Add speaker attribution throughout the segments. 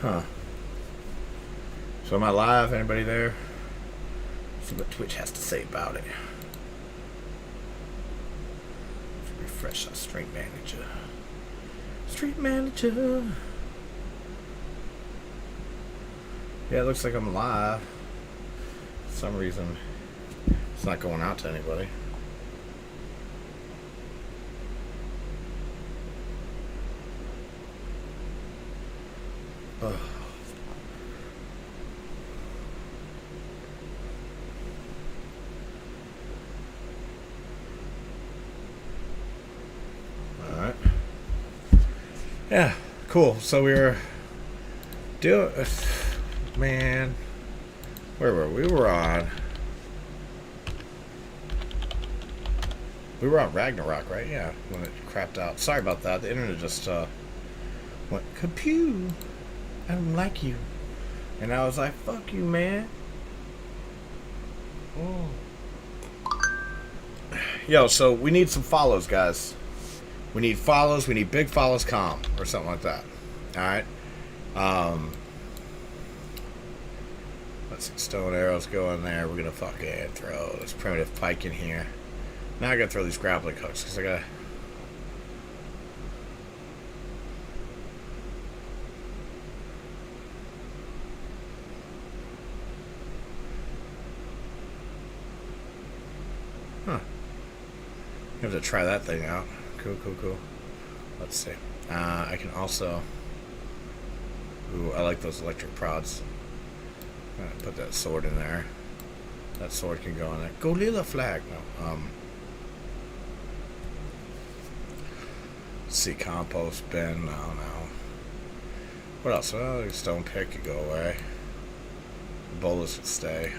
Speaker 1: Huh. So am I live? Anybody there? See what Twitch has to say about it. Let's refresh our Stream Manager. Stream Manager. Yeah, it looks like I'm live. For some reason, it's not going out to anybody. Ugh. Alright. Yeah, cool. So we were doing... Man, where were we? We were on Ragnarok, right? Yeah, when it crapped out. Sorry about that. The internet just went kapew. I don't like you. And I was like, fuck you, man. Oh. Yo, so we need some follows, guys. We need follows. We need big follows, or something like that. Alright. Let's see. Stone arrows go in there. We're going to fucking throw this primitive pike in here. Now I got to throw these grappling hooks because I got to... Huh. You have to try that thing out. Cool. Let's see. I can also... Ooh, I like those electric prods. I'm gonna put that sword in there. That sword can go in there. Golilla flag. No. Let's see. Compost bin. No. What else? Well, the stone pick could go away. Bolas would stay.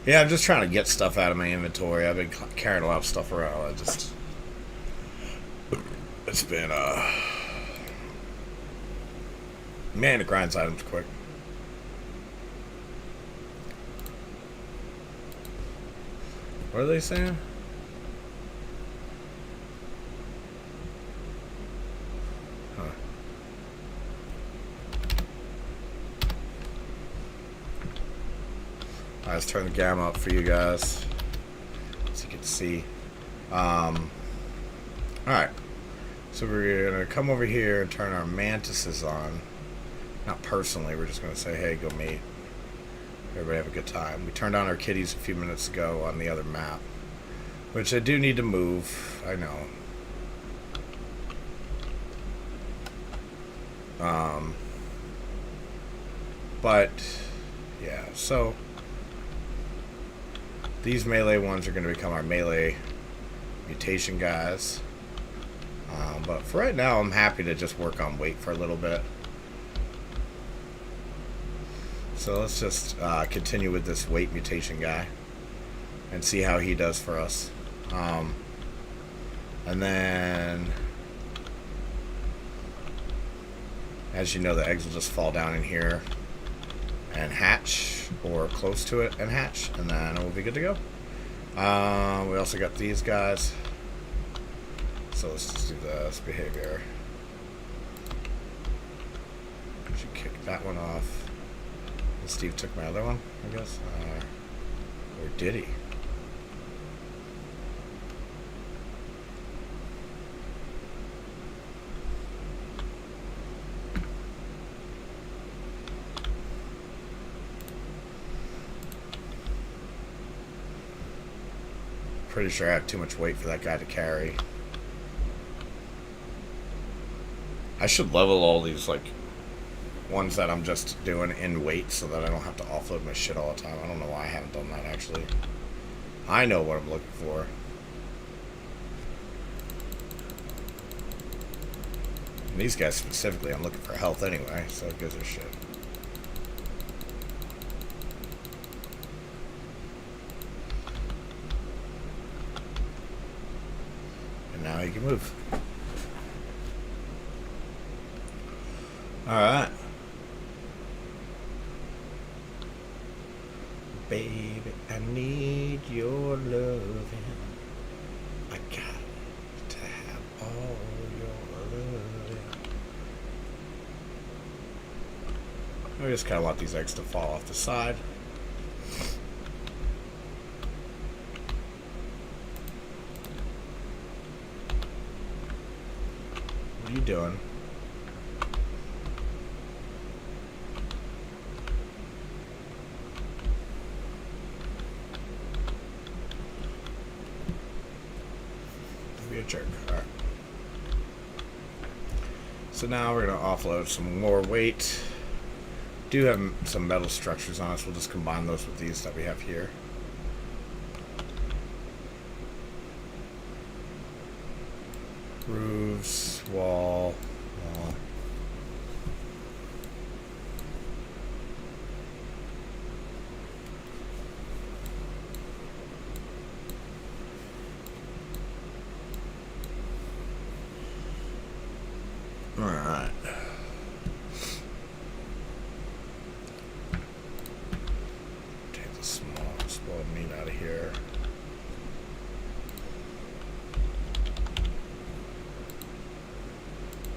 Speaker 1: Yeah, I'm just trying to get stuff out of my inventory. I've been carrying a lot of stuff around. It's been, man, it grinds items quick. What are they saying? Let's turn the gamma up for you guys so you can see. Alright. So we're going to come over here and turn our mantises on. Not personally, we're just going to say, hey, go mate. Everybody have a good time. We turned on our kitties a few minutes ago on the other map, which I do need to move. I know. But, yeah, so... These melee ones are going to become our melee mutation guys. But for right now, I'm happy to just work on weight for a little bit. So let's just continue with this weight mutation guy and see how he does for us. And then, as you know, the eggs will just fall down in here and hatch, or close to it and hatch, and then we'll be good to go. We also got these guys, so let's just do this behavior. Should kick that one off. And Steve took my other one, I guess, or did he? Pretty sure I have too much weight for that guy to carry. I should level all these, like, ones that I'm just doing in weight so that I don't have to offload my shit all the time. I don't know why I haven't done that, actually. I know what I'm looking for. And these guys specifically, I'm looking for health anyway, so it gives a shit. Now he can move. Alright. Baby, I need your loving. I got to have all your loving. I just kind of want these eggs to fall off the side. What are you doing? Be a jerk. Alright. So now we're going to offload some more weight. Do have some metal structures on us. We'll just combine those with these that we have here. Roofs, wall. Alright. Take the small spoiled meat out of here.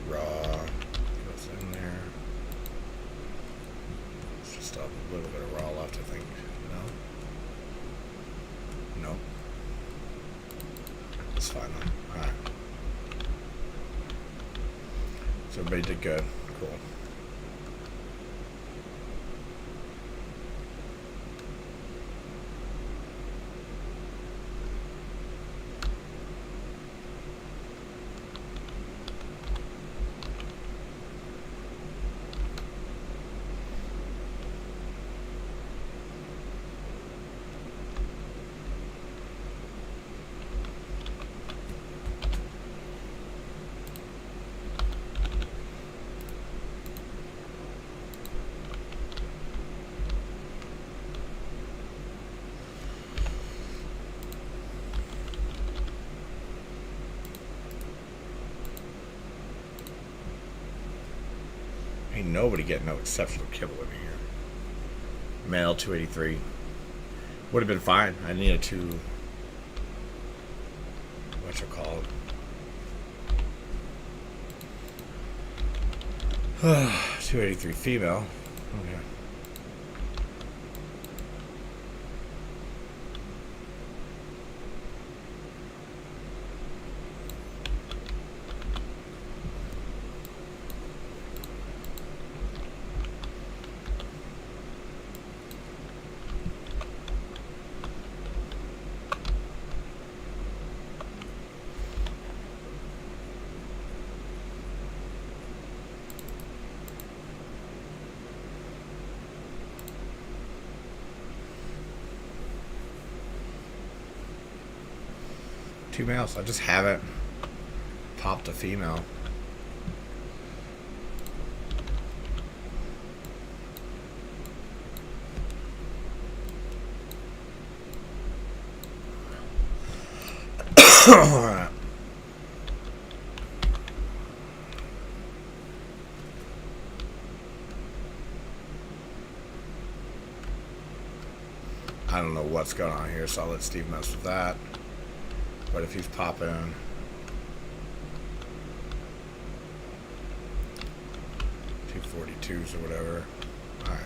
Speaker 1: Raw goes in there. It's just a little bit of raw left, I think. No? No. It's fine though. Alright. So everybody did good. Cool. Ain't nobody getting no exceptional kibble over here. Male 283. Would have been fine. I needed to. What you call it? 283 female. Okay. Two males. I just haven't popped a female. Alright. I don't know what's going on here, so I'll let Steve mess with that. But if he's popping 242s or whatever, all right.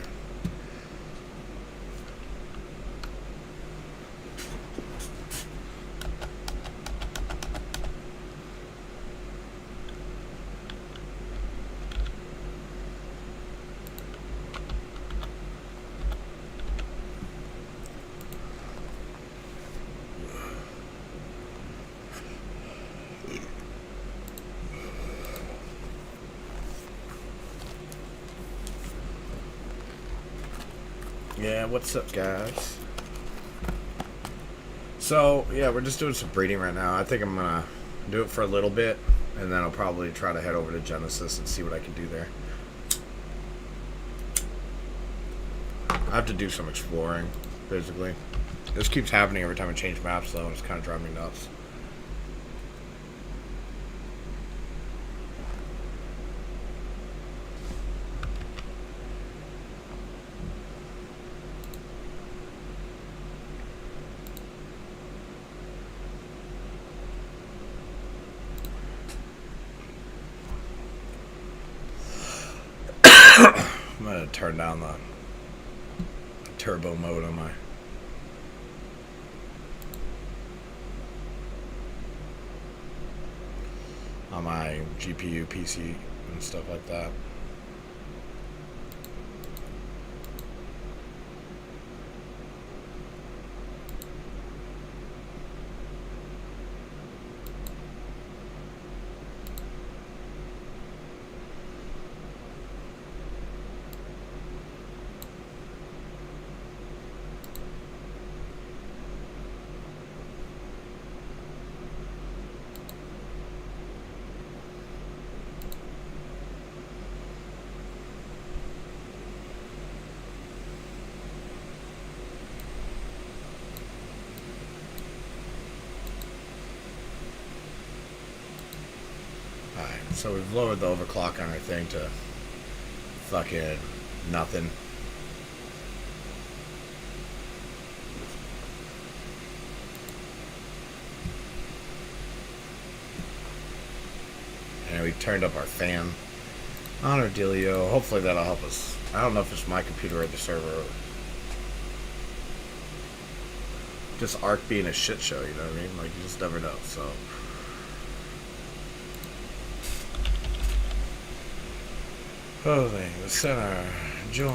Speaker 1: Yeah, what's up, guys? So, yeah, we're just doing some breeding right now. I think I'm gonna do it for a little bit, and then I'll probably try to head over to Genesis and see what I can do there. I have to do some exploring, basically. This keeps happening every time I change maps, though, and it's kind of driving me nuts. gotta turn down the turbo mode on my GPU, PC, and stuff like that. So we've lowered the overclock on our thing to fucking nothing. And we turned up our fan on our dealio. Hopefully that'll help us. I don't know if it's my computer or the server. Just Arc being a shit show, you know what I mean? Like, you just never know, so... Clothing, the center, join.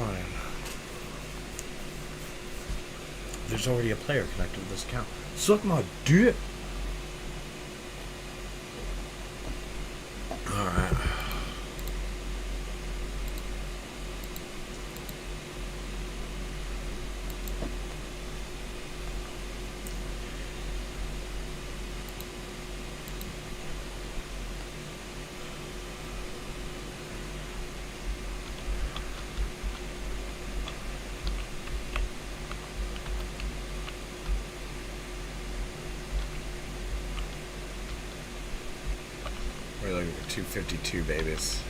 Speaker 1: There's already a player connected to this account. Suck my dick! Alright. We're looking for 252 babies.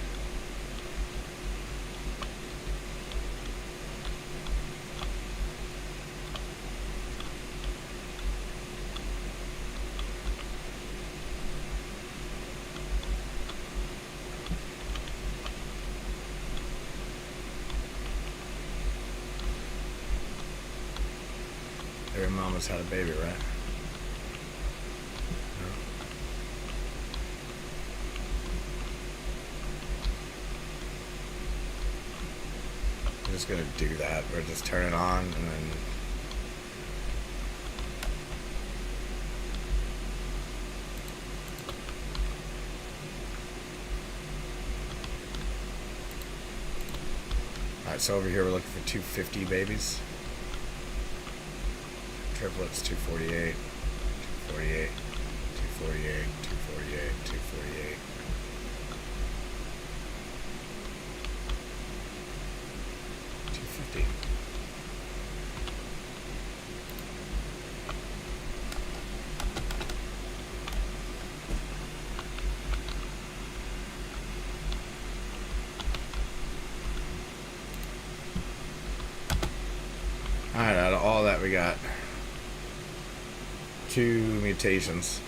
Speaker 1: Every mama's had a baby, right? Just gonna do that. We're just turn it on and then alright, so over here we're looking for 250 babies. Triplets 248, 248, 248, 248, 248. Alright, out of all that we got 2 mutations.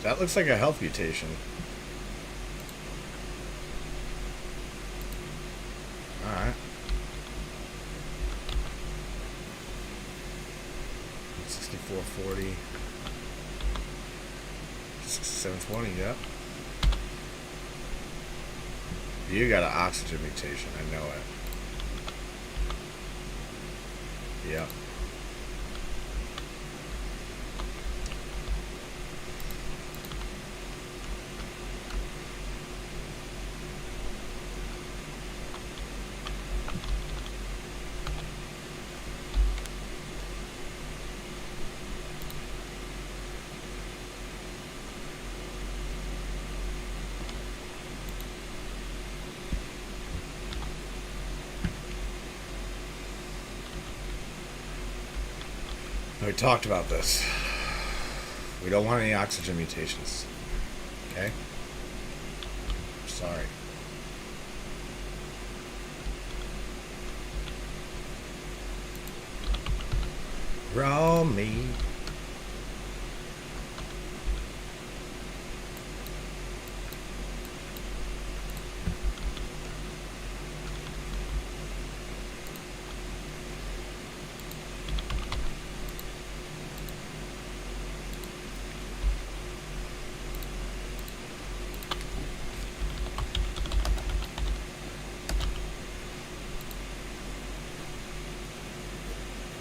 Speaker 1: That looks like a health mutation. Alright. 6440. 6720, yep. You got an oxygen mutation, I know it. Yep. We talked about this. We don't want any oxygen mutations. Okay? Sorry. Raw meat.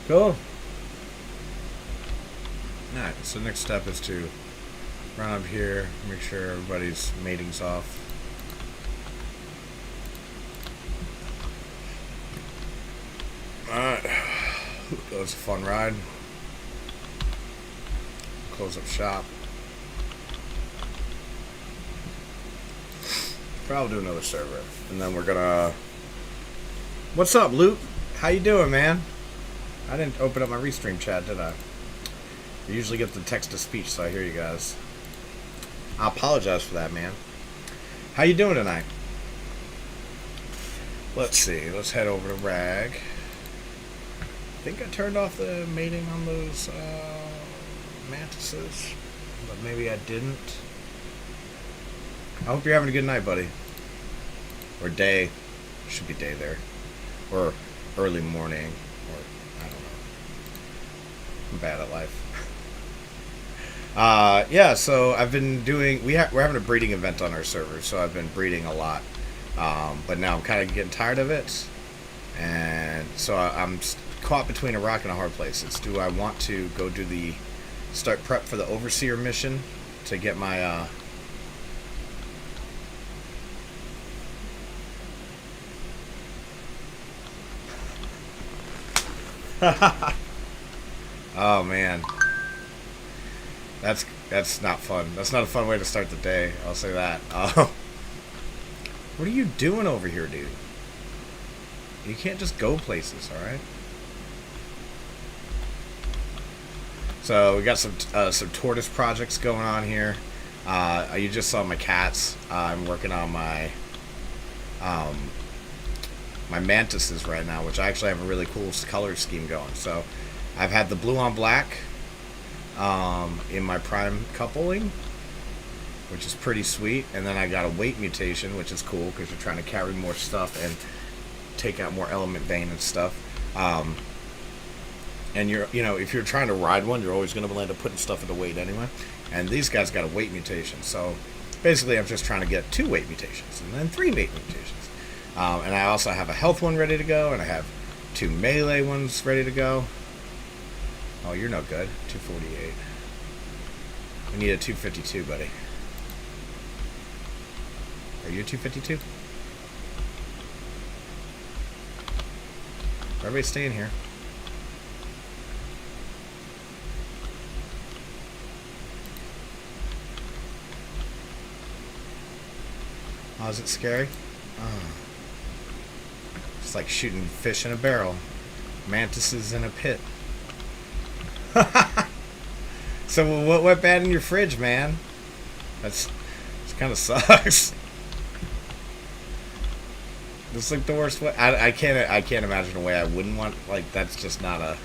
Speaker 1: Cool. Alright, so next step is to run up here, make sure everybody's mating's off. Alright. That was a fun ride. Close up shop. Probably do another server. And then we're gonna... What's up, Luke? How you doing, man? I didn't open up my Restream chat, did I? I usually get the text-to-speech, so I hear you guys. I apologize for that, man. How you doing tonight? Let's see. Let's head over to Rag. I think I turned off the mating on those mantises, but maybe I didn't. I hope you're having a good night, buddy. Or day. Should be day there. Or early morning. Or, I don't know. I'm bad at life. Yeah, so I've been doing... We're having a breeding event on our server, so I've been breeding a lot. But now I'm kind of getting tired of it. And so I'm caught between a rock and a hard place. It's, do I want to go do the... Start prep for the Overseer mission to get my... Oh man, that's not fun. That's not a fun way to start the day. I'll say that. What are you doing over here, dude? You can't just go places, all right? So we got some tortoise projects going on here. You just saw my cats. I'm working on my my mantises right now, which I actually have a really cool color scheme going. So I've had the blue on black in my prime coupling, which is pretty sweet, and then I got a weight mutation, which is cool because you're trying to carry more stuff and take out more element vein and stuff. And if you're trying to ride one, you're always going to end up putting stuff into weight anyway. And these guys got a weight mutation, so basically I'm just trying to get 2 weight mutations and then 3 weight mutations. And I also have a health one ready to go, and I have 2 melee ones ready to go. Oh, you're no good. 248. We need a 252, buddy. Are you a 252? Everybody stay in here. Oh, is it scary? Oh. It's like shooting fish in a barrel. Mantises in a pit. So what went bad in your fridge, man? It kind of sucks. This like the worst way. I can't imagine a way I wouldn't want. Like, that's just not a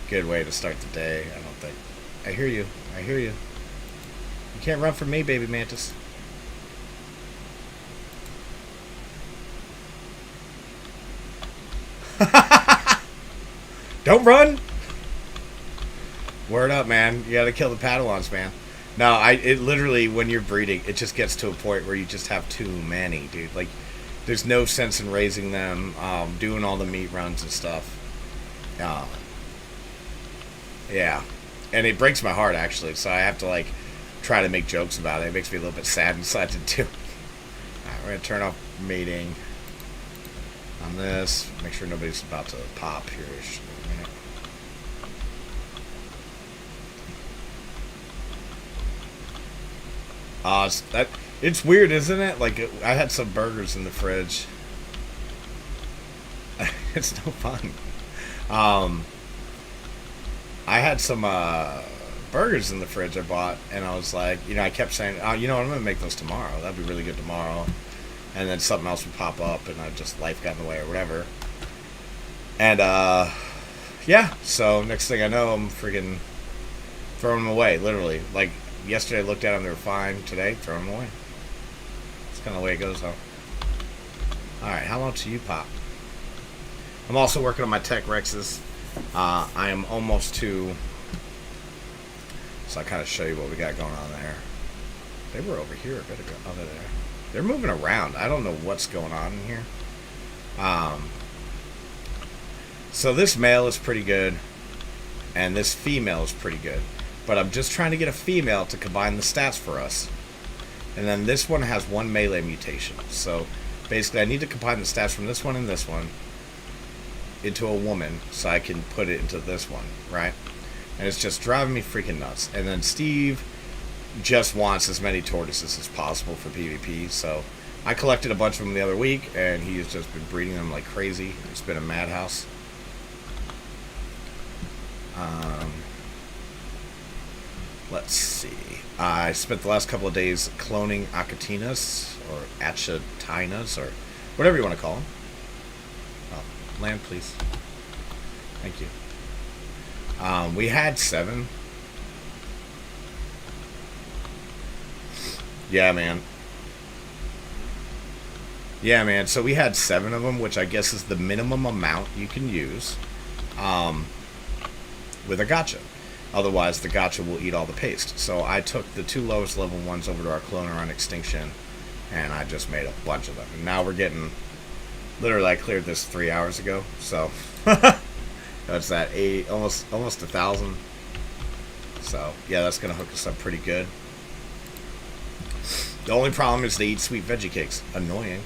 Speaker 1: good way to start the day. I don't think. I hear you. I hear you. You can't run from me, baby mantis. Don't run. Word up, man. You gotta kill the Padawans, man. No, it literally, when you're breeding, it just gets to a point where you just have too many, dude. Like, there's no sense in raising them, doing all the meat runs and stuff. Yeah. And it breaks my heart, actually, so I have to, like, try to make jokes about it. It makes me a little bit sad inside to do. Alright, we're gonna turn off mating on this. Make sure nobody's about to pop here. It's weird, isn't it? Like, I had some burgers in the fridge. It's no fun. I had some burgers in the fridge I bought, and I was like, I kept saying, oh, I'm gonna make those tomorrow. That'd be really good tomorrow. And then something else would pop up, and life got in the way or whatever. And yeah. So next thing I know, I'm freaking throwing them away, literally. Like yesterday, I looked at them, they were fine. Today, throwing them away. It's kind of the way it goes, though. All right, how long till you pop? I'm also working on my Tech Rexes. I am almost to. So I kind of show you what we got going on there. They were over here a bit ago. Over there. They're moving around. I don't know what's going on in here. So this male is pretty good, and this female is pretty good. But I'm just trying to get a female to combine the stats for us. And then this one has one melee mutation. So basically I need to combine the stats from this one and this one into a woman so I can put it into this one, right? And it's just driving me freaking nuts. And then Steve just wants as many tortoises as possible for PvP. So I collected a bunch of them the other week, and he's just been breeding them like crazy. It's been a madhouse. Let's see. I spent the last couple of days cloning Acatinas, or Achatinas, or whatever you want to call them. Oh, land, please. Thank you. We had 7. Yeah, man. Yeah, man. So we had 7 of them, which I guess is the minimum amount you can use with a gacha. Otherwise, the gacha will eat all the paste. So I took the 2 lowest level ones over to our cloner on Extinction, and I just made a bunch of them. And now we're getting... Literally, I cleared this 3 hours ago, so... That's that 8, almost 1,000. So, yeah, that's going to hook us up pretty good. The only problem is they eat sweet veggie cakes. Annoying.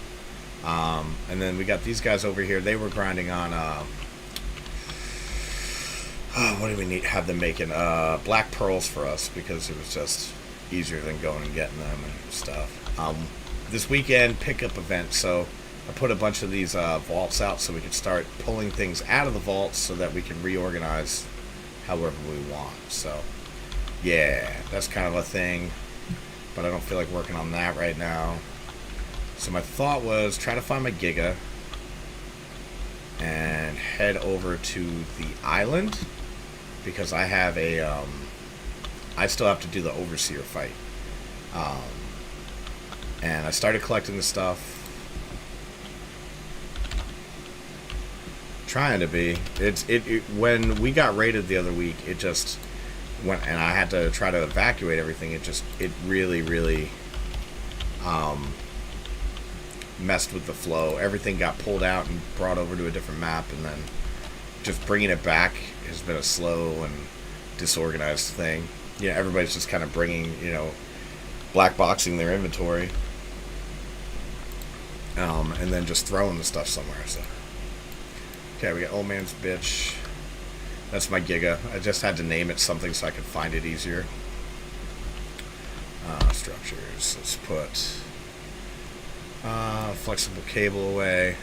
Speaker 1: And then we got these guys over here. They were grinding on... what do we need? Have them making black pearls for us because it was just easier than going and getting them and stuff. This weekend pickup event, so I put a bunch of these vaults out so we can start pulling things out of the vaults so that we can reorganize however we want. So yeah, that's kind of a thing, but I don't feel like working on that right now. So my thought was try to find my Giga and head over to the island, because I have a I still have to do the Overseer fight, and I started collecting the stuff, trying to be it when we got raided the other week, it just went, and I had to try to evacuate everything. It really messed with the flow. Everything got pulled out and brought over to a different map, and then just bringing it back has been a slow and disorganized thing. Yeah, everybody's just kind of bringing, black boxing their inventory, and then just throwing the stuff somewhere. So, okay, we got Old Man's Bitch. That's my Giga. I just had to name it something so I could find it easier. Structures. Let's put flexible cable away.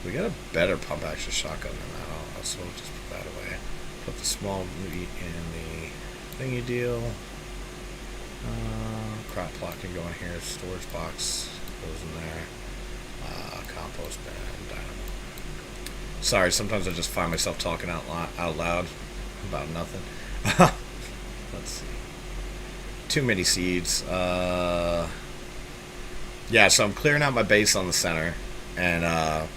Speaker 1: We got a better pump action shotgun than that, so we'll just put that away. Put the small meat in the thingy deal. Crop plot can go in here. Storage box goes in there. Compost bin, dynamo. Sorry, sometimes I just find myself talking out loud about nothing. Let's see. Too many seeds. Yeah, so I'm clearing out my base on the center and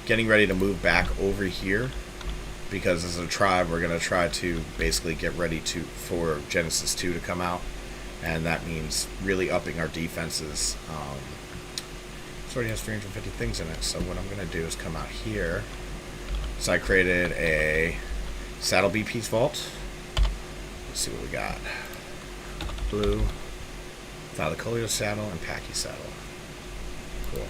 Speaker 1: getting ready to move back over here, because as a tribe we're going to try to basically get ready for Genesis 2 to come out, and that means really upping our defenses. This already has 350 things in it, so what I'm going to do is come out here. So I created a saddle B-piece vault. Let's see what we got. Blue, Thalicolio saddle, and Packy saddle. Cool.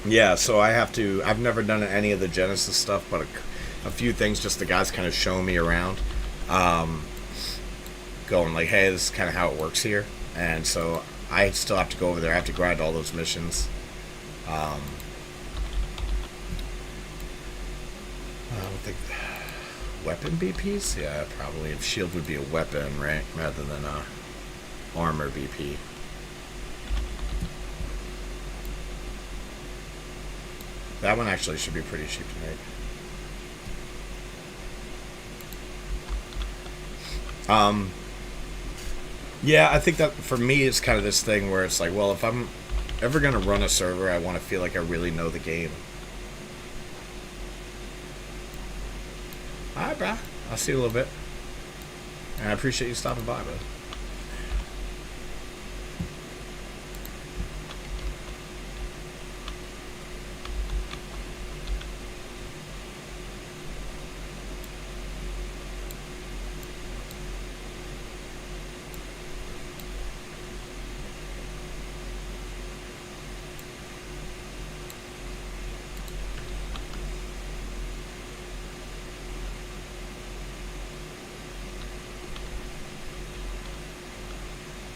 Speaker 1: Yeah, so I've never done any of the Genesis stuff, but a few things just the guys kind of showing me around. Going like, hey, this is kind of how it works here. And so I still have to go over there. I have to grind all those missions. I don't think weapon BPs. Yeah, probably. If shield would be a weapon, right, rather than a armor BP. That one actually should be pretty cheap to make. Yeah, I think that for me it's kind of this thing where it's like, well, if I'm ever gonna run a server, I want to feel like I really know the game. All right, brah. I'll see you a little bit, and I appreciate you stopping by, bro.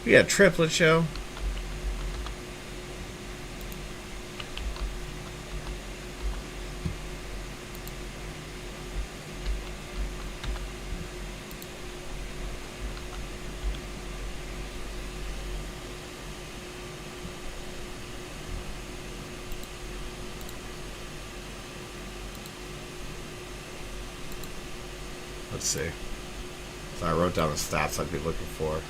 Speaker 1: We got a triplet show. Let's see. So I wrote down the stats I'd be looking for.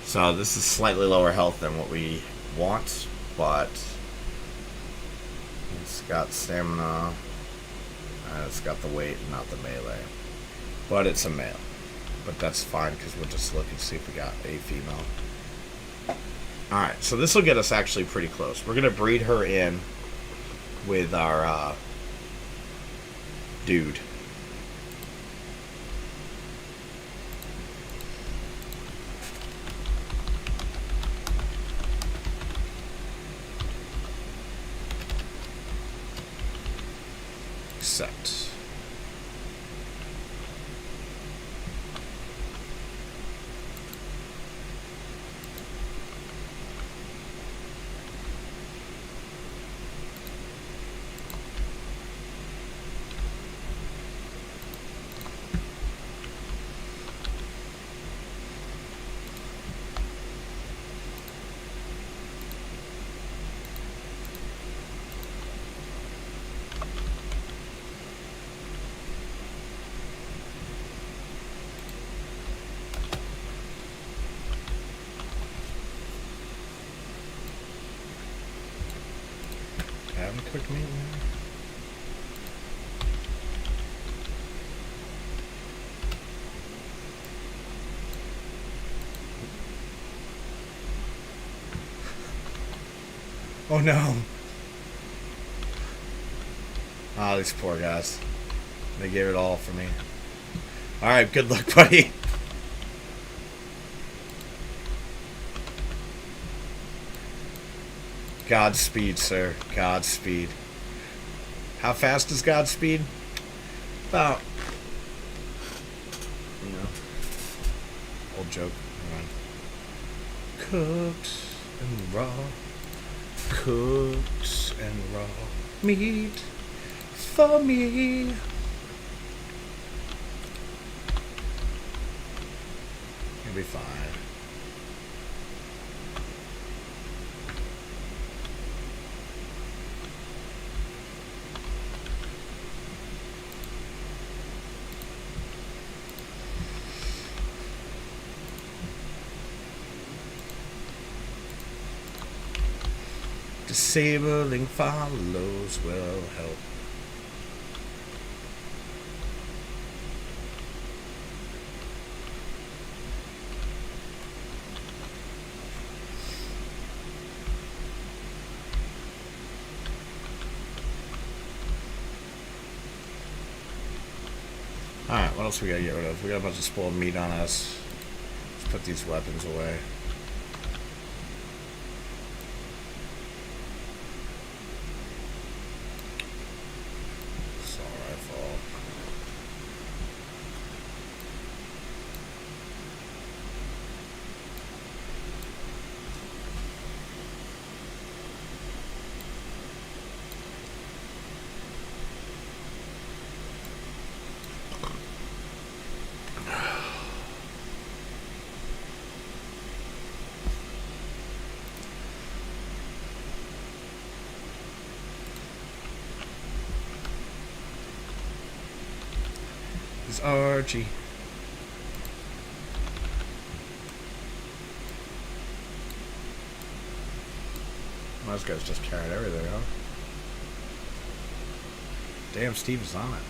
Speaker 1: So this is slightly lower health than what we want, but it's got stamina, and it's got the weight and not the melee. But it's a male. But that's fine because we'll just look and see if we got a female. Alright, so this will get us actually pretty close. We're going to breed her in with our dude. Accept. Haven't cooked meat now. Oh no. Ah, these poor guys. They gave it all for me. Alright, good luck, buddy. Godspeed, sir. Godspeed. How fast is Godspeed? About, you know, old joke. Cooked and raw. Cooked and raw meat for me. You'll be fine. Disabling follows will help. Alright, what else we gotta get rid of? We got a bunch of spoiled meat on us. Let's put these weapons away. It's Archie. Well, those guys just carried everything, huh? Damn, Steve is on it.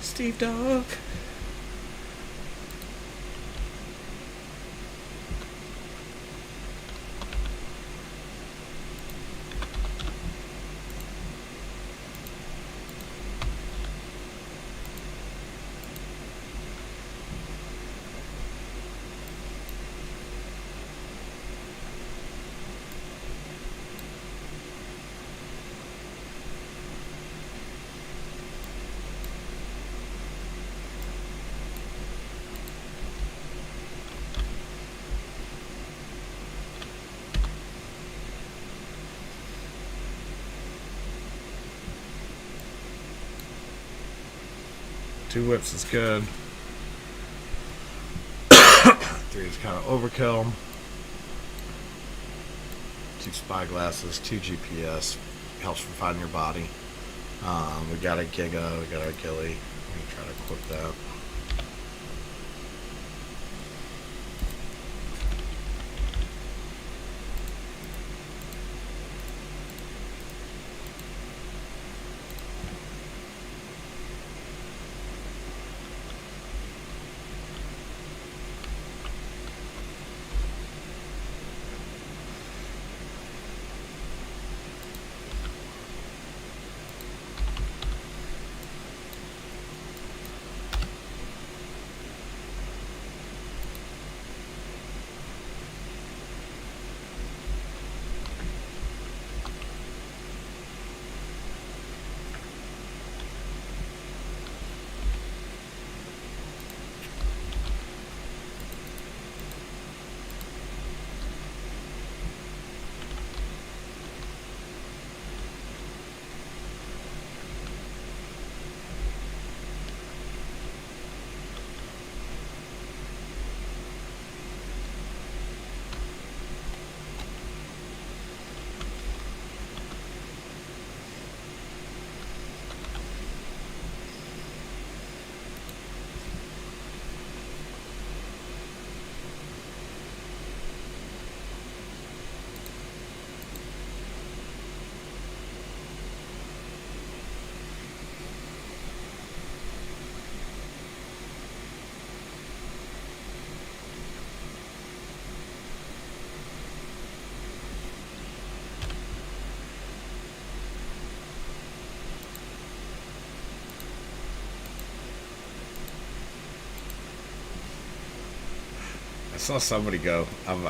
Speaker 1: Steve Dog. Two whips is good. Three is kind of overkill. Two spyglasses, two GPS. Helps from finding your body. We got a Giga, we got our Gilly. I'm going to try to equip that. I saw somebody go. I'm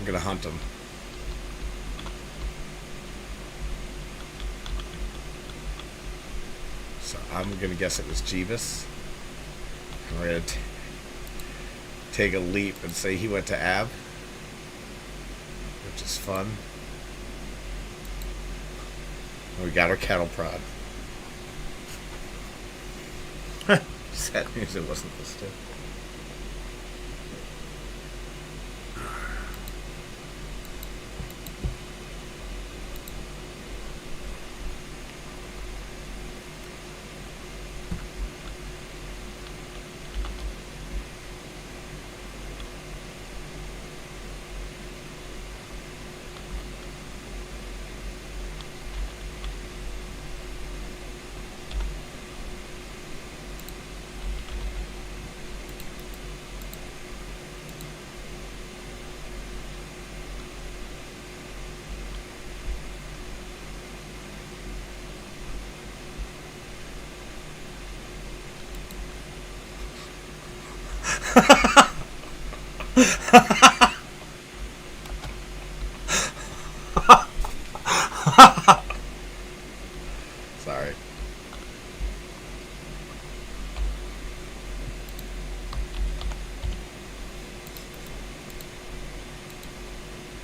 Speaker 1: gonna hunt him. So I'm gonna guess it was Jeebus. And we're gonna take a leap and say he went to Ab, which is fun. And we got our cattle prod. Sad news it wasn't this too.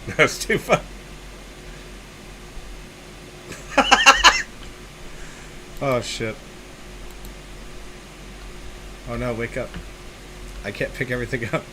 Speaker 1: That's too fun. Oh shit. Oh no, wake up. I can't pick everything up.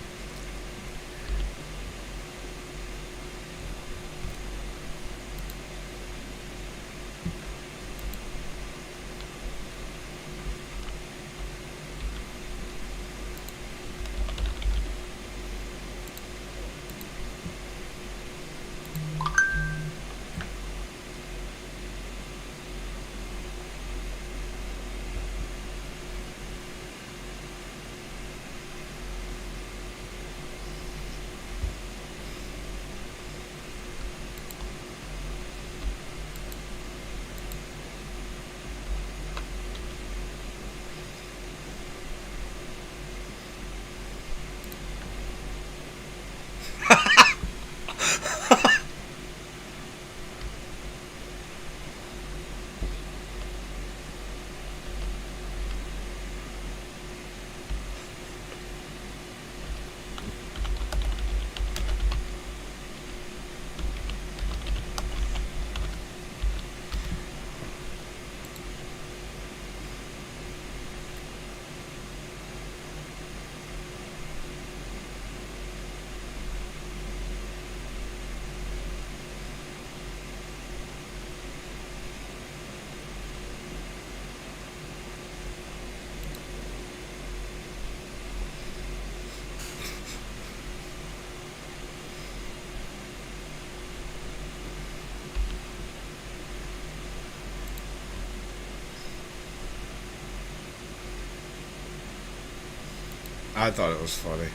Speaker 1: I thought it was funny.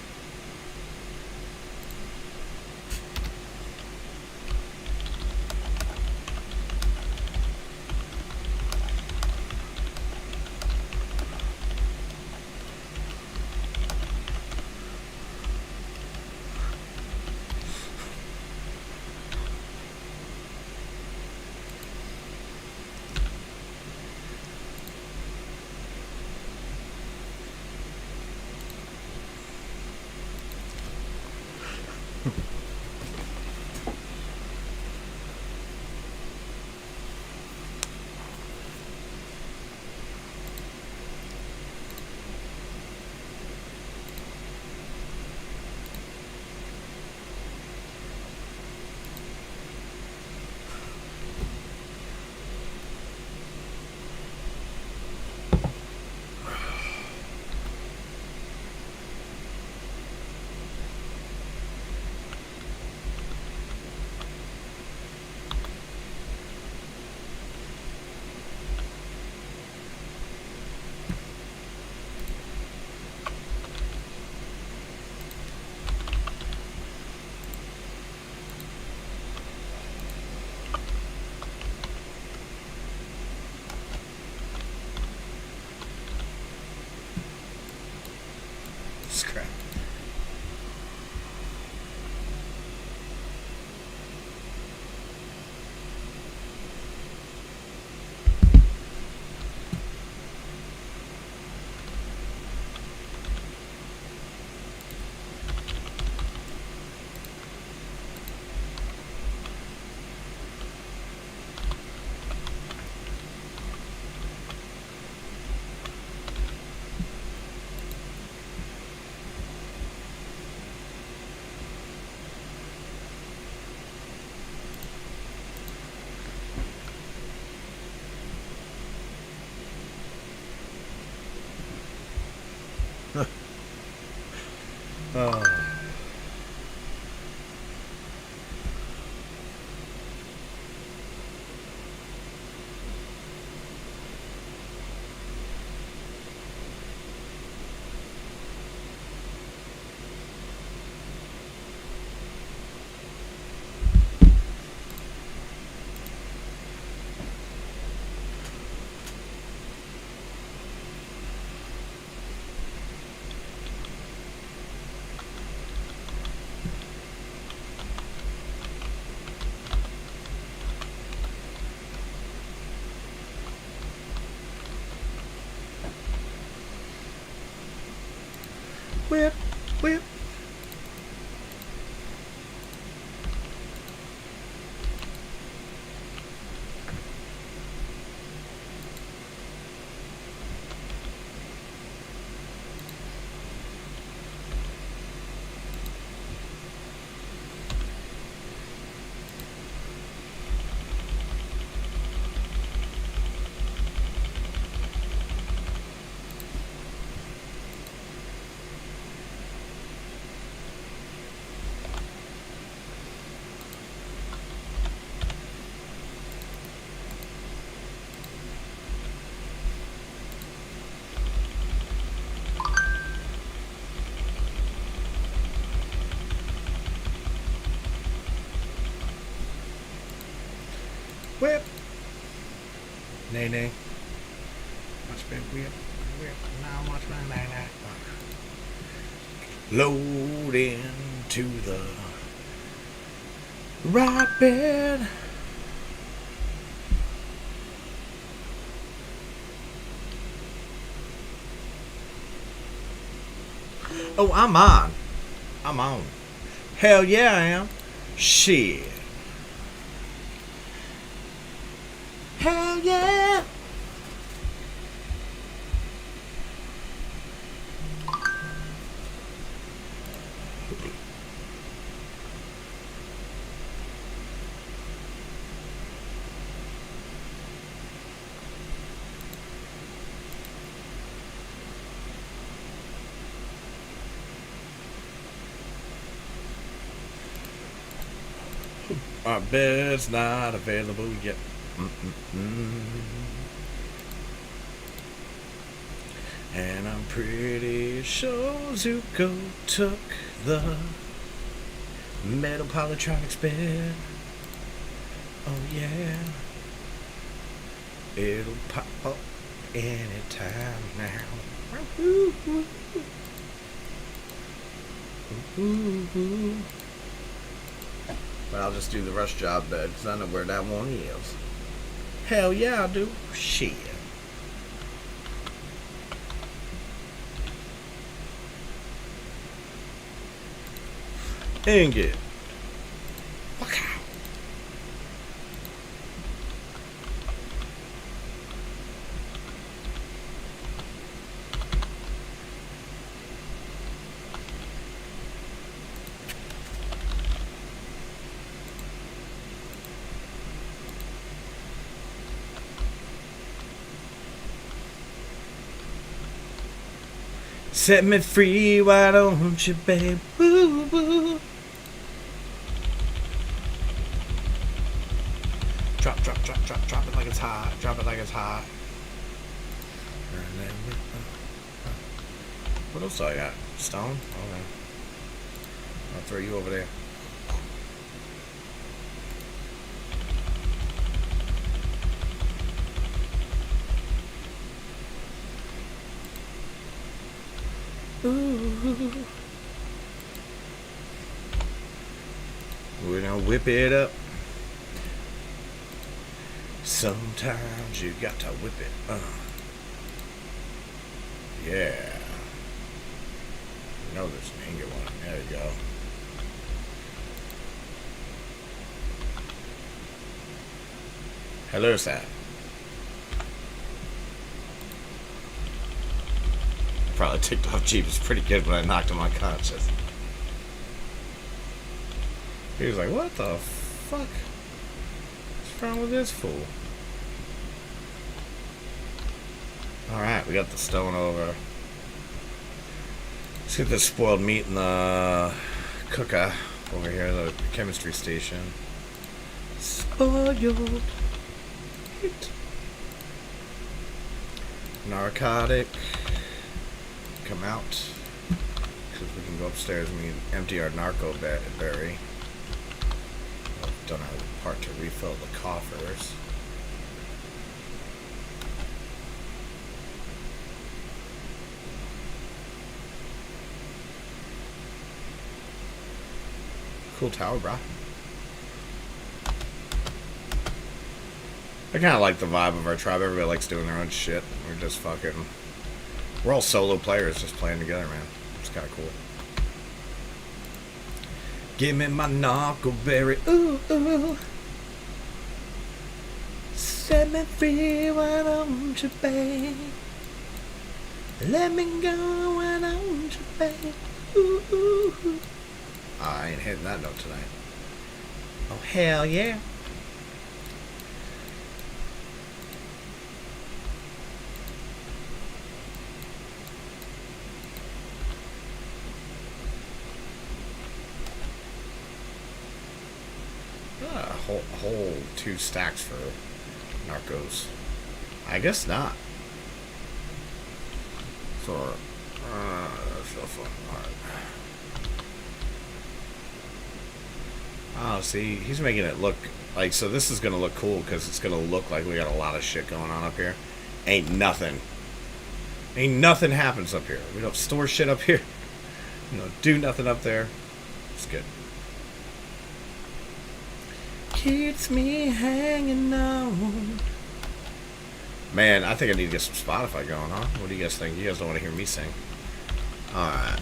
Speaker 1: Scrap. Oh. Whip, whip. Nay, nay. Watch me whip. Now watch my nay, nay. Load into the right bed. Oh, I'm on. I'm on. Hell yeah, I am. Shit. Hell yeah. Our bed's not available yet. And I'm pretty sure Zuko took the metal polytronics bed. Oh yeah. It'll pop up anytime now. But I'll just do the rush job bed because I know where that one is. Hell yeah, I do. Shit. Ingot. Fuck out. Set me free, why don't you, babe? Woo, woo. Drop, drop, drop, drop, drop it like it's hot. Drop it like it's hot. What else do I got? Stone? Okay. I'll throw you over there. Ooh. We're gonna whip it up. Sometimes you got to whip it. Yeah. You know there's an anger one. There you go. Hello, sir. Probably ticked off Jeeves pretty good when I knocked him unconscious. He was like, what the fuck? What's wrong with this fool? Alright, we got the stone over. Let's get this spoiled meat in the cooker over here, the chemistry station. Spoiled meat. Narcotic. Come out. Because we can go upstairs and empty our narco berry. We've done our part to refill the coffers. Cool tower, brah. I kind of like the vibe of our tribe. Everybody likes doing their own shit. We're just fucking... We're all solo players just playing together, man. It's kind of cool. Give me my knuckleberry, ooh, ooh. Set me free, why don't you, babe? Let me go, why don't you, babe? Ooh, ooh, ooh. I ain't hitting that note tonight. Oh, hell yeah. Whole 2 stacks for narcos. I guess not. So, that's no fun. Alright. Oh, see, he's making it look like, so this is gonna look cool because it's gonna look like we got a lot of shit going on up here. Ain't nothing. Ain't nothing happens up here. We don't store shit up here. You know, do nothing up there. It's good. Keeps me hanging on. Man, I think I need to get some Spotify going, huh? What do you guys think? You guys don't want to hear me sing. Alright.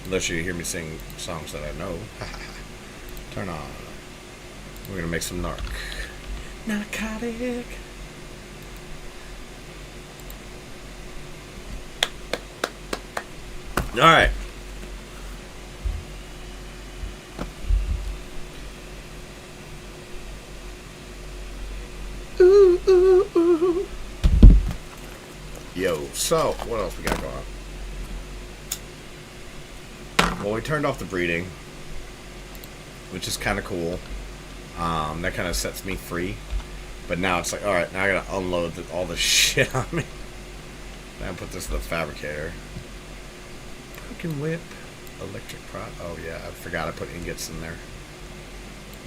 Speaker 1: Unless you hear me sing songs that I know. Turn on. We're gonna make some narcotic. Alright. Ooh, ooh, ooh. Yo, so, what else we got going on? Well, we turned off the breeding, which is kind of cool. That kind of sets me free. But now it's like, alright, now I gotta unload all the shit on me. Now put this in the fabricator. Fucking whip. Electric prod. Oh, yeah, I forgot I put ingots in there.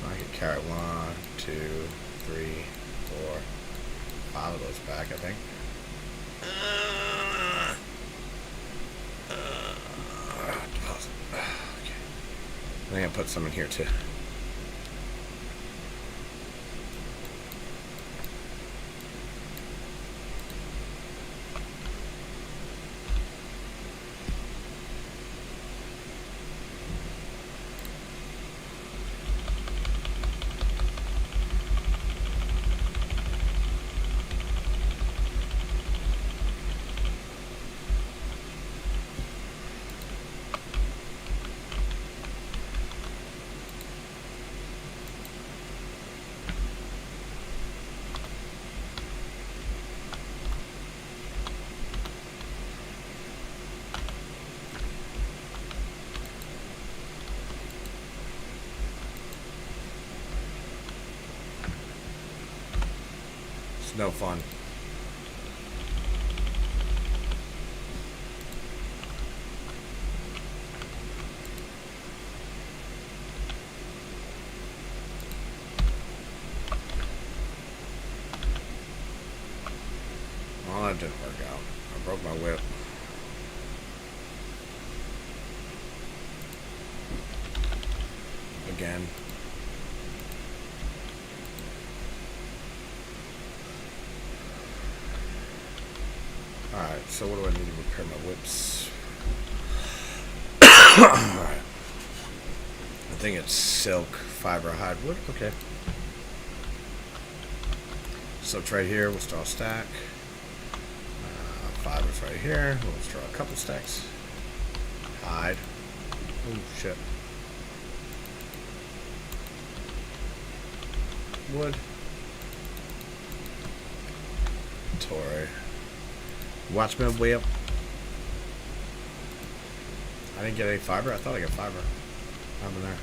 Speaker 1: I can carry 1, 2, 3, 4, 5 of those back, I think. Deposit. Okay. I think I put some in here too. It's no fun. Well, that didn't work out. I broke my whip. Again. Alright, so what do I need to repair my whips? Alright. I think it's silk, fiber, hide wood. Okay. Silk's right here. We'll draw a stack. Fiber's right here. We'll draw a couple stacks. Hide. Oh, shit. Wood. Tory. Watchman whip. I didn't get any fiber. I thought I got fiber. I'm in there.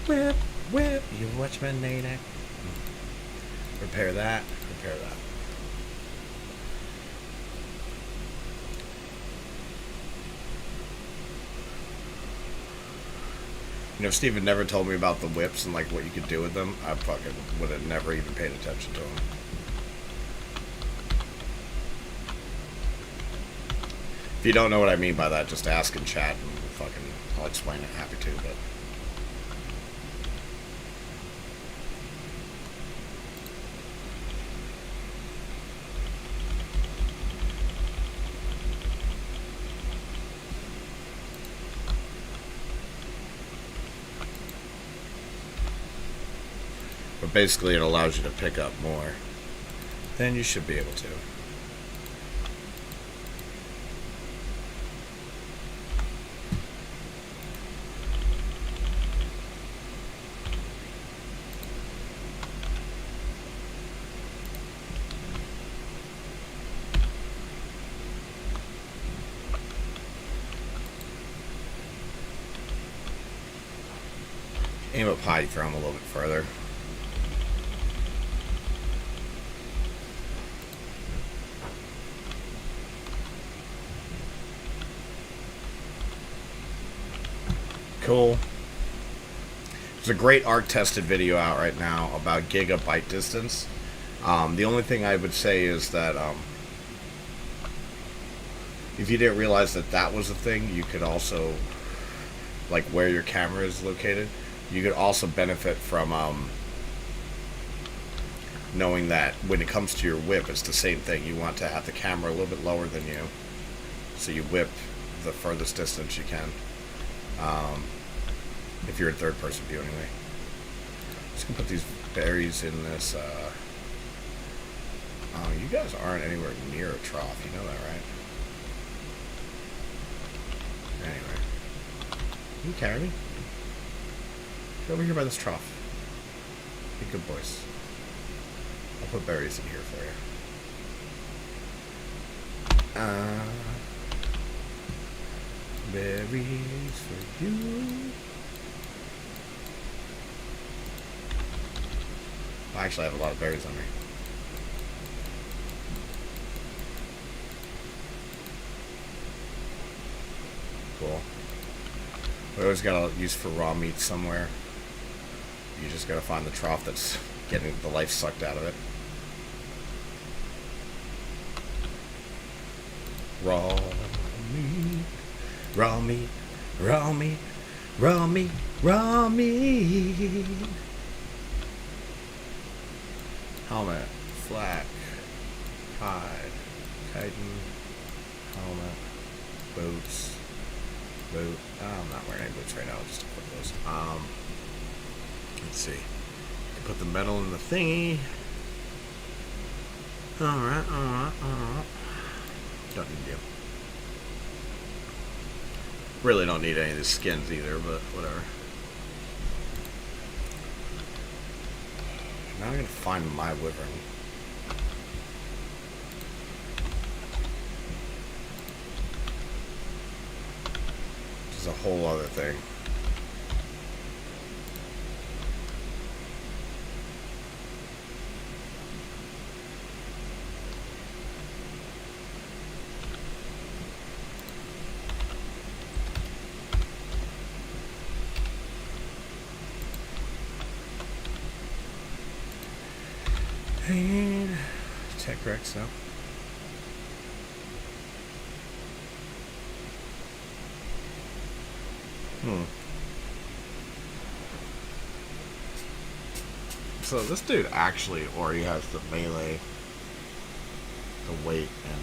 Speaker 1: Whip, whip. You watchman Natick. Repair that. Repair that. You know, if Steve had never told me about the whips and like what you could do with them, I fucking would have never even paid attention to them. If you don't know what I mean by that, just ask in chat and fucking I'll explain it. Happy to, but basically it allows you to pick up more. Then you should be able to. Aim up high, throw them a little bit further. cool. There's a great ARC-tested video out right now about gigabyte distance. The only thing I would say is that if you didn't realize that that was a thing, you could also, like where your camera is located, you could also benefit from knowing that when it comes to your whip, it's the same thing. You want to have the camera a little bit lower than you, so you whip the furthest distance you can. If you're in third-person view, anyway. Just gonna put these berries in this. Oh, you guys aren't anywhere near a trough. You know that, right? Anyway, can you carry me? Get over here by this trough. Be good boys. I'll put berries in here for you. Berries for you. I actually have a lot of berries on me. Cool. We always got a use for raw meat somewhere. You just gotta find the trough that's getting the life sucked out of it. Raw meat, raw meat, raw meat, raw meat, raw meat. Helmet, flak, hide, chitin, helmet, boots, boot. I'm not wearing any boots right now. I'll just put those. Let's see. Put the metal in the thingy. Alright. Don't need you. Really don't need any of the skins either, but whatever. Now I'm gonna find my wyvern. Which is a whole other thing. And tech Rex now. So this dude actually already has the melee, the weight, and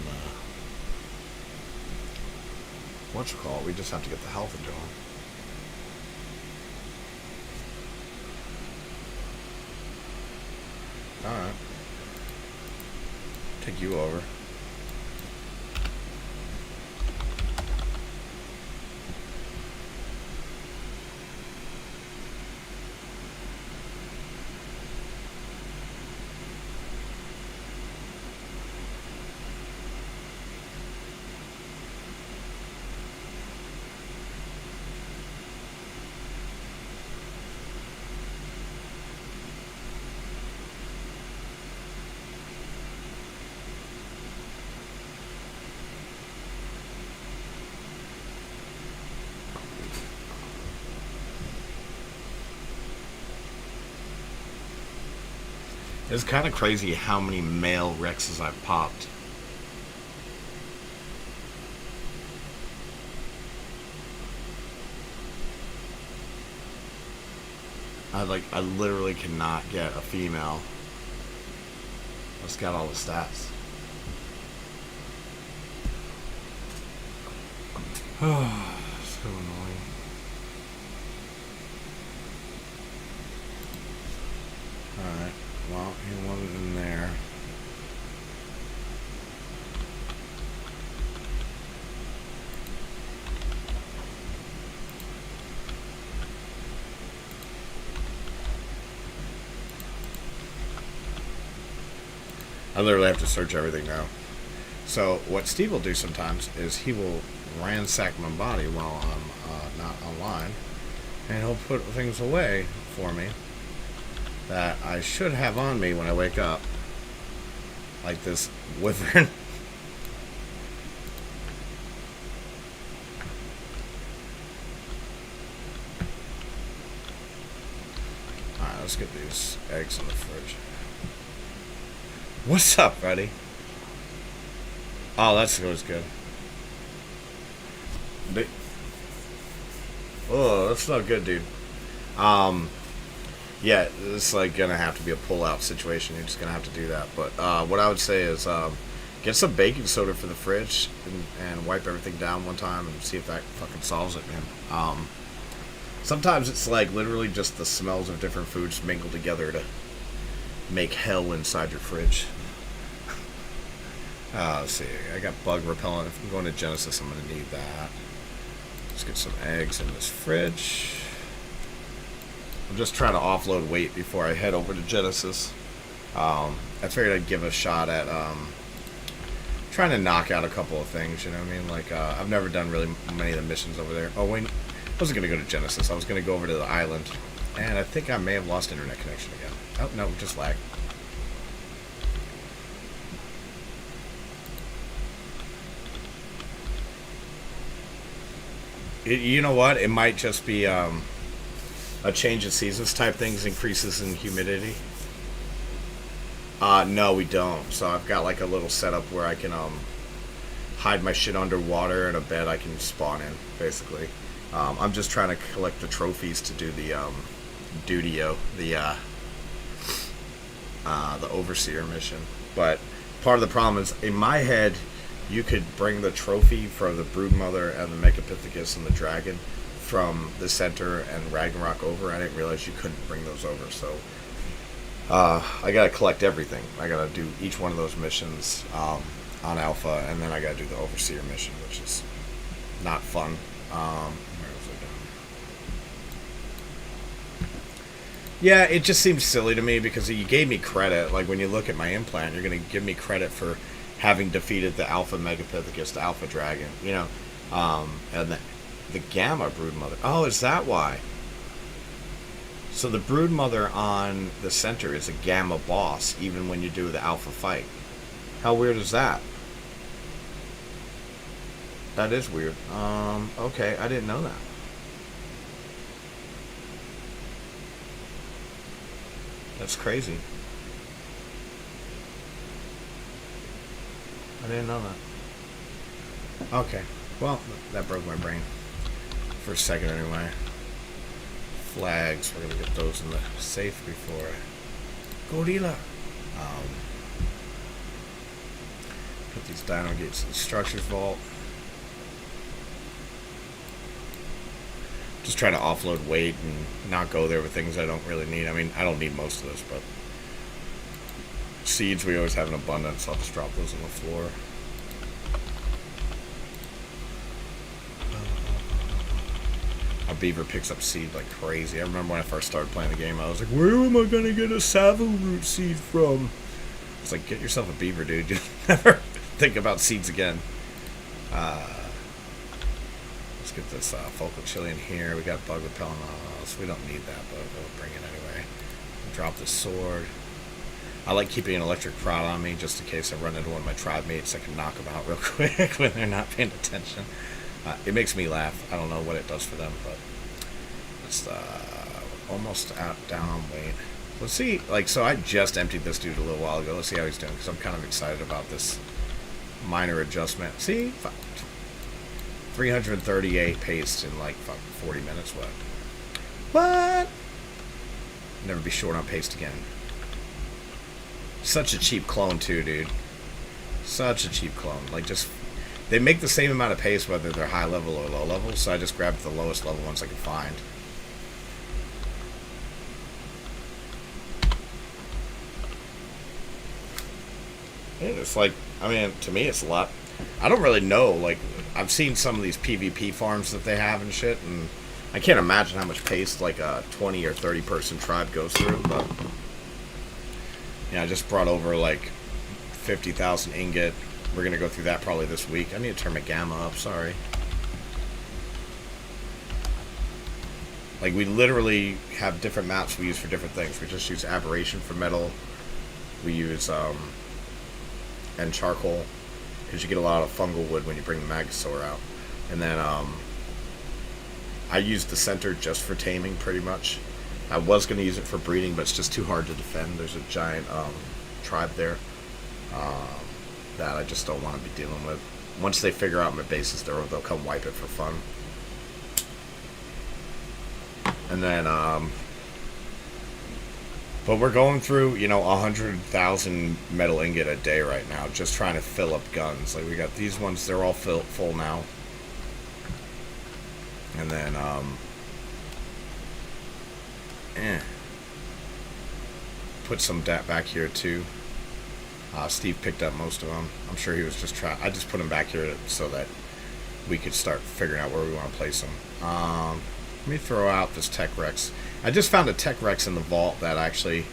Speaker 1: whatchamacallit, we just have to get the health into him. Alright. Take you over. It's kind of crazy how many male Rexes I've popped. I literally cannot get a female that's got all the stats. Oh, so annoying. Alright. Well, he wasn't in there. I literally have to search everything now. So what Steve will do sometimes is he will ransack my body while I'm not online, and he'll put things away for me that I should have on me when I wake up, like this wyvern. let's get these eggs in the fridge. What's up, buddy? Oh, that's always good. Oh, that's not good, dude. Yeah, it's like gonna have to be a pull-out situation. You're just gonna have to do that. But what I would say is get some baking soda for the fridge and wipe everything down one time and see if that fucking solves it, man. Sometimes it's like literally just the smells of different foods mingled together to make hell inside your fridge. Let's see. I got bug repellent. If I'm going to Genesis, I'm going to need that. Let's get some eggs in this fridge. I'm just trying to offload weight before I head over to Genesis. I figured I'd give a shot at trying to knock out a couple of things, you know what I mean? Like, I've never done really many of the missions over there. Oh, wait. I wasn't going to go to Genesis. I was going to go over to the island. And I think I may have lost internet connection again. Oh, no, just lag. You know what? It might just be a change of seasons type things, increases in humidity. No, we don't. So I've got like a little setup where I can hide my shit underwater and a bed I can spawn in, basically. I'm just trying to collect the trophies to do the Dudio, the Overseer mission. But part of the problem is, in my head, you could bring the trophy for the Broodmother and the Megapithecus and the Dragon from the center and Ragnarok over. I didn't realize you couldn't bring those over, so I gotta collect everything. I gotta do each one of those missions on Alpha, and then I gotta do the Overseer mission, which is not fun. Where was I done? Yeah, it just seems silly to me because you gave me credit. Like, when you look at my implant, you're going to give me credit for having defeated the Alpha Megapithecus, the Alpha Dragon, you know, and the Gamma Broodmother. Oh, is that why? So the Broodmother on the center is a Gamma boss, even when you do the Alpha fight. How weird is that? That is weird. Okay, I didn't know that. That's crazy. I didn't know that. Okay, well, that broke my brain. For a second, anyway. Flags, we're gonna get those in the safe before Gorilla. Put these dino gates in the structures vault. Just try to offload weight and not go there with things I don't really need. I mean, I don't need most of this, but seeds we always have in abundance. I'll just drop those on the floor. A beaver picks up seed like crazy. I remember when I first started playing the game, I was like, where am I going to get a Savo root seed from? It's like, get yourself a beaver, dude. You'll never think about seeds again. Let's get this focal chili in here. We got bug repellent on us. We don't need that, but we'll bring it anyway. Drop the sword. I like keeping an electric prod on me just in case I run into one of my tribe mates. I can knock them out real quick when they're not paying attention. It makes me laugh. I don't know what it does for them, but it's almost down on weight. Let's see. Like, so I just emptied this dude a little while ago. Let's see how he's doing, because I'm kind of excited about this minor adjustment. See? 338 paste in like 40 minutes. What? Never be short on paste again. Such a cheap clone too, dude. Such a cheap clone. Like, just, they make the same amount of paste whether they're high level or low level, so I just grabbed the lowest level ones I could find. And it's like, I mean, to me it's a lot. I don't really know, like, I've seen some of these PvP farms that they have and shit, and I can't imagine how much paste like a 20 or 30 person tribe goes through, but yeah, I just brought over like 50,000 ingot. We're gonna go through that probably this week. I need to turn my gamma up, sorry. Like, we literally have different maps we use for different things. We just use aberration for metal. We use and charcoal, because you get a lot of fungal wood when you bring the Magasaur out. And then I use the center just for taming, pretty much. I was going to use it for breeding, but it's just too hard to defend. There's a giant tribe there that I just don't want to be dealing with. Once they figure out my bases, they'll come wipe it for fun. And then, but we're going through, 100,000 metal ingot a day right now, just trying to fill up guns. Like, we got these ones, they're all full now. And then, put some back here too. Steve picked up most of them. I'm sure he was just trying. I just put them back here so that we could start figuring out where we want to place them. Let me throw out this Tech Rex. I just found a Tech Rex in the vault that actually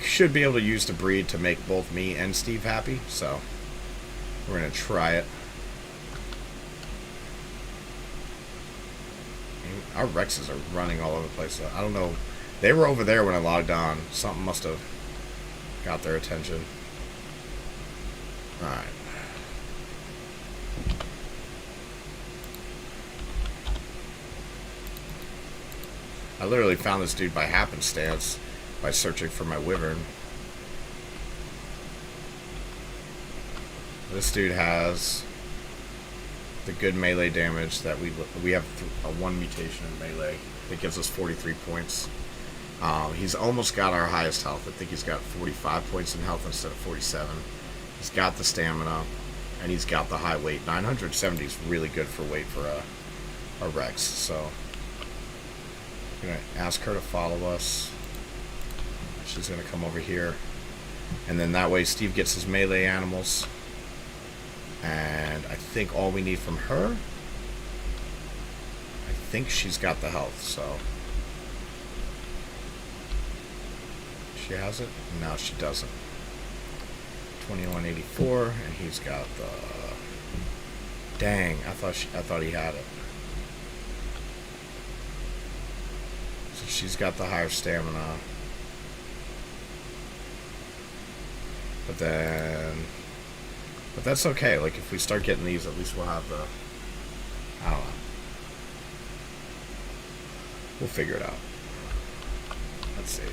Speaker 1: should be able to use to breed to make both me and Steve happy. So we're gonna try it. Our Rexes are running all over the place. I don't know. They were over there when I logged on. Something must have got their attention. Alright. I literally found this dude by happenstance by searching for my Wyvern. This dude has the good melee damage that we have a 1 mutation in melee that gives us 43 points. He's almost got our highest health. I think he's got 45 points in health instead of 47. He's got the stamina, and he's got the high weight. 970 is really good for weight for a Rex. So I'm gonna ask her to follow us. She's gonna come over here, and then that way Steve gets his melee animals. And I think all we need from her, I think she's got the health, so. She has it? No, she doesn't. 2184, and he's got the. Dang, I thought he had it. So she's got the higher stamina. But that's okay. Like, if we start getting these, at least we'll have the. I don't know. We'll figure it out. Let's see.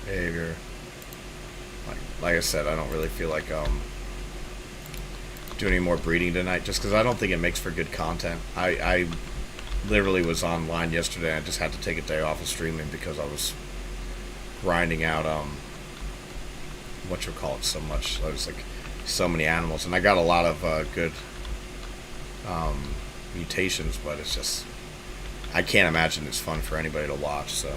Speaker 1: Behavior. Like I said, I don't really feel like doing any more breeding tonight, just because I don't think it makes for good content. I literally was online yesterday. I just had to take a day off of streaming because I was grinding out whatchamacallit so much. I was like so many animals, and I got a lot of good mutations, but it's just I can't imagine it's fun for anybody to watch. So.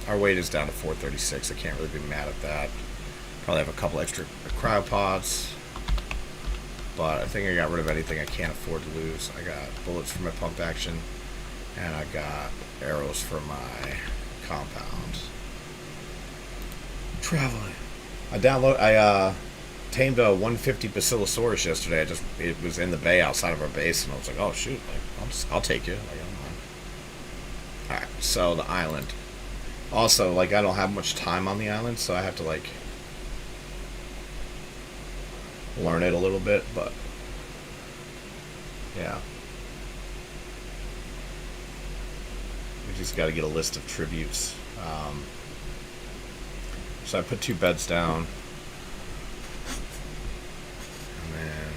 Speaker 1: Our weight is down to 436. I can't really be mad at that. Probably have a couple extra cryopods. But I think I got rid of anything I can't afford to lose. I got bullets for my pump action. And I got arrows for my compound. Traveling. I tamed a 150 Basilosaurus yesterday. It was in the bay outside of our base, and I was like, oh shoot, like, I'll take you. Like, I don't mind. Alright, so the island. Also, like, I don't have much time on the island, so I have to, like, learn it a little bit, but, yeah. We just got to get a list of tributes. So I put 2 beds down, and then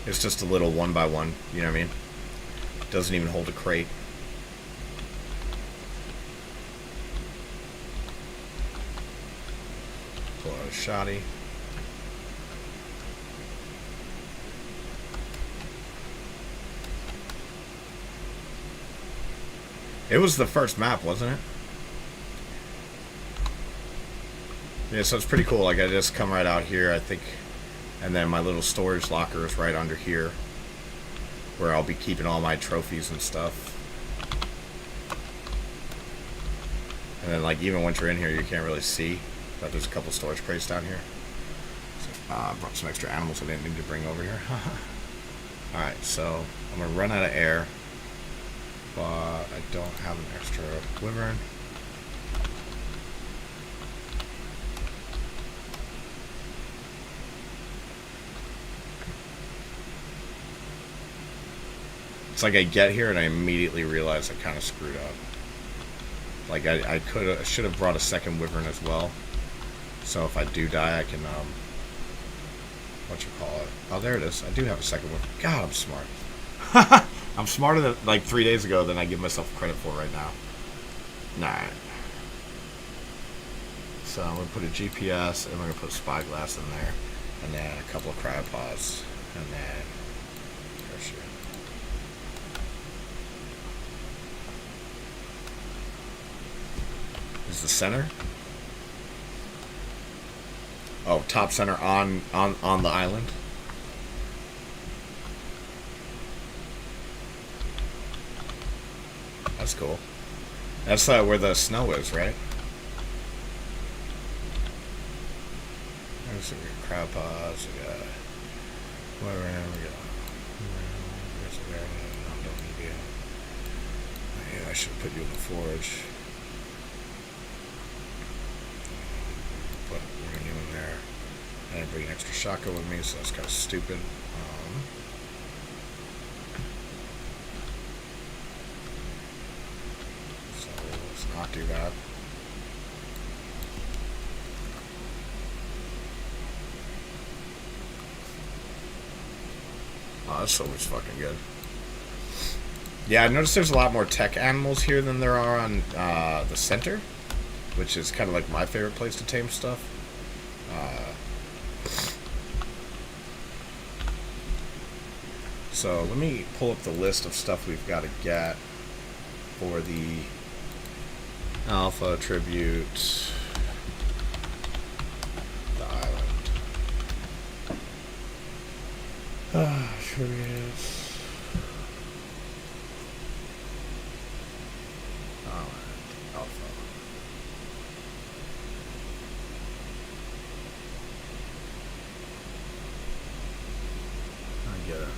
Speaker 1: it's just a little 1x1, you know what I mean? It doesn't even hold a crate. Pull out a shoddy. It was the first map, wasn't it? Yeah, so it's pretty cool. Like, I just come right out here, I think, and then my little storage locker is right under here, where I'll be keeping all my trophies and stuff. And then, like, even once you're in here, you can't really see, but there's a couple storage crates down here. So, brought some extra animals I didn't need to bring over here. Alright, so I'm going to run out of air, but I don't have an extra wyvern. It's like I get here and I immediately realize I kind of screwed up. Like I should have brought a second wyvern as well. So if I do die, I can what you call it? Oh, there it is. I do have a second wyvern. God, I'm smart. I'm smarter than like 3 days ago than I give myself credit for right now. Nah. So I'm gonna put a GPS and we're gonna put a spyglass in there, and then a couple of cryopods, and then parachute. Is the center? Oh, top center on the island. That's cool. That's where the snow is, right? There's some cryopods. We got whatever. We got. Don't need you. Yeah, I should put you in the forge. Put you in there. I didn't bring an extra shotgun with me, so that's kind of stupid. So let's not do that. Oh, that's so much fucking good. Yeah, I noticed there's a lot more tech animals here than there are on the center, which is kind of like my favorite place to tame stuff. So let me pull up the list of stuff we've got to get for the alpha tribute. The island. Tributes. Alpha. I get it.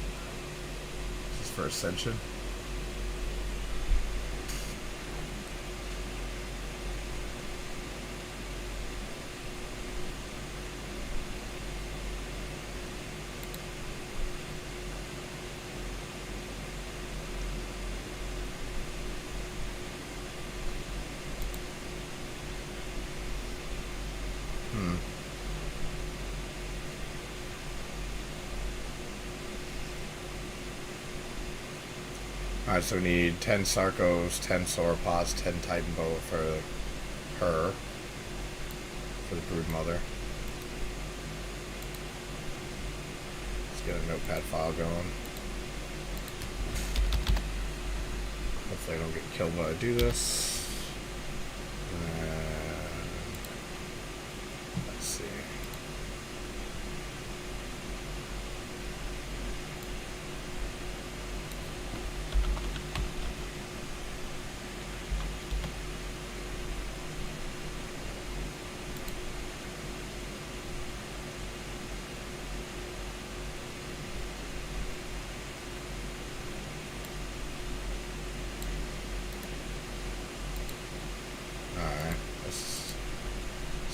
Speaker 1: This is for Ascension. Alright, so we need 10 Sarcos, 10 Sauropods, 10 Titan Boa for her. For the brood mother. Let's get a notepad file going. Hopefully I don't get killed while I do this. Let's see.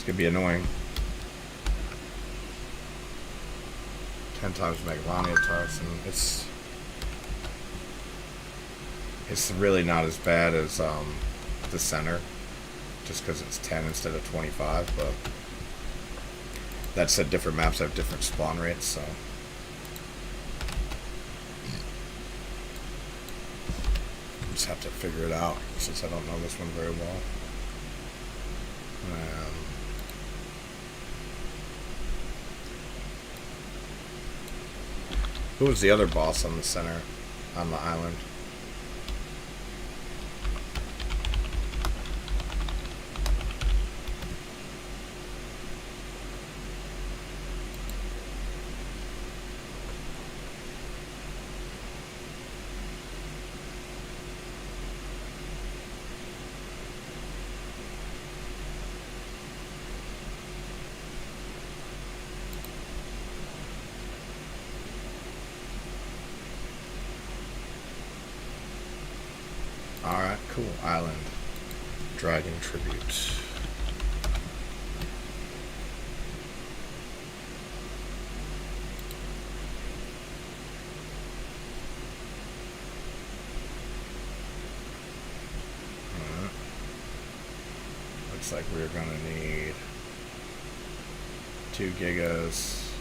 Speaker 1: Could be annoying. 10 times Megalania Tarks, and it's really not as bad as the center, just because it's 10 instead of 25. But that said, different maps have different spawn rates, so just have to figure it out since I don't know this one very well. Who was the other boss on the center, on the island? Alright, cool. Island. Dragon Tribute. looks like we're going to need 2 gigas.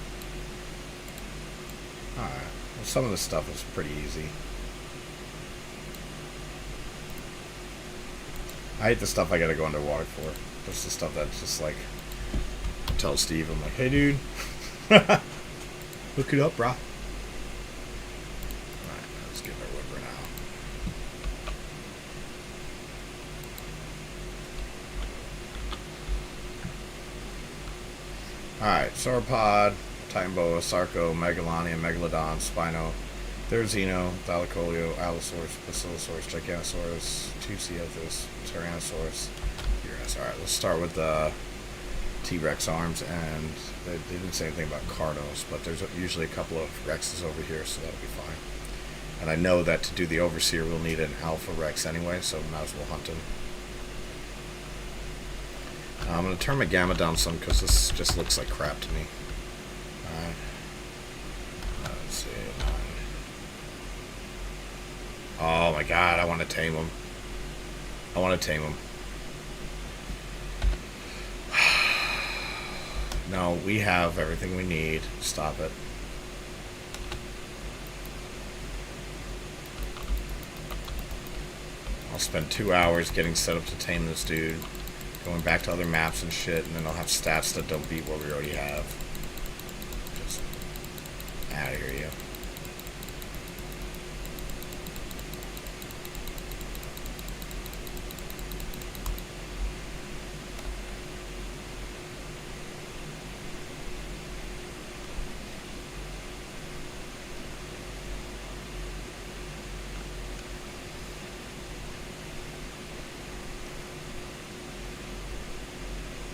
Speaker 1: Alright. Well, some of this stuff is pretty easy. I hate the stuff I gotta go underwater for. That's the stuff that's just like, I tell Steve, I'm like, hey dude, look it up, brah. Alright, let's get our whipper now. Alright, sauropod, Titan boa, Sarco, Megalania, Megalodon, Spino, Therizino, Thylacoleo, Allosaurus, Basilosaurus, Giganosaurus, Tuciothus, Tyrannosaurus, Uranus. Alright, let's start with the T-Rex arms, and they didn't say anything about Carnos, but there's usually a couple of Rexes over here, so that'll be fine. And I know that to do the Overseer, we'll need an Alpha Rex anyway, so we might as well hunt him. I'm going to turn my gamma down some, because this just looks like crap to me. Alright. Let's see. Oh my god, I want to tame him. I want to tame him. No, we have everything we need. Stop it. I'll spend 2 hours getting set up to tame this dude, going back to other maps and shit, and then I'll have stats that don't beat what we already have. Just out of here, you.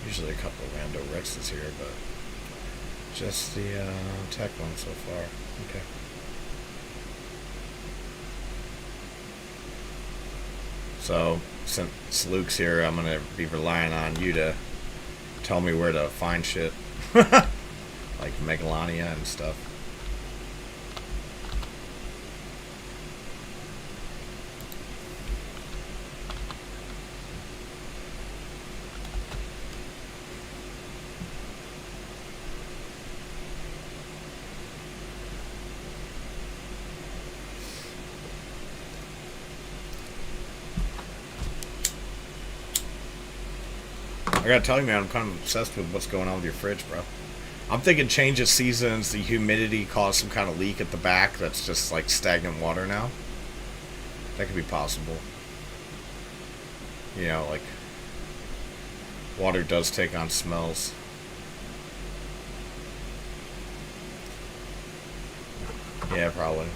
Speaker 1: Usually a couple of rando Rexes here, but just the tech one so far. Okay. So, since Luke's here, I'm going to be relying on you to tell me where to find shit. Like Megalania and stuff. I gotta tell you, man, I'm kind of obsessed with what's going on with your fridge, bro. I'm thinking change of seasons, the humidity caused some kind of leak at the back that's just like stagnant water now. That could be possible. You know, like, water does take on smells. Yeah, probably.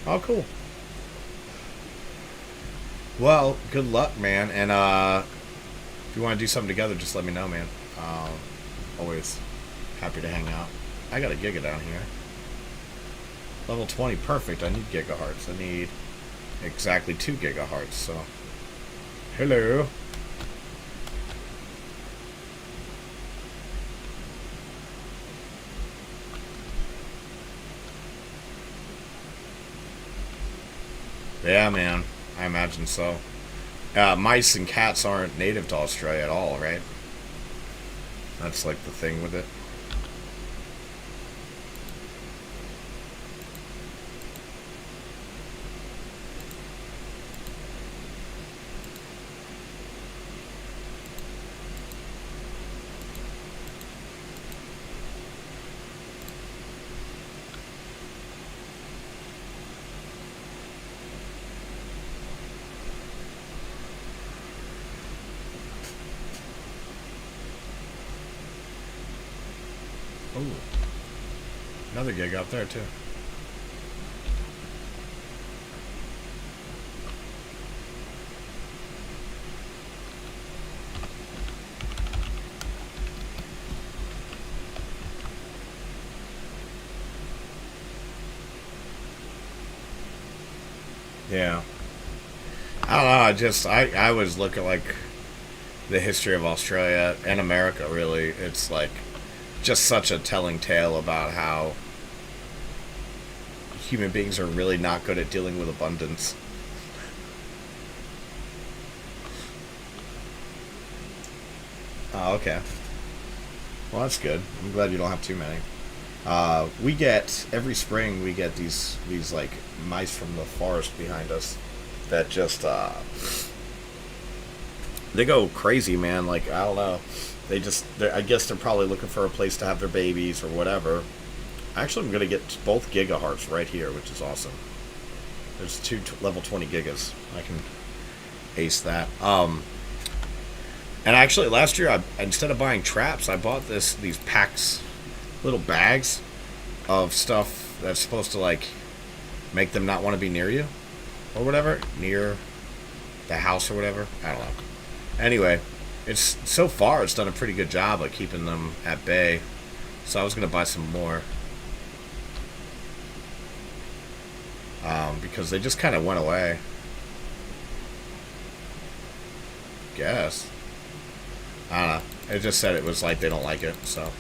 Speaker 1: Oh, cool. Well, good luck, man, and if you want to do something together, just let me know, man. Always happy to hang out. I got a giga down here. Level 20, perfect. I need gigahertz. I need exactly 2 gigahertz, so... Hello. Yeah, man. I imagine so. Mice and cats aren't native to Australia at all, right? That's like the thing with it. Ooh. Another gig out there, too. Yeah. I don't know, I always look at, like, the history of Australia and America, really. It's, like, just such a telling tale about how human beings are really not good at dealing with abundance. Oh, okay. Well, that's good. I'm glad you don't have too many. We get every spring we get these like mice from the forest behind us that just they go crazy, man. Like I don't know, I guess they're probably looking for a place to have their babies or whatever. Actually, I'm gonna get both gigahearts right here, which is awesome. There's two level 20 gigas. I can ace that. And actually, last year, instead of buying traps, I bought these packs, little bags of stuff that's supposed to like make them not want to be near you or whatever, near the house or whatever. I don't know. Anyway, it's so far it's done a pretty good job of keeping them at bay. So I was gonna buy some more because they just kind of went away. Guess. I don't know. It just said it was like they don't like it, so.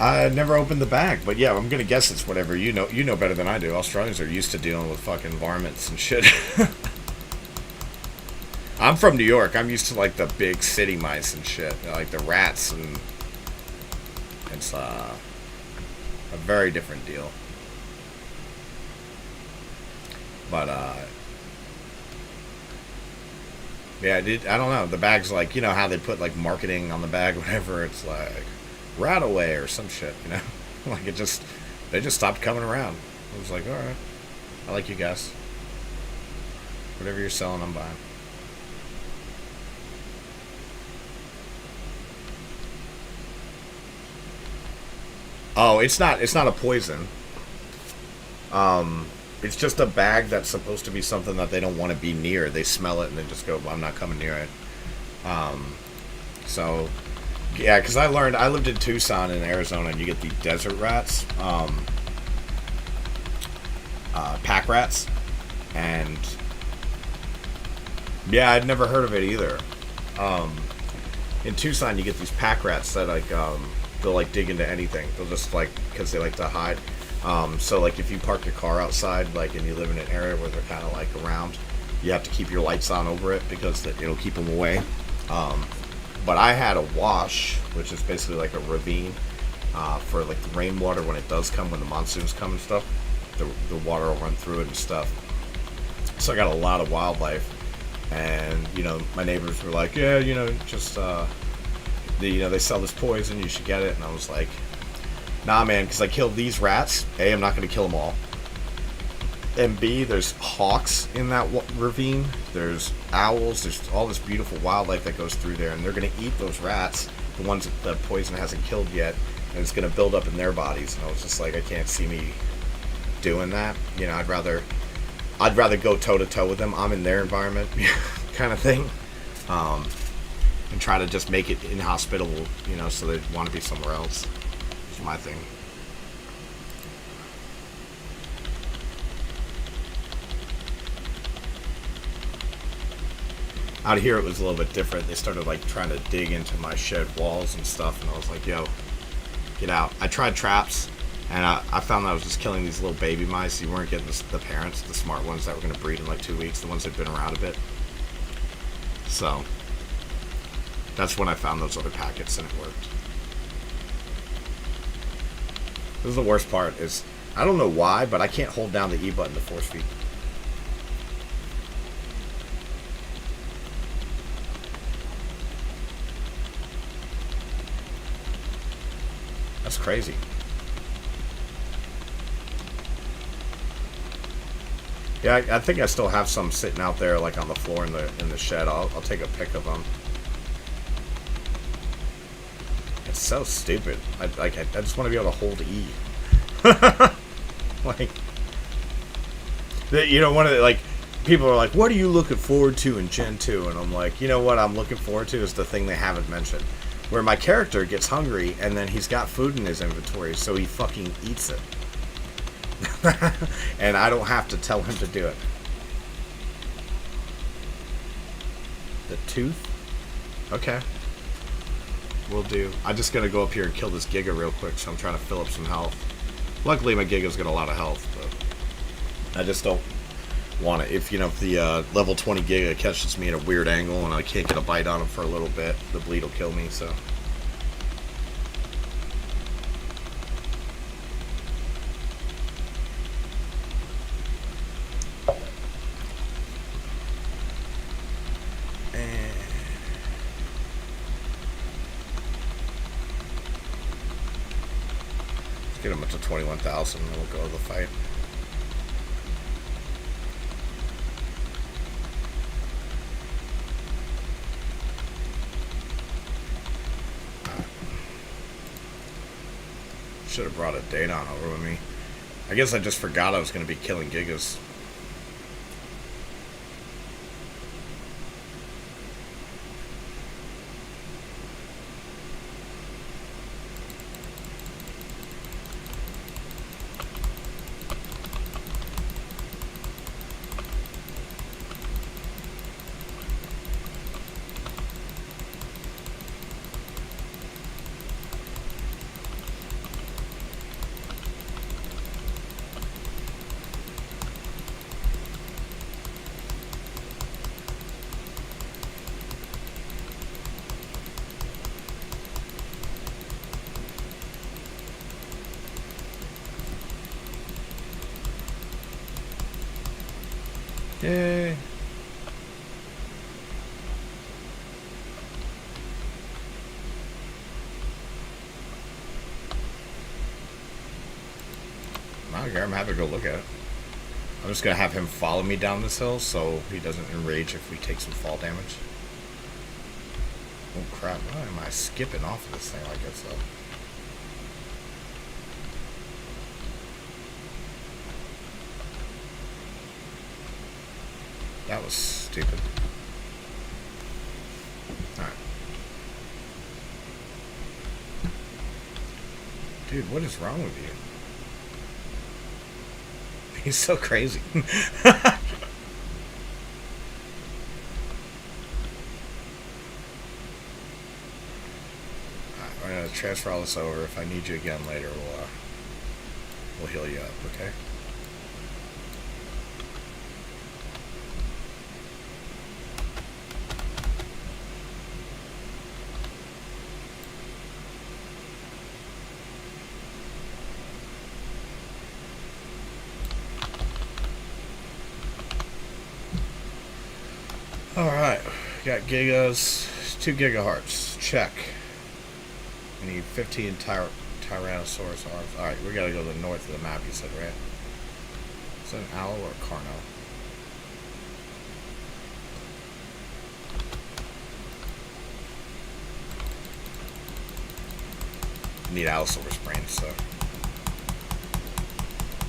Speaker 1: I never opened the bag, but yeah, I'm gonna guess it's whatever. You know better than I do. Australians are used to dealing with fucking varmints and shit. I'm from New York. I'm used to like the big city mice and shit, like the rats, and it's a very different deal. But yeah, I don't know. The bag's like, you know how they put like marketing on the bag, whatever. It's like rat away or some shit, you know. Like they just stopped coming around. I was like, all right, I like you guys. Whatever you're selling, I'm buying. Oh, it's not a poison. It's just a bag that's supposed to be something that they don't want to be near. They smell it and then just go, well, I'm not coming near it. So, yeah, because I lived in Tucson in Arizona, and you get the desert rats, pack rats, and yeah, I'd never heard of it either. In Tucson, you get these pack rats that like they'll like dig into anything. They'll just like because they like to hide. So like if you park your car outside, like and you live in an area where they're kind of like around, you have to keep your lights on over it because it'll keep them away. But I had a wash, which is basically like a ravine for like the rainwater when it does come, when the monsoons come and stuff. The water will run through it and stuff. So I got a lot of wildlife, and you know my neighbors were like, yeah, you know, just they sell this poison, you should get it. And I was like, nah, man, because I killed these rats. A, I'm not going to kill them all. And B, there's hawks in that ravine. There's owls. There's all this beautiful wildlife that goes through there. And they're going to eat those rats, the ones that the poison hasn't killed yet. And it's going to build up in their bodies. And I was just like, I can't see me doing that. You know, I'd rather go toe-to-toe with them. I'm in their environment kind of thing. And try to just make it inhospitable, you know, so they want to be somewhere else. It's my thing. Out here it was a little bit different. They started like trying to dig into my shed walls and stuff, and I was like, yo, get out. I tried traps, and I found that I was just killing these little baby mice. You weren't getting the parents, the smart ones that were going to breed in like 2 weeks, the ones that had been around a bit. So that's when I found those other packets, and it worked. This is the worst part, is I don't know why, but I can't hold down the E button to force feed. That's crazy. Yeah, I think I still have some sitting out there, like on the floor in the shed. I'll take a pic of them. It's so stupid. I just want to be able to hold E. Like, you know, one of the, like, people are like, what are you looking forward to in Gen 2? And I'm like, you know what I'm looking forward to is the thing they haven't mentioned. Where my character gets hungry and then he's got food in his inventory, so he fucking eats it. And I don't have to tell him to do it. The tooth? Okay. We'll do. I'm just gonna go up here and kill this Giga real quick, so I'm trying to fill up some health. Luckily, my Giga's got a lot of health, but I just don't want it. If, you know, if the level 20 Giga catches me at a weird angle and I can't get a bite on him for a little bit, the bleed will kill me, so. Get him up to 21,000 and we'll go to the fight. Should have brought a Daedon over with me. I guess I just forgot I was going to be killing Gigas. Yay. Okay, I'm happy to go look at it. I'm just going to have him follow me down this hill so he doesn't enrage if we take some fall damage. Oh crap, why am I skipping off of this thing like it's so? That was stupid. Alright. Dude, what is wrong with you? He's so crazy. Alright, we're gonna transfer all this over. If I need you again later, we'll heal you up, okay? Alright, got Gigas, 2 Gigahearts, check. We need 15 Tyrannosaurus arms. Alright, we gotta go to the north of the map, you said, right? Is that an owl or a Carno? Need Allosaurus brains, so.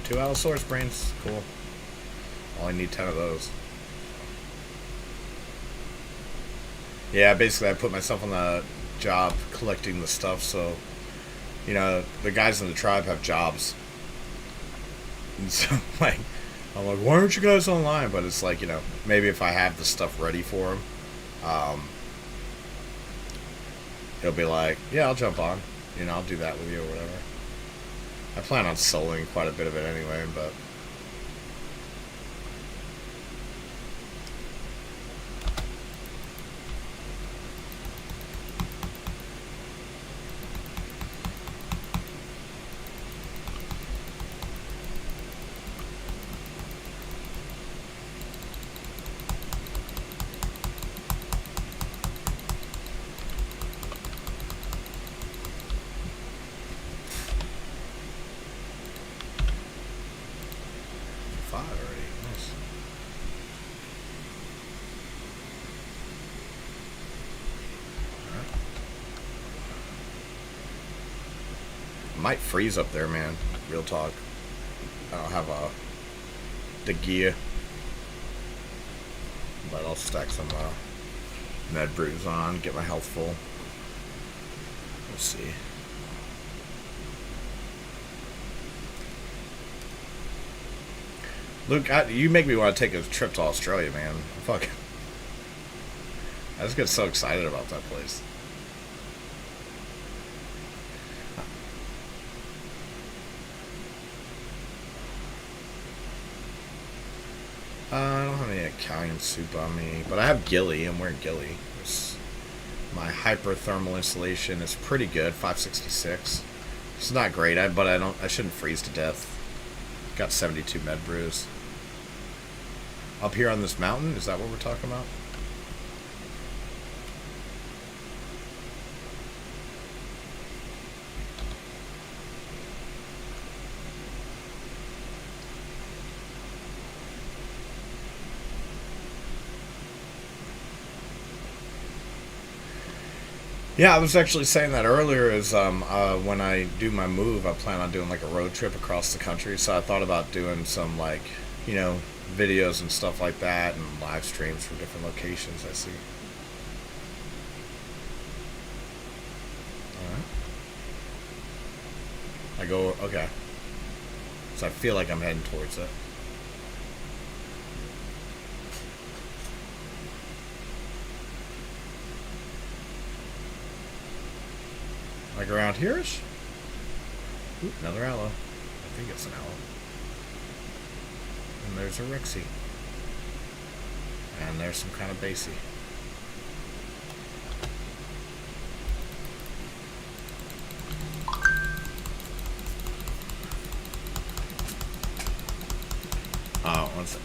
Speaker 1: 2 Allosaurus brains, cool. Only need 10 of those. Yeah, basically I put myself on the job collecting the stuff, so, you know, the guys in the tribe have jobs. And so, like, I'm like, why aren't you guys online? But it's like, you know, maybe if I have the stuff ready for them, he'll be like, yeah, I'll jump on. You know, I'll do that with you or whatever. I plan on soloing quite a bit of it anyway, but... might freeze up there, man. Real talk. I don't have the gear, but I'll stack some med brews on, get my health full. Let's see. Luke, you make me want to take a trip to Australia, man. Fuck. I just get so excited about that place. I don't have any Italian soup on me, but I have ghillie. I'm wearing ghillie. My hyperthermal insulation is pretty good, 566. It's not great, but I shouldn't freeze to death. Got 72 med brews. Up here on this mountain, is that what we're talking about? Yeah, I was actually saying that earlier. Is when I do my move, I plan on doing like a road trip across the country. So I thought about doing some like, you know, videos and stuff like that, and live streams from different locations. I see. All right. I go okay. So I feel like I'm heading towards it. Like around here-ish? Ooh, another aloe. I think it's an aloe. And there's a Rexy. And there's some kind of basey. Oh, one sec.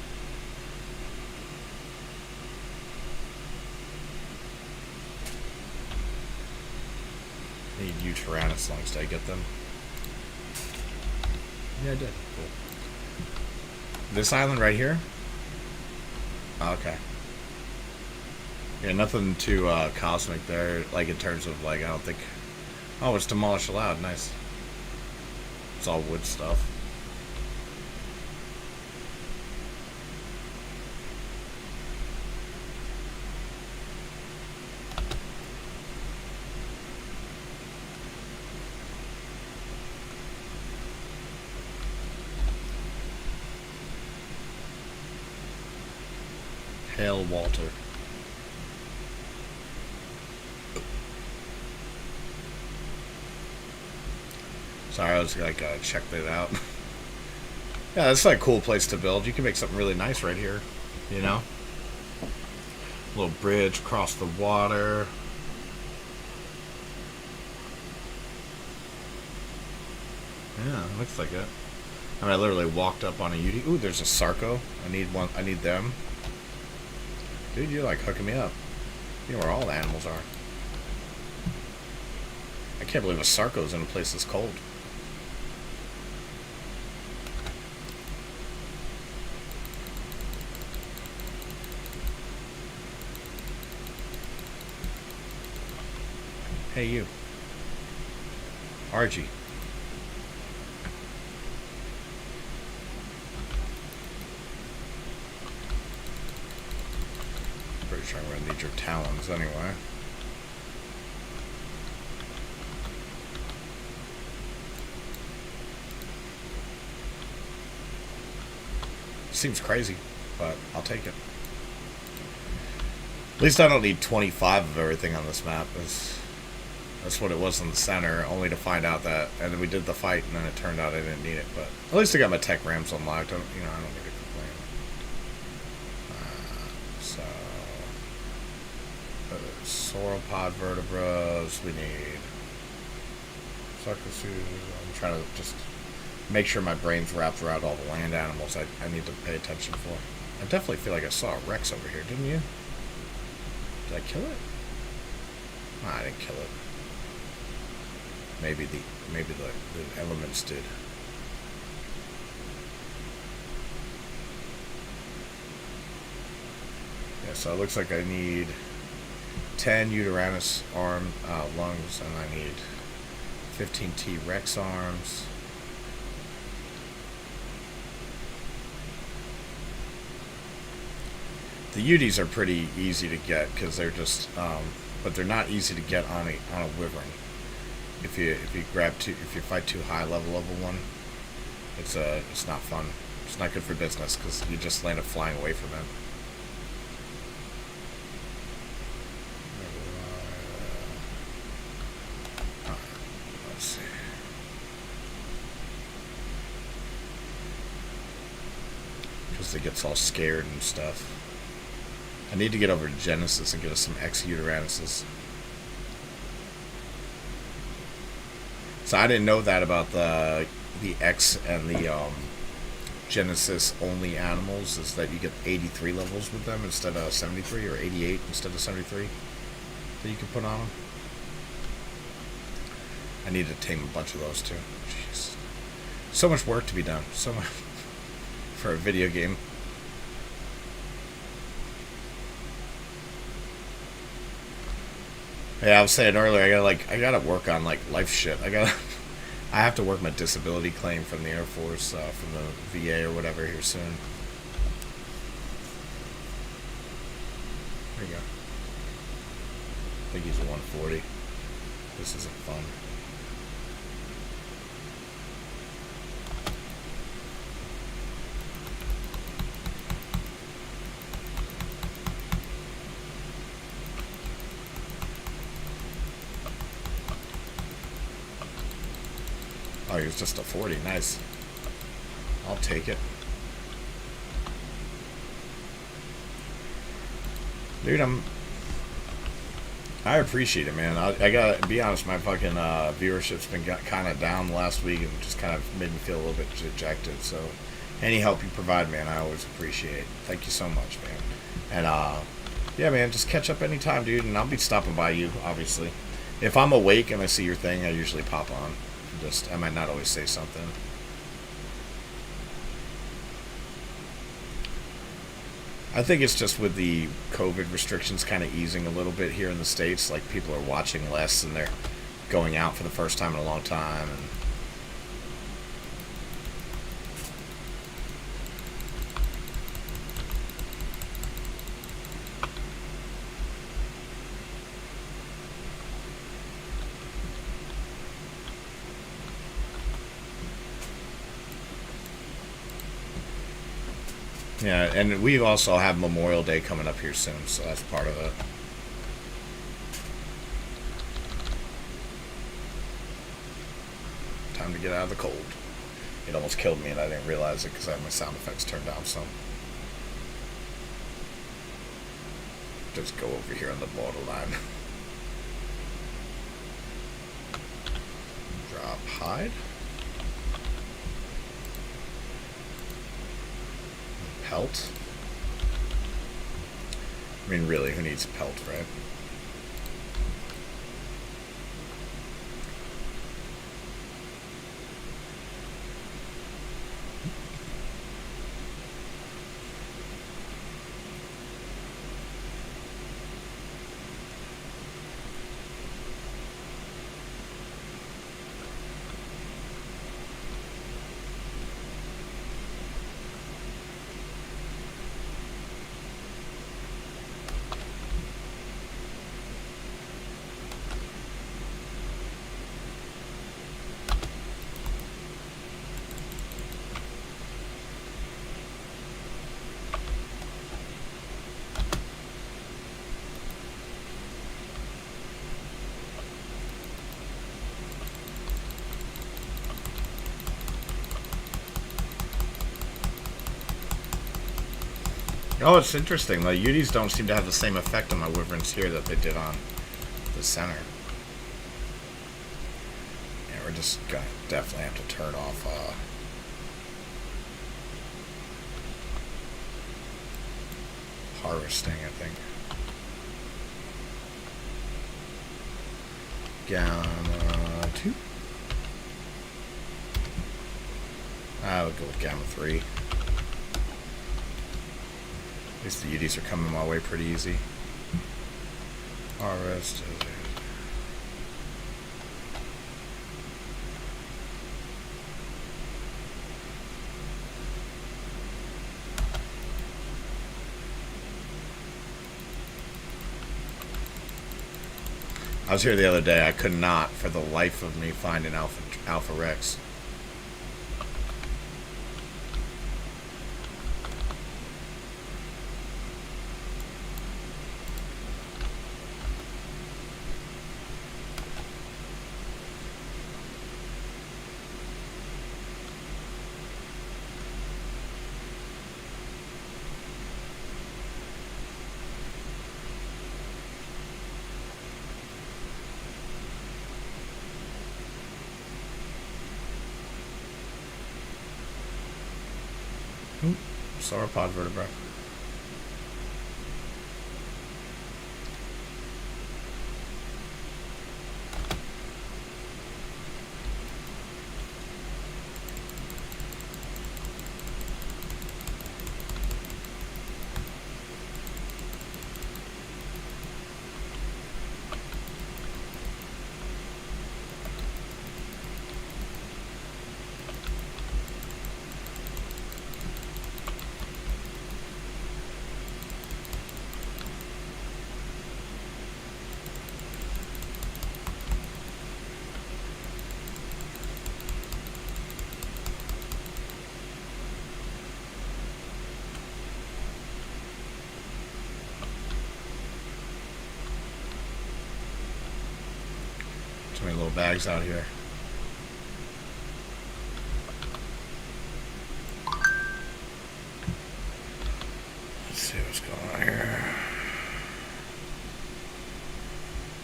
Speaker 1: Need you Tyrannosaurs. Did I get them? Yeah, I did. Cool. This island right here? Oh, okay. Yeah, nothing too cosmic there, like in terms of like, I don't think... Oh, it's demolish allowed. Nice. It's all wood stuff. Hail Walter. Sorry, I was like check that out. Yeah, that's like a cool place to build. You can make something really nice right here. You know, a little bridge across the water. Yeah, looks like it. I mean, I literally walked up on a UD. Ooh, there's a Sarco. I need one. I need them. Dude, you're like hooking me up. You know where all the animals are. I can't believe a Sarco's in a place that's cold. Hey, you. RG. Pretty sure I'm going to need your talons anyway. Seems crazy, but I'll take it. At least I don't need 25 of everything on this map. That's what it was in the center, only to find out that, and then we did the fight, and then it turned out I didn't need it. But at least I got my tech ramps unlocked. I don't need to complain. Sauropod vertebrates. We need succosuit. I'm trying to just make sure my brain's wrapped around all the land animals I need to pay attention for. I definitely feel like I saw a Rex over here, didn't you? Did I kill it? No, I didn't kill it. Maybe the elements did. Yeah, so it looks like I need 10 Uteranus arm lungs, and I need 15 T-Rex arms. The UDs are pretty easy to get because they're just, but they're not easy to get on a wyvern. If you fight too high level one, it's not fun. It's not good for business because you just land up flying away from it. because it gets all scared and stuff. I need to get over to Genesis and get us some X Uteranuses. So I didn't know that about the X and the Genesis only animals, is that you get 83 levels with them instead of 73, or 88 instead of 73 that you can put on them. I need to tame a bunch of those too. Jeez. So much work to be done. So much for a video game. Yeah, I was saying earlier, I gotta work on like life shit. I have to work my disability claim from the Air Force, from the VA or whatever here soon. There you go. I think he's a 140. This isn't fun. Oh, he was just a 40. Nice. I'll take it. Dude, I appreciate it, man. I gotta be honest, my fucking viewership's been kind of down last week and just kind of made me feel a little bit dejected. So, any help you provide, man, I always appreciate. Thank you so much, man. And, yeah, man, just catch up anytime, dude, and I'll be stopping by you, obviously. If I'm awake and I see your thing, I usually pop on. I might not always say something. I think it's just with the COVID restrictions kind of easing a little bit here in the States. Like, people are watching less and they're going out for the first time in a long time. And yeah, and we also have Memorial Day coming up here soon, so that's part of it. Time to get out of the cold. It almost killed me and I didn't realize it because I had my sound effects turned down some. Just go over here on the borderline. Drop hide. Pelt. I mean, really, who needs pelt, right? Oh, it's interesting. The Utis don't seem to have the same effect on my Wyverns here that they did on the center. Yeah, we're just gonna definitely have to turn off harvesting, I think. Gamma 2. I would go with Gamma 3. At least the UDs are coming my way pretty easy. Harvest. I was here the other day. I could not, for the life of me, find an Alpha Rex. sauropod vertebra. Too many little bags out here. Let's see what's going on here.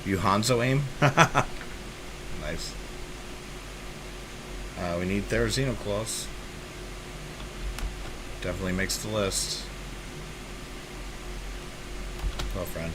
Speaker 1: You Hanzo aim? Nice. We need Therizino-Claws. Definitely makes the list. Hello, friend.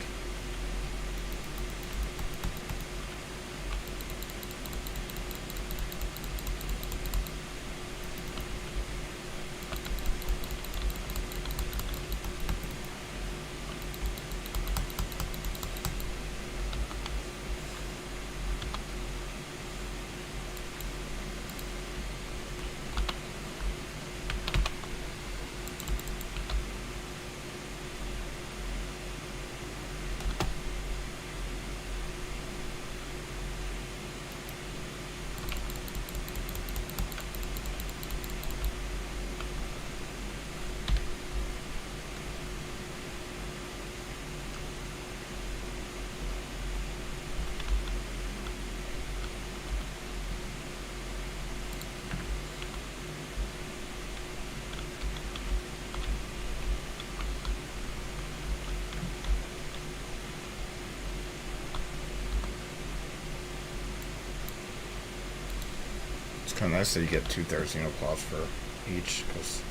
Speaker 1: It's kind of nice that you get 2 Therizino-Claws for each, because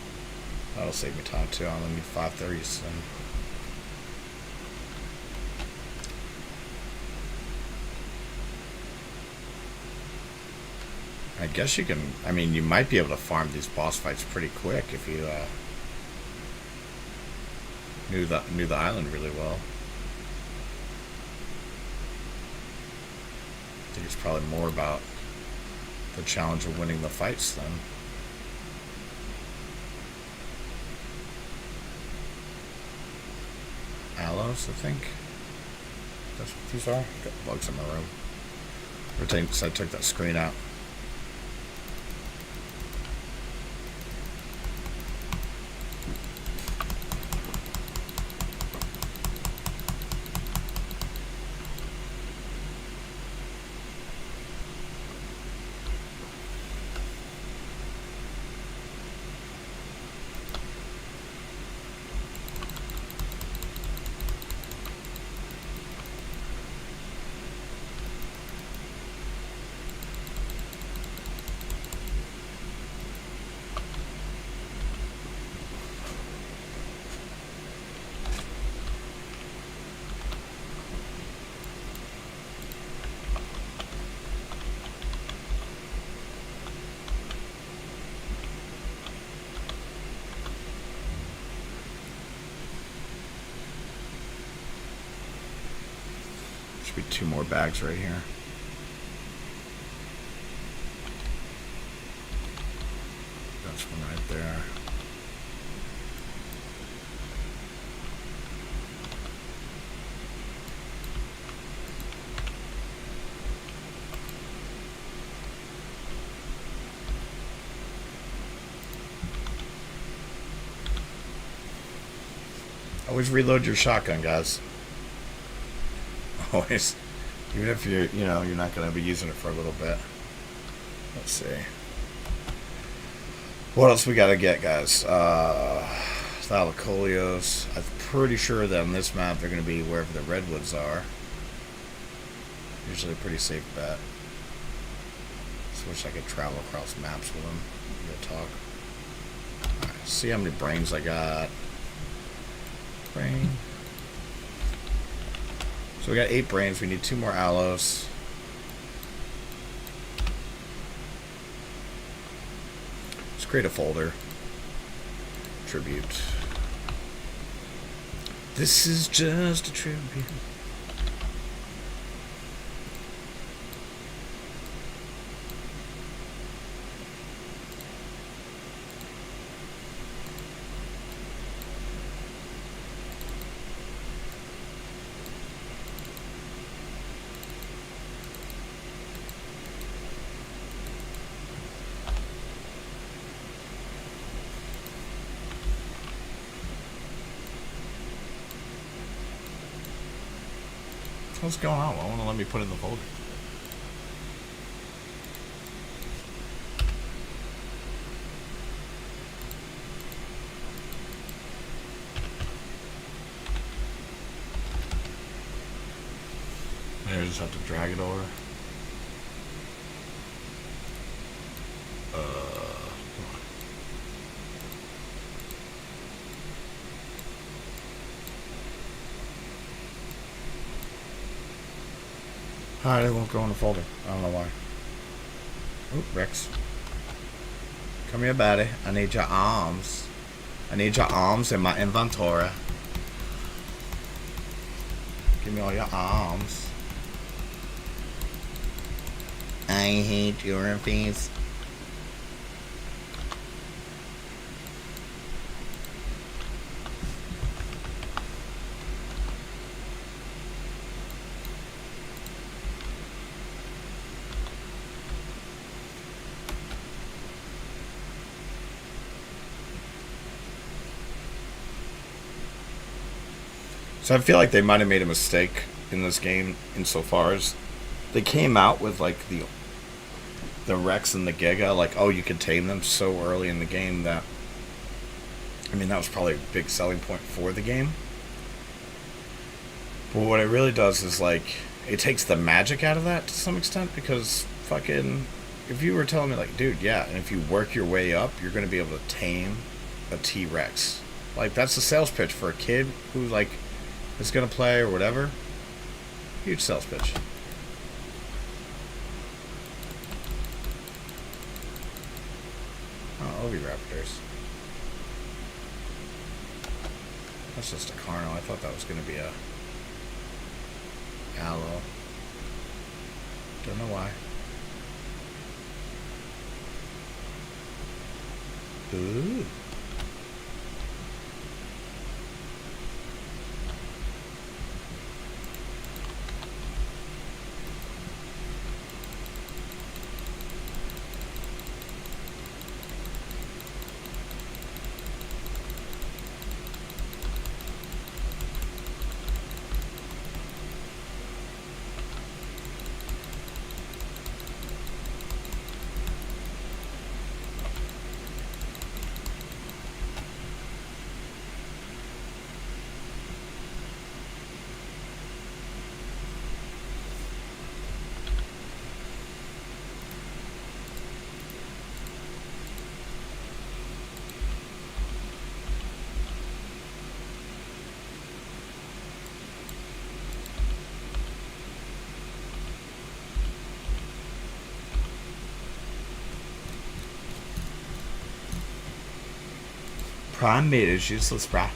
Speaker 1: that'll save me time too. I only need 5 30s. And I guess you can. I mean, you might be able to farm these boss fights pretty quick if you knew the island really well. I think it's probably more about the challenge of winning the fights then. Aloes, I think. That's what these are. Got bugs in my room. I took that screen out. Should be 2 more bags right here. That's one right there. Always reload your shotgun, guys. Always. Even if you're not going to be using it for a little bit. Let's see. What else we got to get, guys? Thalacolios. I'm pretty sure that on this map they're going to be wherever the redwoods are. Usually a pretty safe bet. Just wish I could travel across maps with them. Real talk. Alright. See how many brains I got. Brain. So we got 8 brains. We need 2 more aloes. Let's create a folder. Tribute. This is just a tribute. What's going on? Why won't it let me put it in the folder? Maybe I just have to drag it over. Alright, it won't go in the folder. I don't know why. Oop, Rex. Come here, buddy. I need your arms. I need your arms in my inventory. Give me all your arms. I hate your face. So I feel like they might have made a mistake in this game insofar as they came out with like the Rex and the Giga, like, oh, you could tame them so early in the game that, I mean, that was probably a big selling point for the game. But what it really does is like it takes the magic out of that to some extent, because fucking if you were telling me like, dude, yeah, and if you work your way up, you're gonna be able to tame a T-Rex. Like, that's the sales pitch for a kid who like is gonna play or whatever. Huge sales pitch. Oh, Oviraptors. That's just a Carno. I thought that was gonna be a Aloe. Don't know why. Ooh. Prime mate is useless, bruh.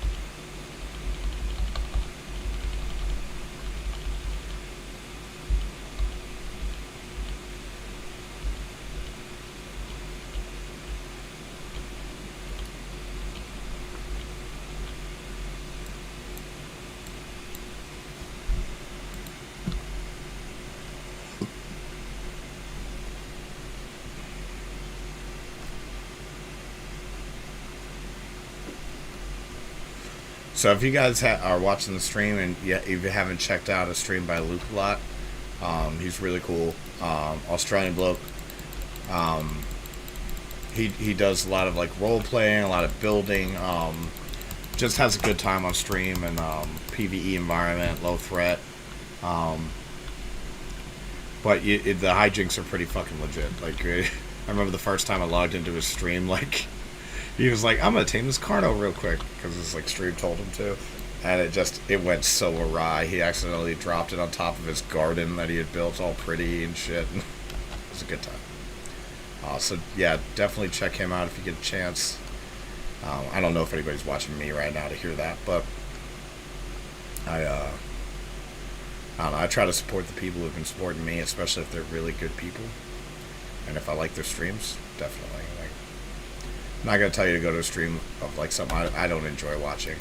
Speaker 1: So if you guys are watching the stream and if you haven't checked out a stream by Luke a lot, he's really cool. Australian bloke. He does a lot of like role playing, a lot of building. Just has a good time on stream and PvE environment, low threat. But the hijinks are pretty fucking legit. Like I remember the first time I logged into his stream, like He was like, I'm gonna tame this Carno real quick because his like stream told him to, and it went so awry. He accidentally dropped it on top of his garden that he had built all pretty and shit. It was a good time. So yeah, definitely check him out if you get a chance. I don't know if anybody's watching me right now to hear that, but I don't know. I try to support the people who've been supporting me, especially if they're really good people, and if I like their streams, definitely. Like, I'm not gonna tell you to go to a stream of like something I don't enjoy watching.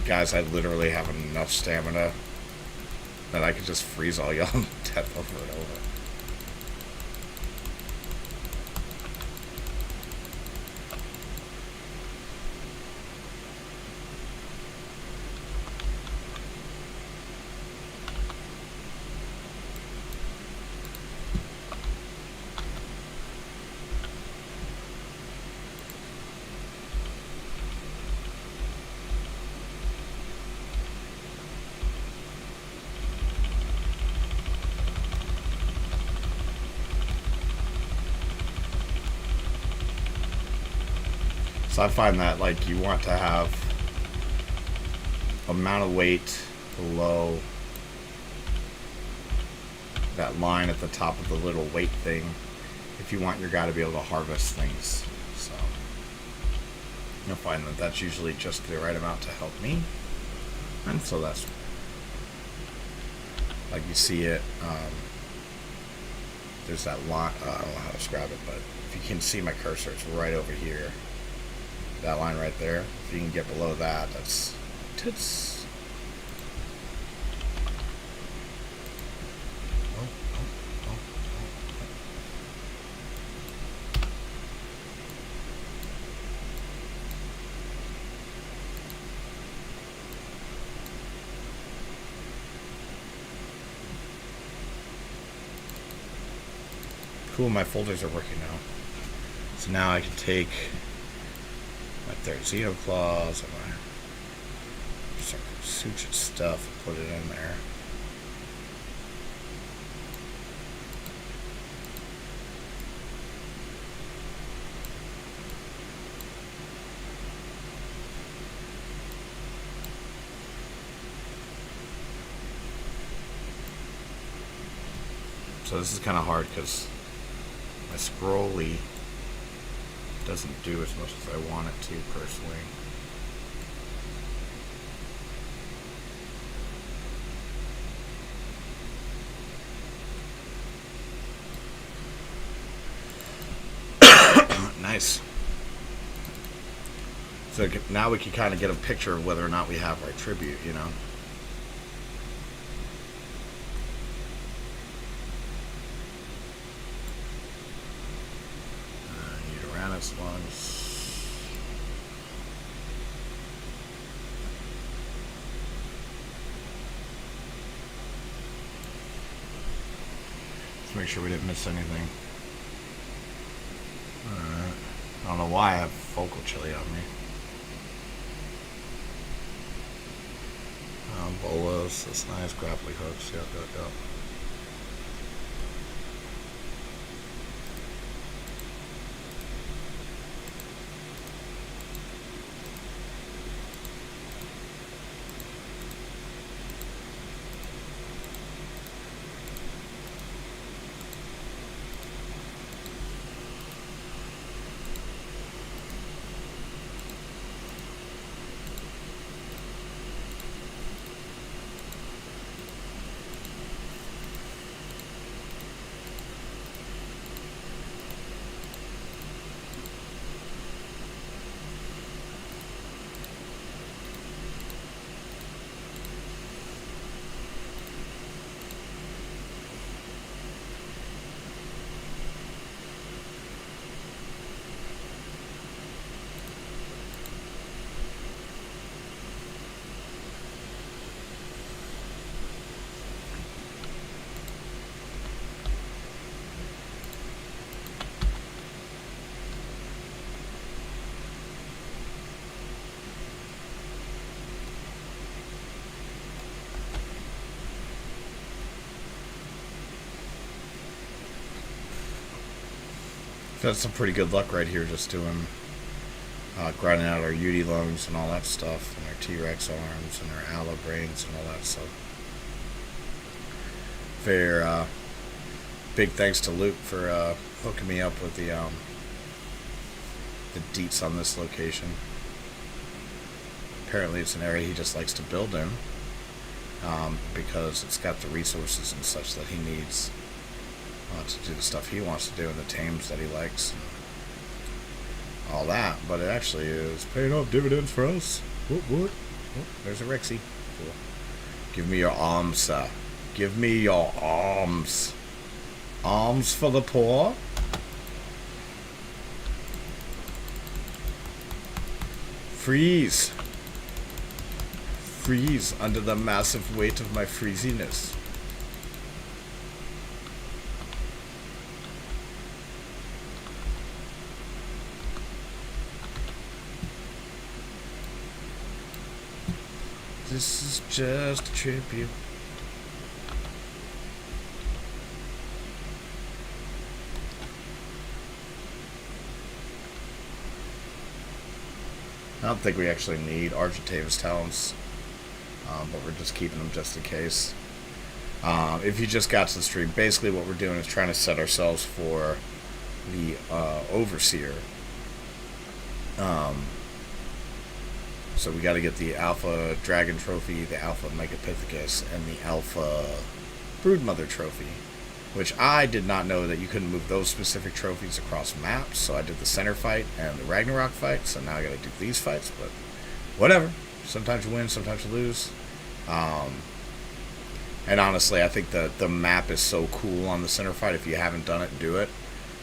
Speaker 1: Guys, I literally have enough stamina that I could just freeze all y'all to death over and over. So I find that like you want to have amount of weight below that line at the top of the little weight thing if you want your guy to be able to harvest things. So you'll find that that's usually just the right amount to help me, and so that's like you see it. There's that line. I don't know how to describe it, but if you can see my cursor, it's right over here. That line right there. If you can get below that, that's tits. Cool, my folders are working now. So now I can take my third Xenoclaws and my sutured stuff and put it in there. So this is kind of hard because my scrolly doesn't do as much as I want it to personally. Nice. So now we can kind of get a picture of whether or not we have our tribute, you know. Ones. Let's make sure we didn't miss anything. Alright. I don't know why I have focal chili on me. Bolas, that's nice. Grappling hooks. Yep. That's some pretty good luck right here, just doing grinding out our UD lungs and all that stuff, and our T-Rex arms and our allo brains and all that stuff. Very big thanks to Luke for hooking me up with the deets on this location. Apparently it's an area he just likes to build in, because it's got the resources and such that he needs to do the stuff he wants to do and the tames that he likes and all that. But it actually is paying off dividends for us. What? Oh, there's a Rexy. Cool. Give me your alms, sir. Give me your alms. Alms for the poor. Freeze. Freeze under the massive weight of my freeziness. This is just a tribute. I don't think we actually need Argentavis talents, but we're just keeping them just in case. If you just got to the stream, basically what we're doing is trying to set ourselves for the Overseer. So we got to get the Alpha Dragon Trophy, the Alpha Megapithecus, and the Alpha Broodmother Trophy, which I did not know that you couldn't move those specific trophies across maps, so I did the center fight and the Ragnarok fight, so now I got to do these fights, but whatever. Sometimes you win, sometimes you lose. And honestly, I think the map is so cool on the center fight. If you haven't done it, do it,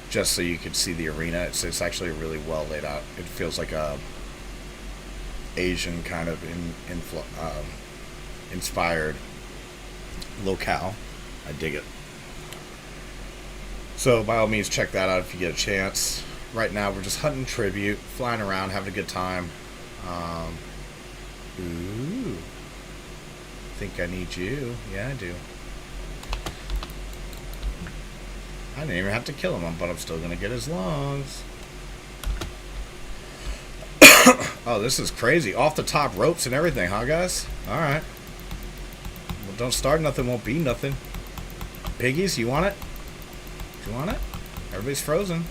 Speaker 1: just so you can see the arena. It's actually really well laid out. It feels like a Asian kind of inspired locale. I dig it. So by all means, check that out if you get a chance. Right now, we're just hunting tribute, flying around, having a good time. Ooh. Think I need you. Yeah, I do. I didn't even have to kill him, but I'm still going to get his lungs. Oh, this is crazy. Off the top ropes and everything, huh, guys? Alright. Well, don't start nothing, won't be nothing. Piggies, you want it? You want it? Everybody's frozen.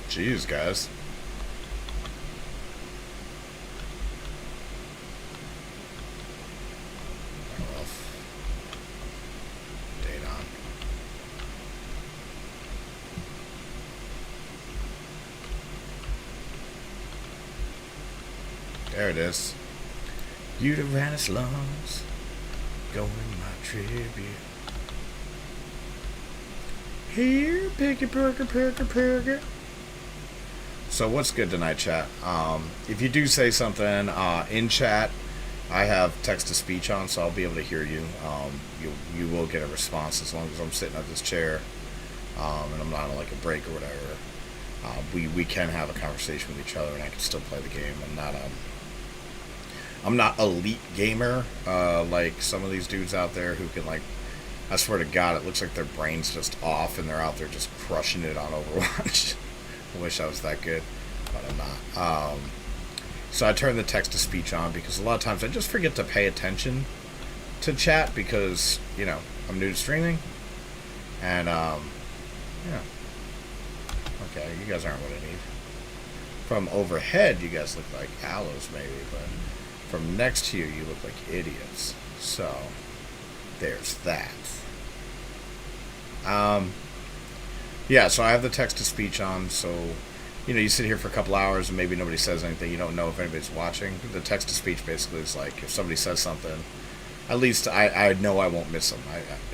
Speaker 1: Jeez, guys. There it is. Uranus lungs, going my tribute. Here, piggy, burger. So what's good tonight, chat? If you do say something in chat, I have text-to-speech on, so I'll be able to hear you. You will get a response as long as I'm sitting at this chair and I'm not on like a break or whatever. We can have a conversation with each other, and I can still play the game. I'm not elite gamer like some of these dudes out there who can, like, I swear to God, it looks like their brain's just off and they're out there just crushing it on Overwatch. I wish I was that good, but I'm not. So I turn the text-to-speech on because a lot of times I just forget to pay attention to chat because, you know, I'm new to streaming. And, yeah. Okay, you guys aren't what I need. From overhead, you guys look like aloes, maybe, but from next to you, you look like idiots. So, there's that. Yeah, so I have the text-to-speech on, so, you know, you sit here for a couple hours and maybe nobody says anything. You don't know if anybody's watching. The text-to-speech basically is like, if somebody says something, at least I know I won't miss them.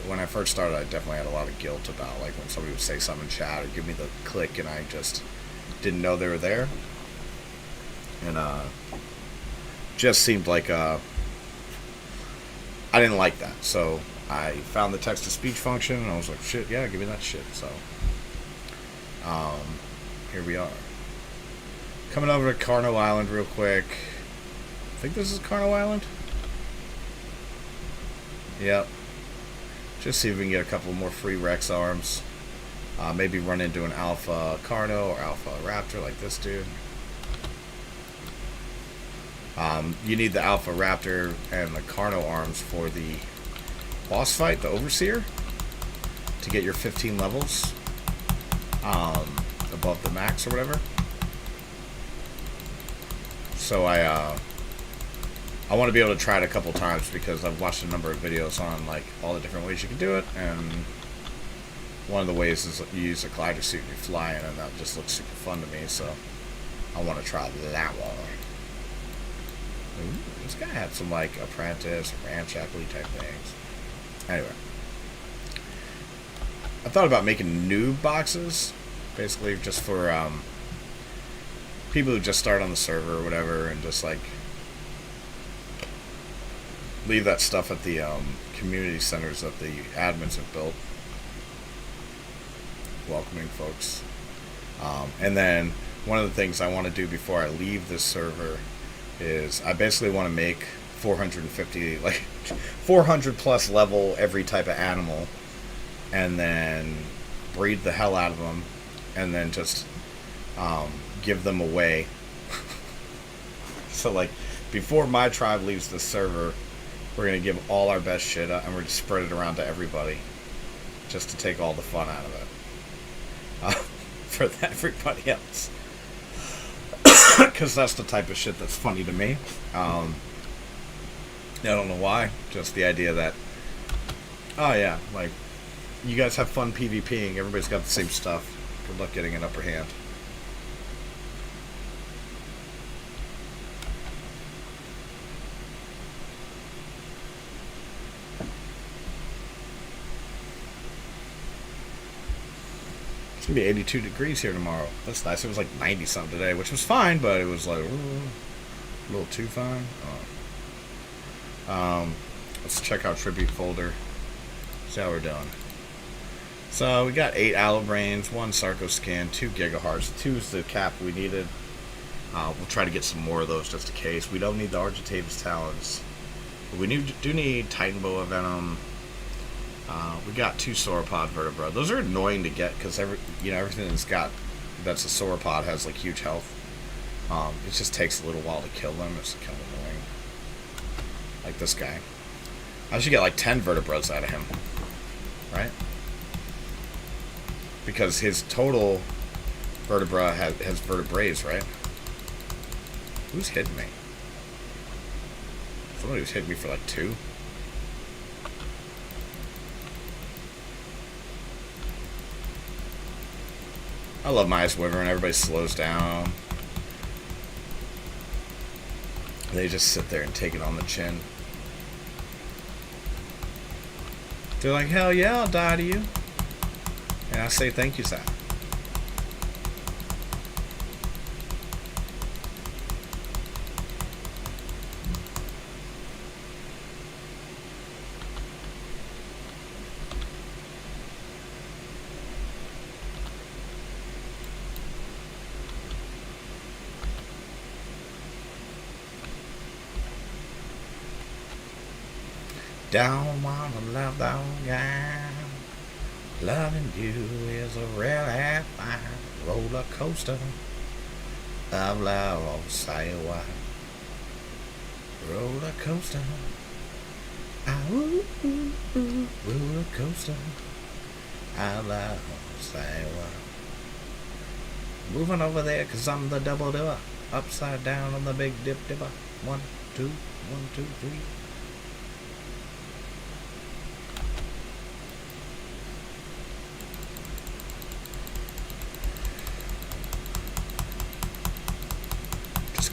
Speaker 1: When I first started, I definitely had a lot of guilt about, like, when somebody would say something in chat or give me the click and I just didn't know they were there. And, just seemed like I didn't like that, so I found the text-to-speech function, and I was like, shit, yeah, give me that shit. So, um, here we are. Coming over to Carno Island real quick. I think this is Carno Island. Yep. Just see if we can get a couple more free Rex arms. Maybe run into an Alpha Carno or Alpha Raptor like this dude. You need the Alpha Raptor and the Carno arms for the boss fight, the Overseer, to get your 15 levels above the max or whatever. So I want to be able to try it a couple times because I've watched a number of videos on like all the different ways you can do it, and one of the ways is you use a glider suit and you fly in, and that just looks super fun to me. So I want to try that one. Ooh, this guy had some like apprentice, ranch athlete type things. Anyway, I thought about making new boxes, basically just for people who just start on the server or whatever, and just like leave that stuff at the community centers that the admins have built, welcoming folks. And then one of the things I want to do before I leave this server is I basically want to make 450, like 400 plus level every type of animal, and then breed the hell out of them, and then just give them away. So like before my tribe leaves the server, we're going to give all our best shit up, and we're going to spread it around to everybody just to take all the fun out of it for everybody else. Because that's the type of shit that's funny to me. I don't know why. Just the idea that, oh yeah, like, you guys have fun PvPing, everybody's got the same stuff. Good luck getting an upper hand. It's gonna be 82 degrees here tomorrow. That's nice. It was like 90 something today, which was fine, but it was like a little too fine. Let's check our tribute folder. See how we're doing. So we got 8 Aloe Brains, 1 Sarco Skin, 2 Gigahearts. 2 is the cap we needed. We'll try to get some more of those just in case. We don't need the Argentavis Talons. But we do need Titan Boa Venom. We got 2 Sauropod Vertebra. Those are annoying to get because everything that's a sauropod has like huge health. It just takes a little while to kill them. It's kind of annoying. Like this guy. I should get like 10 vertebras out of him, right? Because his total vertebra has vertebrae, right? Who's hitting me? Somebody was hitting me for like 2. I love my Ice Wyvern. Everybody slows down. They just sit there and take it on the chin. They're like, hell yeah, I'll die to you. And I say, thank you, sir. Don't wanna love the guy. Loving you is a really fine roller coaster of love. I'll say why. Roller coaster. Ooh, ooh, ooh, roller coaster. I love say why. Moving over there 'cause I'm the double dipper. Upside down on the big dipper. 1, 2, 1, 2, 3.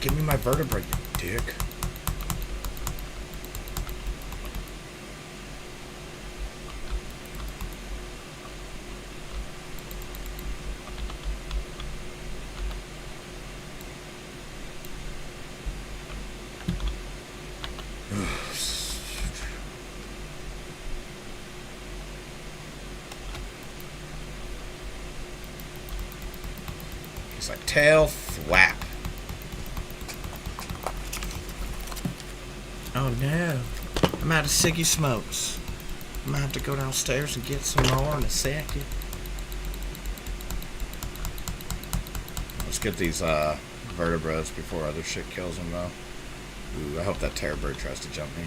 Speaker 1: Give me my vertebrae, you dick. Looks like tail flap. Oh no. I'm out of ciggy smokes. I might have to go downstairs and get some more in a second. Let's get these vertebrates before other shit kills them though. Ooh, I hope that terror bird tries to jump me.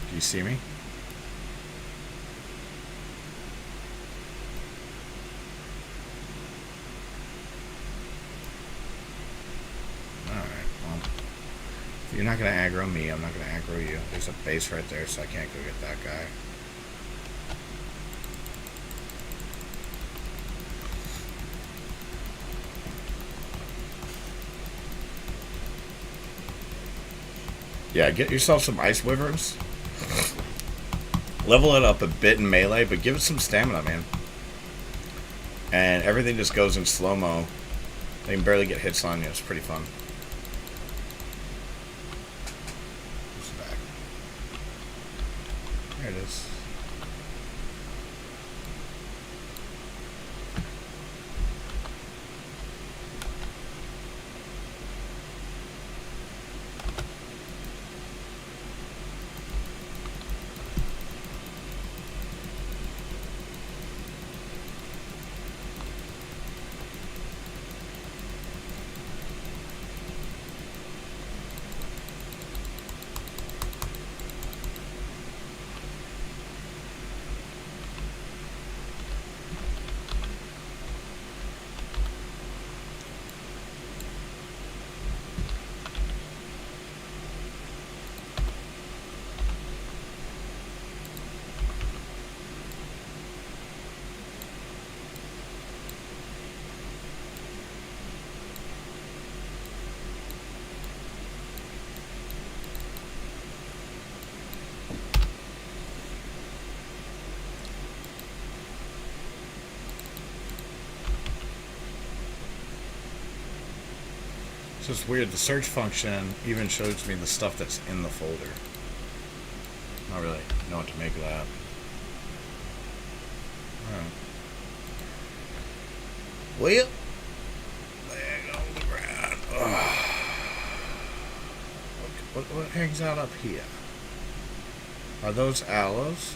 Speaker 1: Do you see me? Alright, well. If you're not gonna aggro me, I'm not gonna aggro you. There's a base right there, so I can't go get that guy. Yeah, get yourself some ice wyverns. Level it up a bit in melee, but give it some stamina, man. And everything just goes in slow-mo. They can barely get hits on you. It's pretty fun. It's back. There it is. So it's weird, the search function even shows me the stuff that's in the folder. I don't really know what to make of that. Alright. Well, laying on the ground. What hangs out up here? Are those aloes?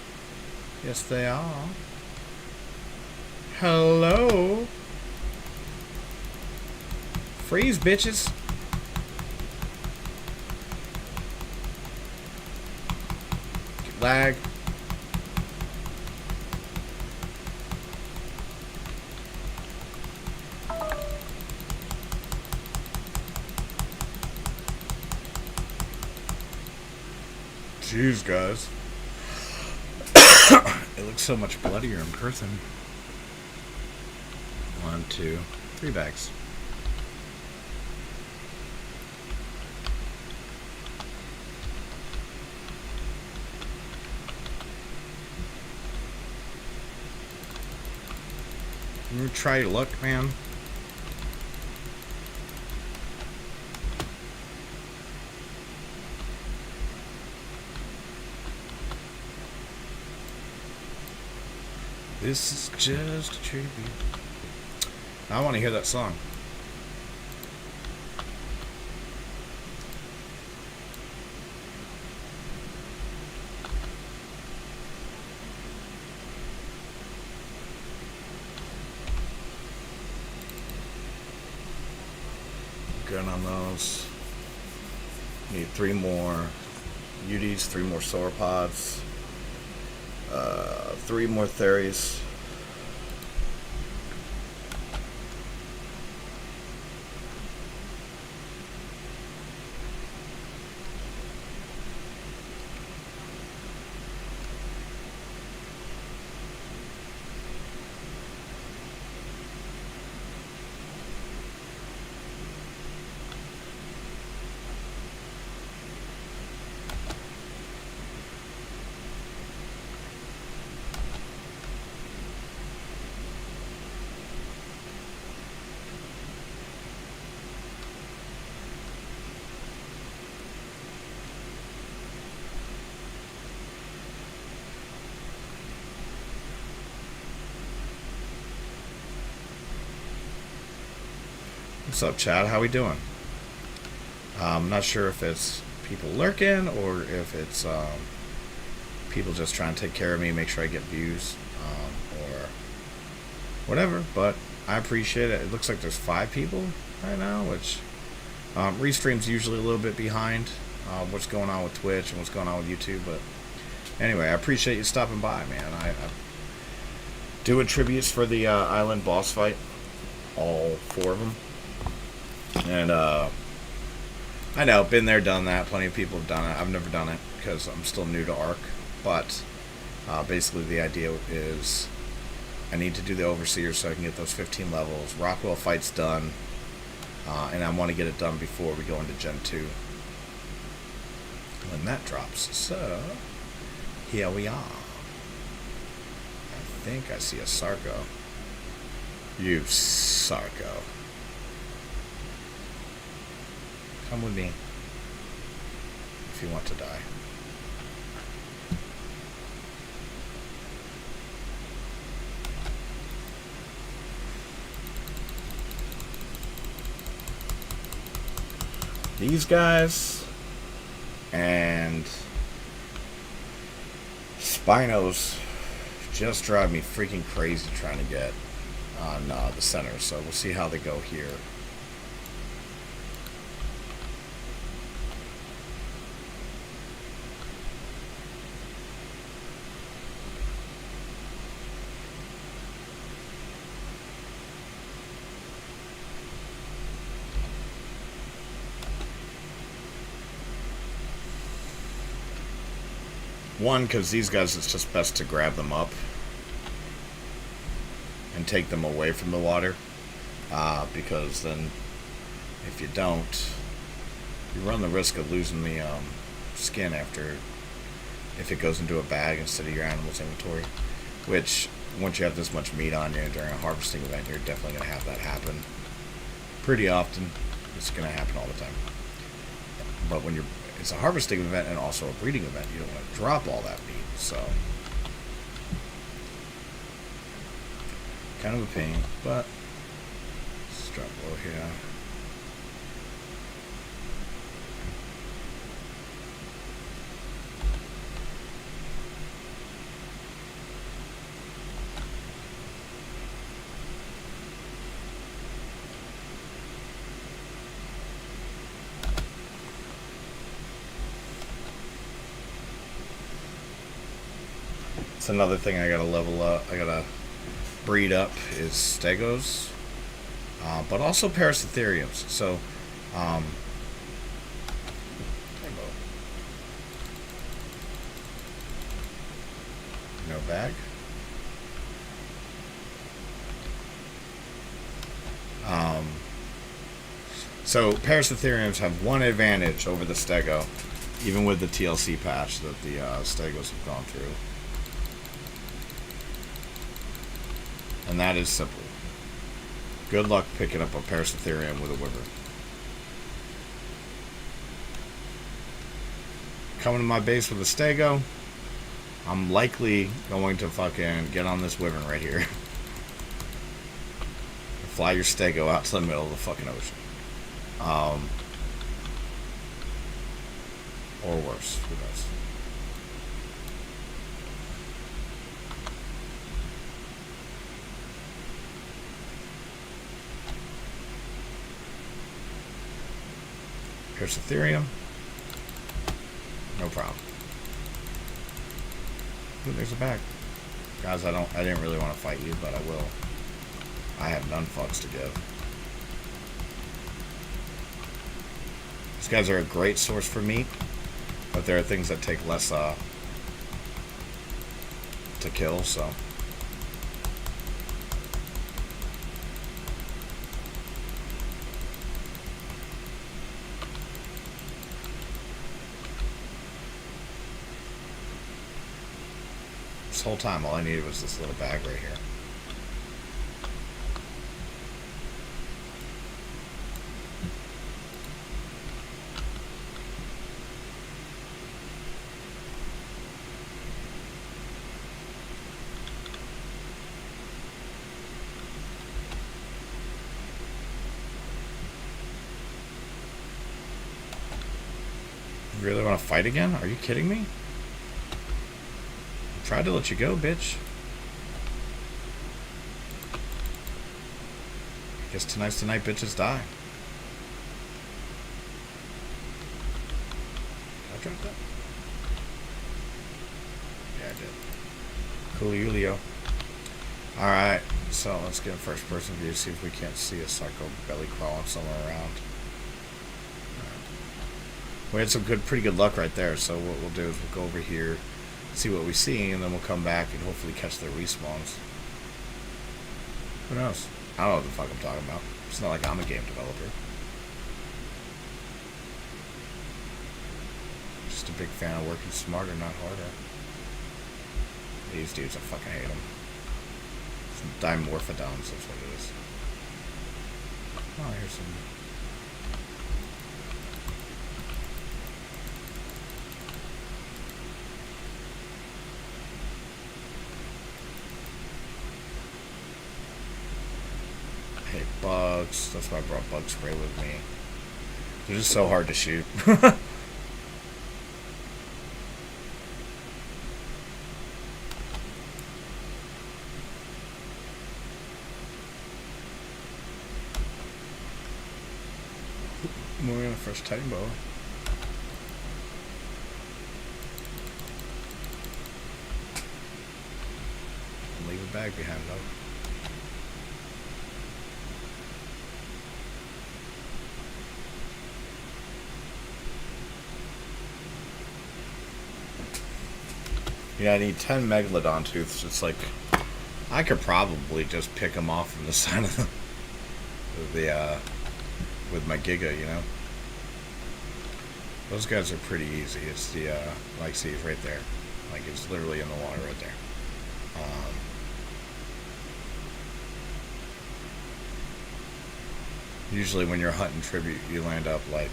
Speaker 1: Yes, they are. Hello? Freeze, bitches. Lag. Jeez, guys. It looks so much bloodier in person. 1, 2, 3 bags. You try your luck, man. This is just a tribute. I want to hear that song. Good on those. Need 3 more UDs, 3 more sauropods, 3 more Theries. What's up, Chad? How we doing? I'm not sure if it's people lurking or if it's people just trying to take care of me, make sure I get views, or whatever. But I appreciate it. It looks like there's 5 people right now, which Restream's usually a little bit behind what's going on with Twitch and what's going on with YouTube. But anyway, I appreciate you stopping by, man. I'm doing tributes for the Island boss fight, all 4 of them. And I know, been there, done that. Plenty of people have done it. I've never done it because I'm still new to Ark. But basically the idea is I need to do the Overseer so I can get those 15 levels. Rockwell fight's done. And I want to get it done before we go into Gen 2. When that drops. So, here we are. I think I see a Sarko. You Sarko. Come with me. If you want to die. These guys and Spinos just drive me freaking crazy trying to get on the center, so we'll see how they go here. One, because these guys, it's just best to grab them up and take them away from the water, because then if you don't, you run the risk of losing the skin if it goes into a bag instead of your animal's inventory, which once you have this much meat on you during a harvesting event, you're definitely going to have that happen pretty often. It's going to happen all the time. But when it's a harvesting event and also a breeding event, you don't want to drop all that meat, so kind of a pain, but let's drop low here. Another thing I gotta level up, I gotta breed up is Stegos, but also Parasitheriums. So, no bag. So Parasitheriums have one advantage over the Stego, even with the TLC patch that the Stegos have gone through. And that is simple. Good luck picking up a Parasitherium with a Wyvern. Coming to my base with a Stego, I'm likely going to fucking get on this Wyvern right here. Fly your Stego out to the middle of the fucking ocean. Or worse, who knows. Parasitherium. No problem. Ooh, there's a bag. Guys, I didn't really want to fight you, but I will. I have none fucks to give. These guys are a great source for meat, but there are things that take less to kill, so. This whole time, all I needed was this little bag right here. You really want to fight again? Are you kidding me? I tried to let you go, bitch. Guess tonight's the night bitches die. Did I drop that? Yeah, I did. Coolio. Alright, so let's get a first person view, see if we can't see a psycho belly crawling somewhere around. We had some pretty good luck right there, so what we'll do is we'll go over here, see what we see, and then we'll come back and hopefully catch their respawns. Who knows? I don't know what the fuck I'm talking about. It's not like I'm a game developer. Just a big fan of working smarter, not harder. These dudes, I fucking hate them. Some dimorphodons, that's what it is. Oh, here's some... I hate bugs. That's why I brought bug spray with me. They're just so hard to shoot. Moving on a fresh Titan bow. Leave a bag behind though. Yeah, I need 10 Megalodon tooths. It's like, I could probably just pick them off from the side of the with my Giga, you know. Those guys are pretty easy. It's the, like, see, it's right there. Like, it's literally in the water right there. Usually when you're hunting tribute, you land up, like,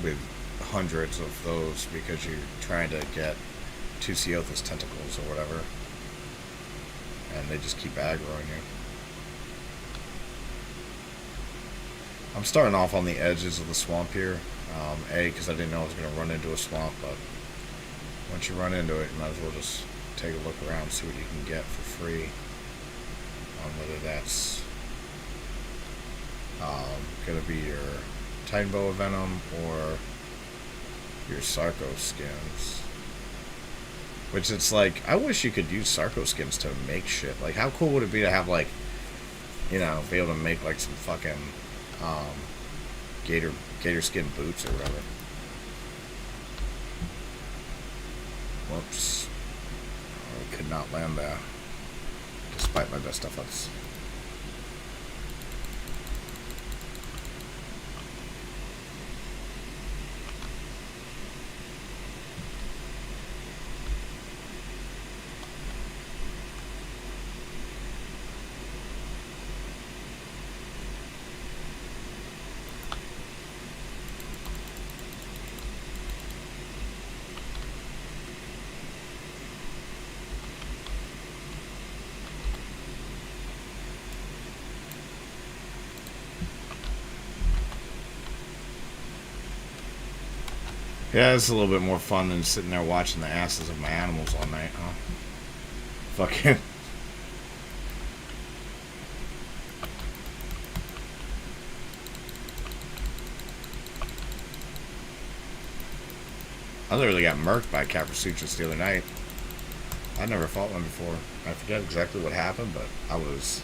Speaker 1: with hundreds of those because you're trying to get Tusiothus tentacles or whatever. And they just keep aggroing you. I'm starting off on the edges of the swamp here. Because I didn't know I was going to run into a swamp, but once you run into it, you might as well just take a look around, see what you can get for free. Whether that's going to be your Titan Boa Venom or your Sarco skins. Which it's like, I wish you could use Sarco skins to make shit. Like, how cool would it be to have, like, you know, be able to make, like, some fucking gator skin boots or whatever. Whoops. I could not land that, despite my best efforts. Yeah, it's a little bit more fun than sitting there watching the asses of my animals all night, huh? Fucking... I literally got murked by Caprasutras the other night. I'd never fought one before. I forget exactly what happened, but I was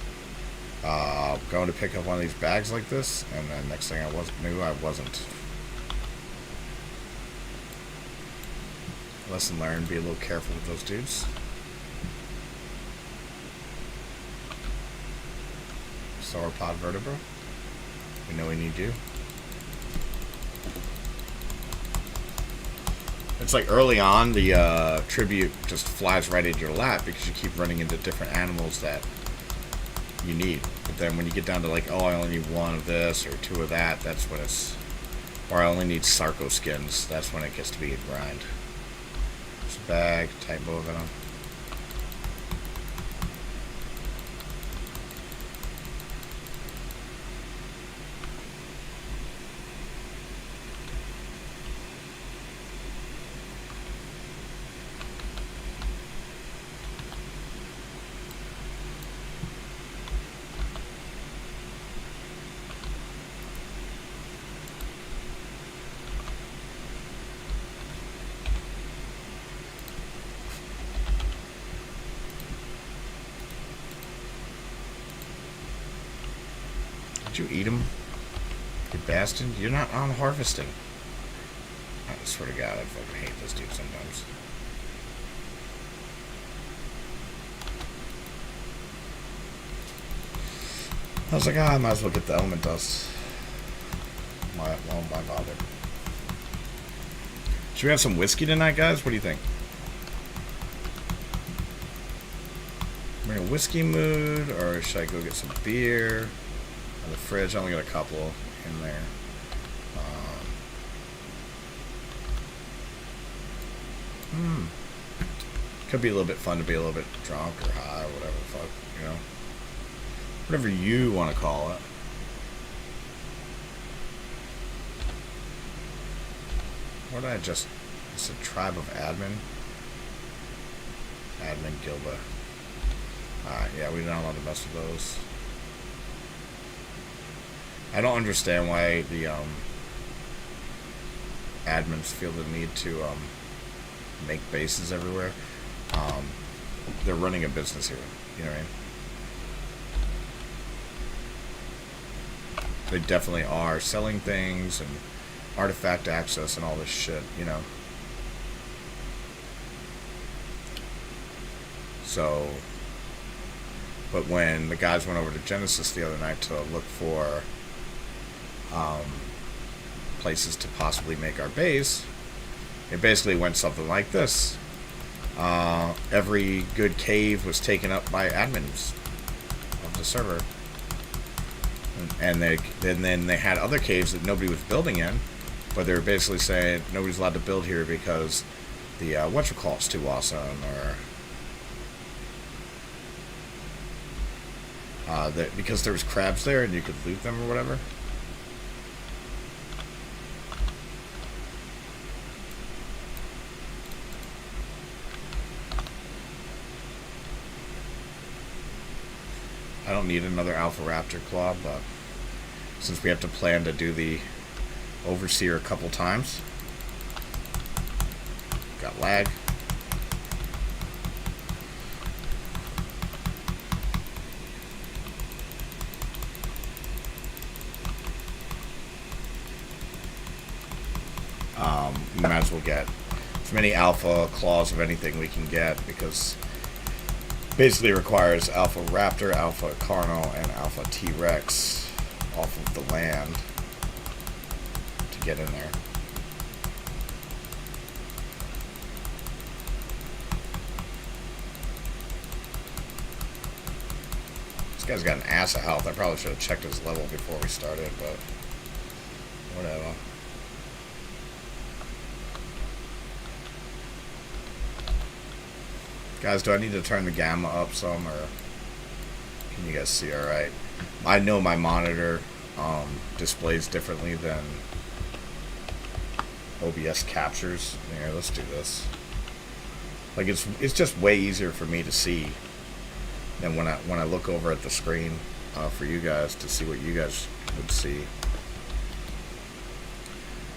Speaker 1: going to pick up one of these bags like this, and then next thing I knew I wasn't. Lesson learned, be a little careful with those dudes. Sauropod vertebra. We know we need you. It's like early on, the tribute just flies right into your lap because you keep running into different animals that you need. But then when you get down to like, oh, I only need one of this or two of that, that's when it's... Or I only need Sarco skins, that's when it gets to be a grind. Bag, Titan Boa Venom. Did you eat them? You bastard. You're not on harvesting. I swear to God, I fucking hate this dude sometimes. I was like, I might as well get the element dust. Why bother? Should we have some whiskey tonight, guys? What do you think? Am I in a whiskey mood, or should I go get some beer? In the fridge, I only got a couple in there. Could be a little bit fun to be a little bit drunk or high or whatever the fuck, you know? Whatever you want to call it. What did I just... It's a tribe of admin. Admin Gilba. Alright, yeah, we're not allowed to mess with those. I don't understand why the admins feel the need to make bases everywhere. They're running a business here, you know what I mean? They definitely are selling things and artifact access and all this shit, you know. So, but when the guys went over to Genesis the other night to look for places to possibly make our base, it basically went something like this. Every good cave was taken up by admins of the server. And then they had other caves that nobody was building in, but they were basically saying nobody's allowed to build here because the whatchamacallit's too awesome, or because there was crabs there and you could loot them or whatever. I don't need another Alpha Raptor Claw, but since we have to plan to do the Overseer a couple times, got lag. We might as well get as many Alpha Claws of anything we can get, because basically requires Alpha Raptor, Alpha Carno, and Alpha T-Rex off of the land to get in there. This guy's got an ass of health. I probably should have checked his level before we started, but whatever. Guys, do I need to turn the gamma up some, or can you guys see alright? I know my monitor displays differently than OBS captures. Here, let's do this. Like, it's just way easier for me to see than when I look over at the screen for you guys to see what you guys would see.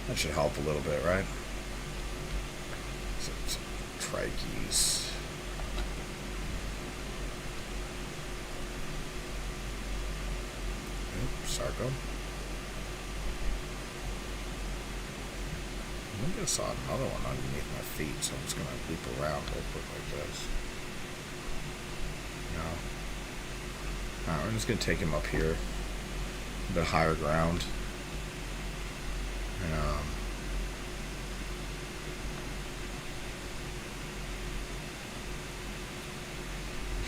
Speaker 1: That should help a little bit, right? Some trichies. Sarko. I think I saw another one underneath my feet, so I'm just going to leap around real quick like this. No. Alright, we're just going to take him up here. A bit higher ground. And,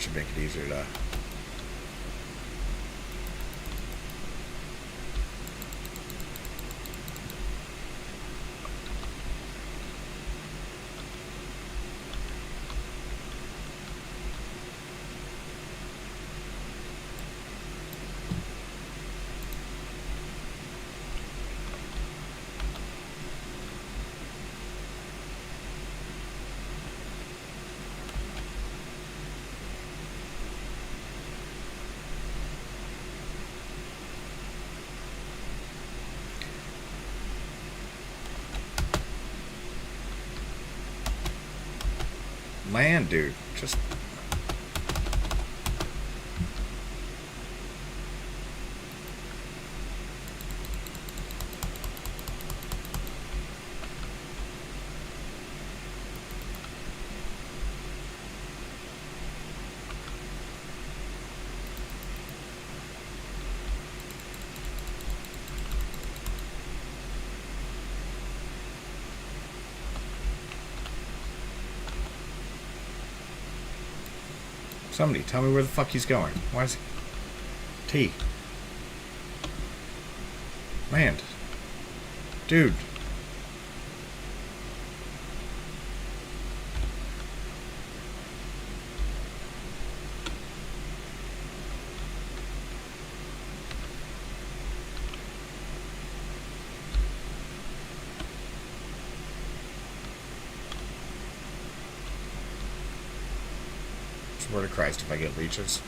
Speaker 1: should make it easier to... land, dude. Just... Somebody, tell me where the fuck he's going. Why is he... T. Man. Dude. Swear to Christ if I get leeches.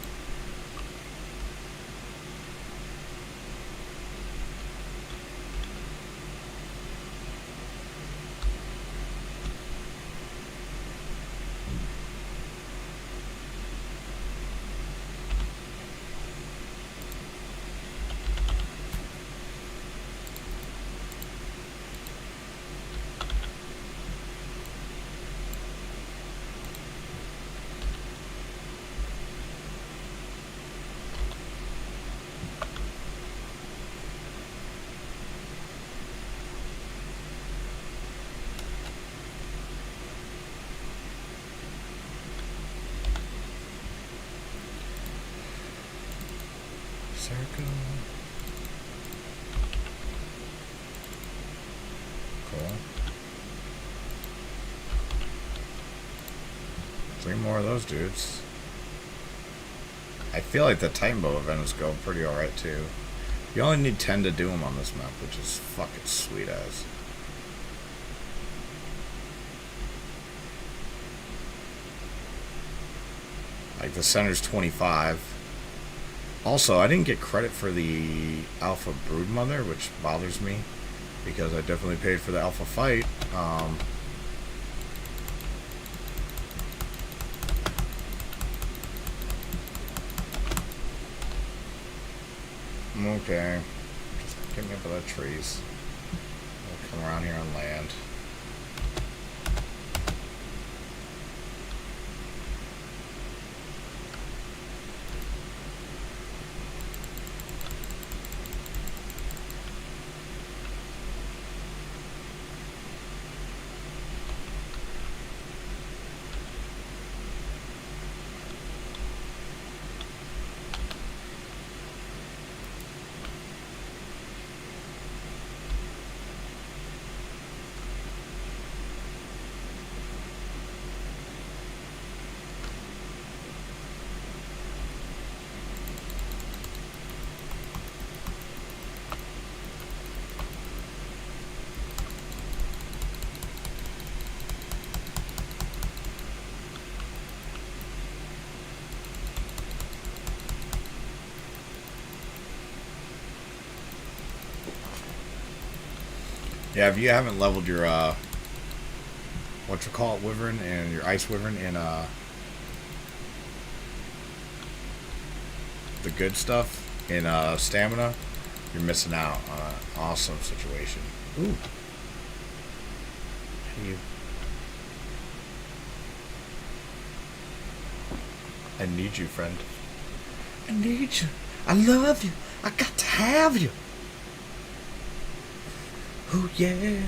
Speaker 1: Circle. Cool. 3 more of those dudes. I feel like the Titan Bow event is going pretty alright too. You only need 10 to do them on this map, which is fucking sweet as. Like the center's 25. Also, I didn't get credit for the Alpha Broodmother, which bothers me, because I definitely paid for the Alpha Fight. Okay. Just get me up with the trees. I'll come around here on land. Yeah, if you haven't leveled your, wyvern and your ice wyvern in, the good stuff in, stamina, you're missing out on an awesome situation. Ooh. You. I need you, friend. I need you. I love you. I got to have you. Oh yeah.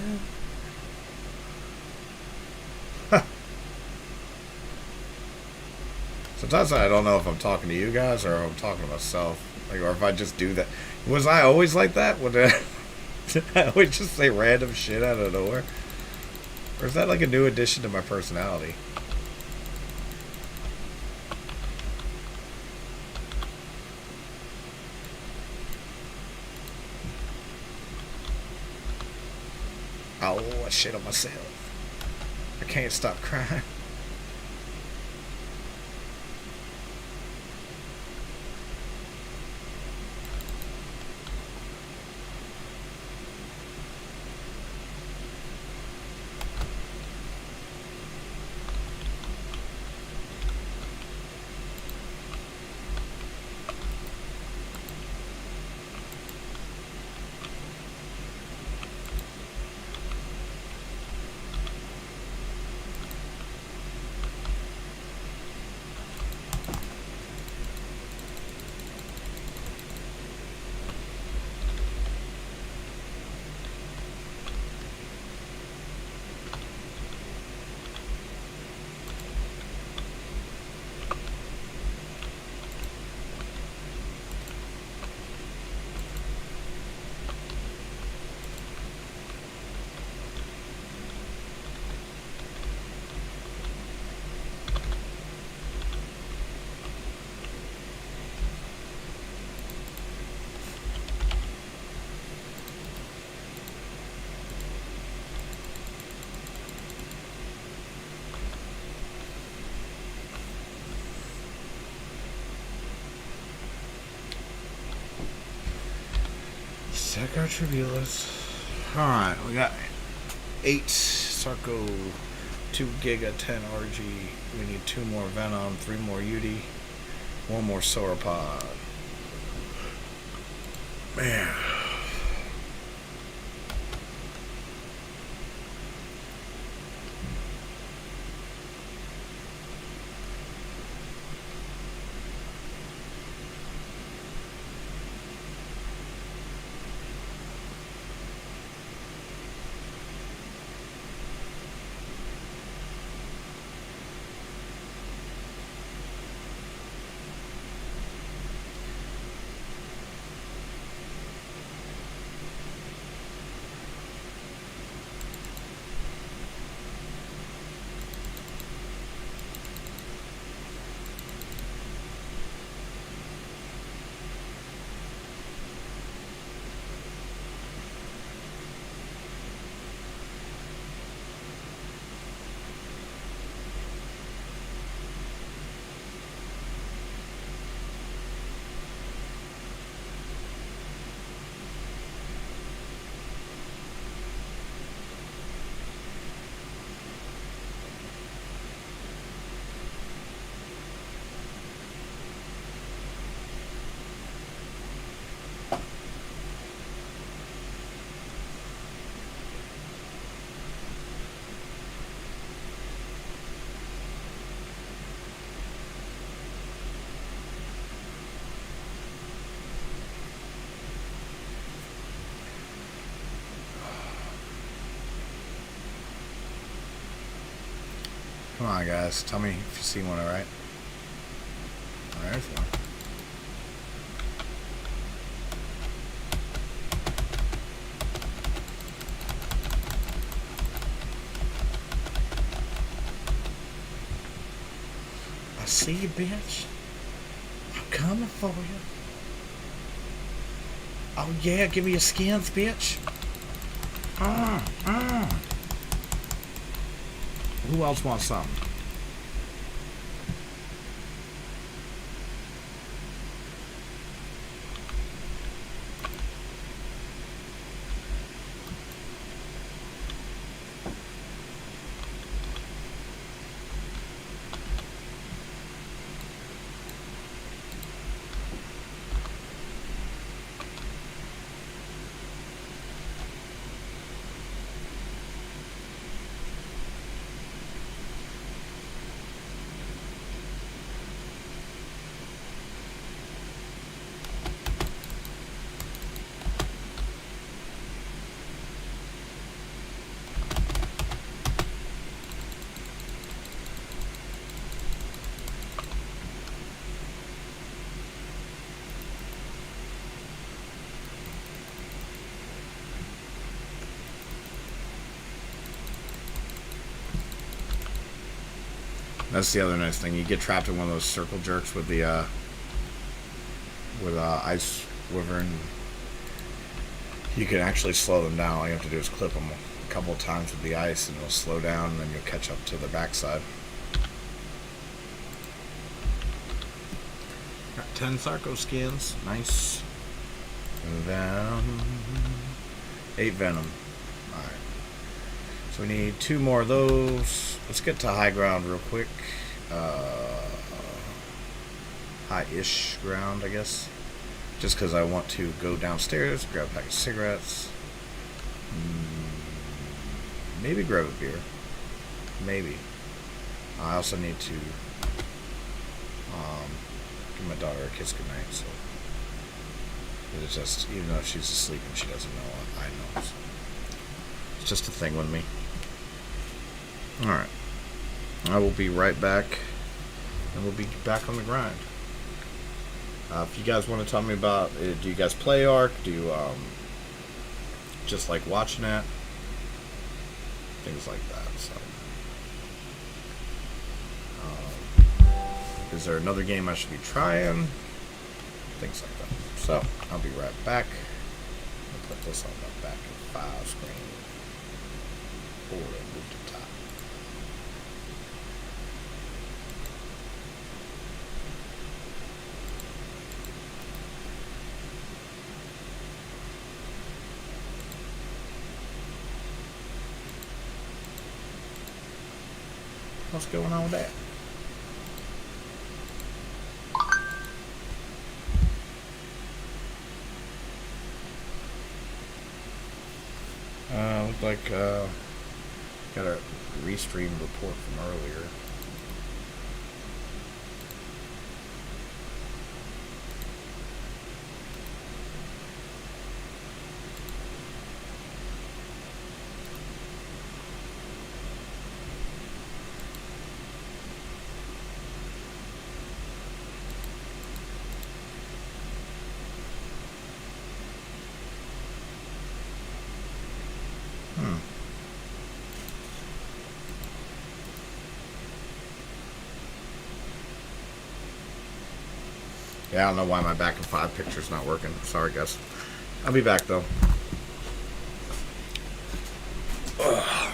Speaker 1: Sometimes I don't know if I'm talking to you guys or if I'm talking to myself. Like, or if I just do that. Was I always like that? Did I always just say random shit out of nowhere? Or is that like a new addition to my personality? Oh, I shit on myself. I can't stop crying. Attack our tribulets. Alright, we got 8 Sarco, 2 Giga, 10 RG. We need 2 more Venom, 3 more UD, 1 more Sauropod. Man. Come on, guys. Tell me if you see one, alright? There's one. I see you, bitch. I'm coming for you. Oh, yeah. Give me your skins, bitch. Who else wants something? That's the other nice thing. You get trapped in one of those circle jerks with the ice wyvern. You can actually slow them down. All you have to do is clip them a couple of times with the ice, and it'll slow down, and then you'll catch up to the backside. Got 10 Sarco skins. Nice. And then 8 Venom. Alright. So we need 2 more of those. Let's get to high ground real quick. High-ish ground, I guess. Just because I want to go downstairs, grab a pack of cigarettes. Maybe grab a beer. Maybe. I also need to give my daughter a kiss goodnight. So it's just, even though she's asleep and she doesn't know, I know. So it's just a thing with me. Alright. I will be right back, and we'll be back on the grind. If you guys want to tell me about, do you guys play Ark? Do you just like watching it? Things like that. So, is there another game I should be trying? Things like that. So, I'll be right back. I'll put this on the back of the file screen. Or move to top. What's going on with that? Looked like got a restream report from earlier. Yeah, I don't know why my back in 5 picture's not working. Sorry, guys. I'll be back, though. Ugh.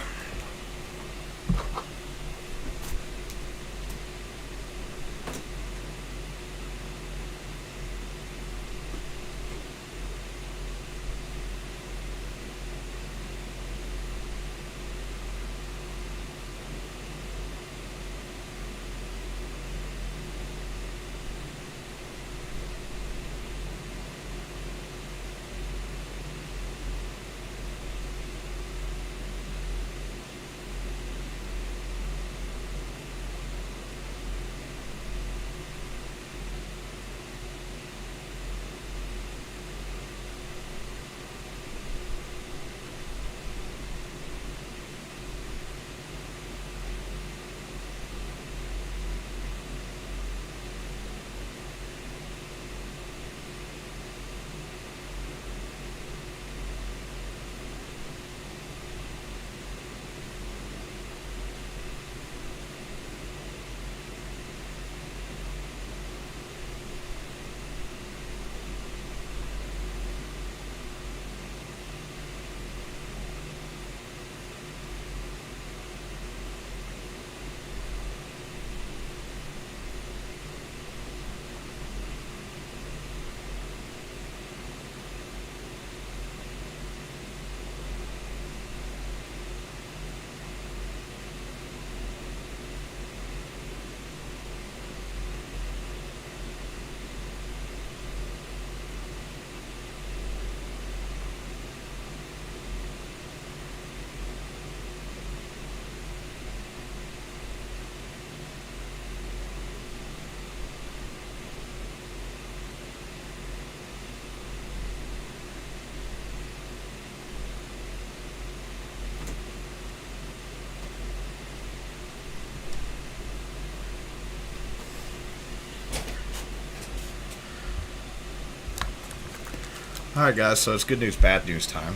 Speaker 1: Alright, guys, so it's good news, bad news time.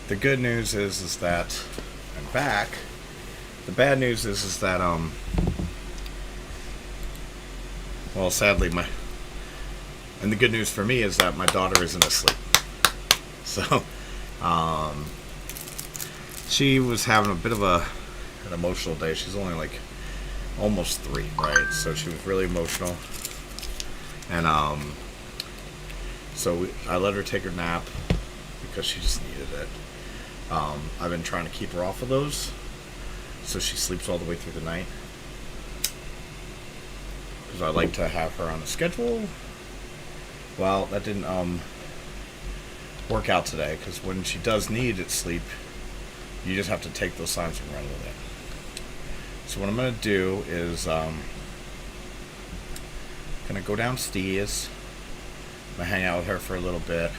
Speaker 1: The good news is that I'm back. The bad news is that, well, sadly, and the good news for me is that my daughter isn't asleep. So, she was having a bit of an emotional day. She's only like almost 3, right? So she was really emotional. And, so I let her take her nap because she just needed it. I've been trying to keep her off of those so she sleeps all the way through the night. Because I like to have her on a schedule. Well, that didn't work out today because when she does need sleep, you just have to take those signs and run with it. So what I'm going to do is going to go downstairs. I'm going to hang out with her for a little bit.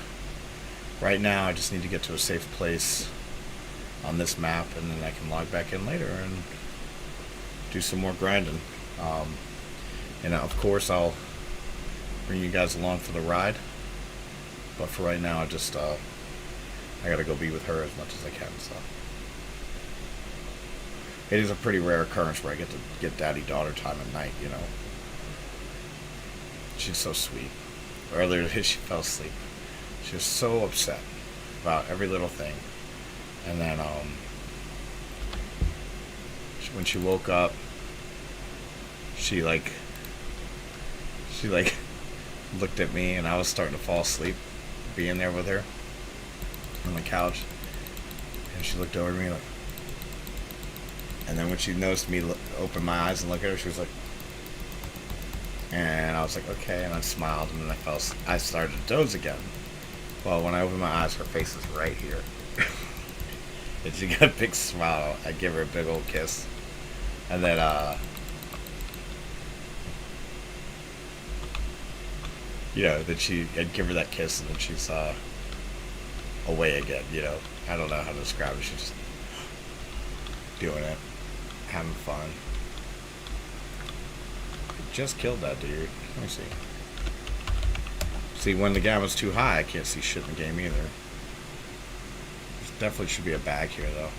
Speaker 1: Right now, I just need to get to a safe place on this map, and then I can log back in later and do some more grinding. And of course, I'll bring you guys along for the ride. But for right now, I gotta go be with her as much as I can. So it is a pretty rare occurrence where I get to get daddy-daughter time at night. You know, she's so sweet. Earlier today, she fell asleep. She was so upset about every little thing. And then, when she woke up, she looked at me, and I was starting to fall asleep, being there with her on the couch. And she looked over at me like, And then when she noticed me open my eyes and look at her, she was like, and I was like, okay, and I smiled, and then I started to doze again. Well, when I opened my eyes, her face is right here. And she got a big smile. I give her a big old kiss. And then, then I'd give her that kiss, and then she's, away again, I don't know how to describe it. She's just doing it, having fun. I just killed that dude. Let me see. See, when the gamma's too high, I can't see shit in the game either. There definitely should be a bag here, though.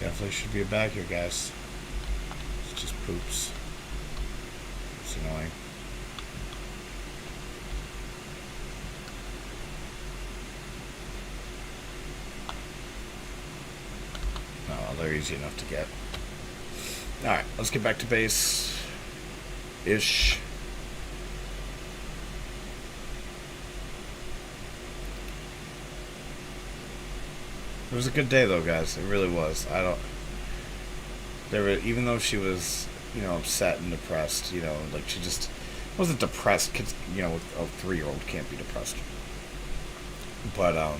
Speaker 1: Definitely should be a bag here, guys. It's just poops. It's annoying. Oh, they're easy enough to get. Alright, let's get back to base. Ish. It was a good day, though, guys. It really was. Even though she was, upset and depressed, like she just wasn't depressed. Kids, a 3-year-old can't be depressed. But,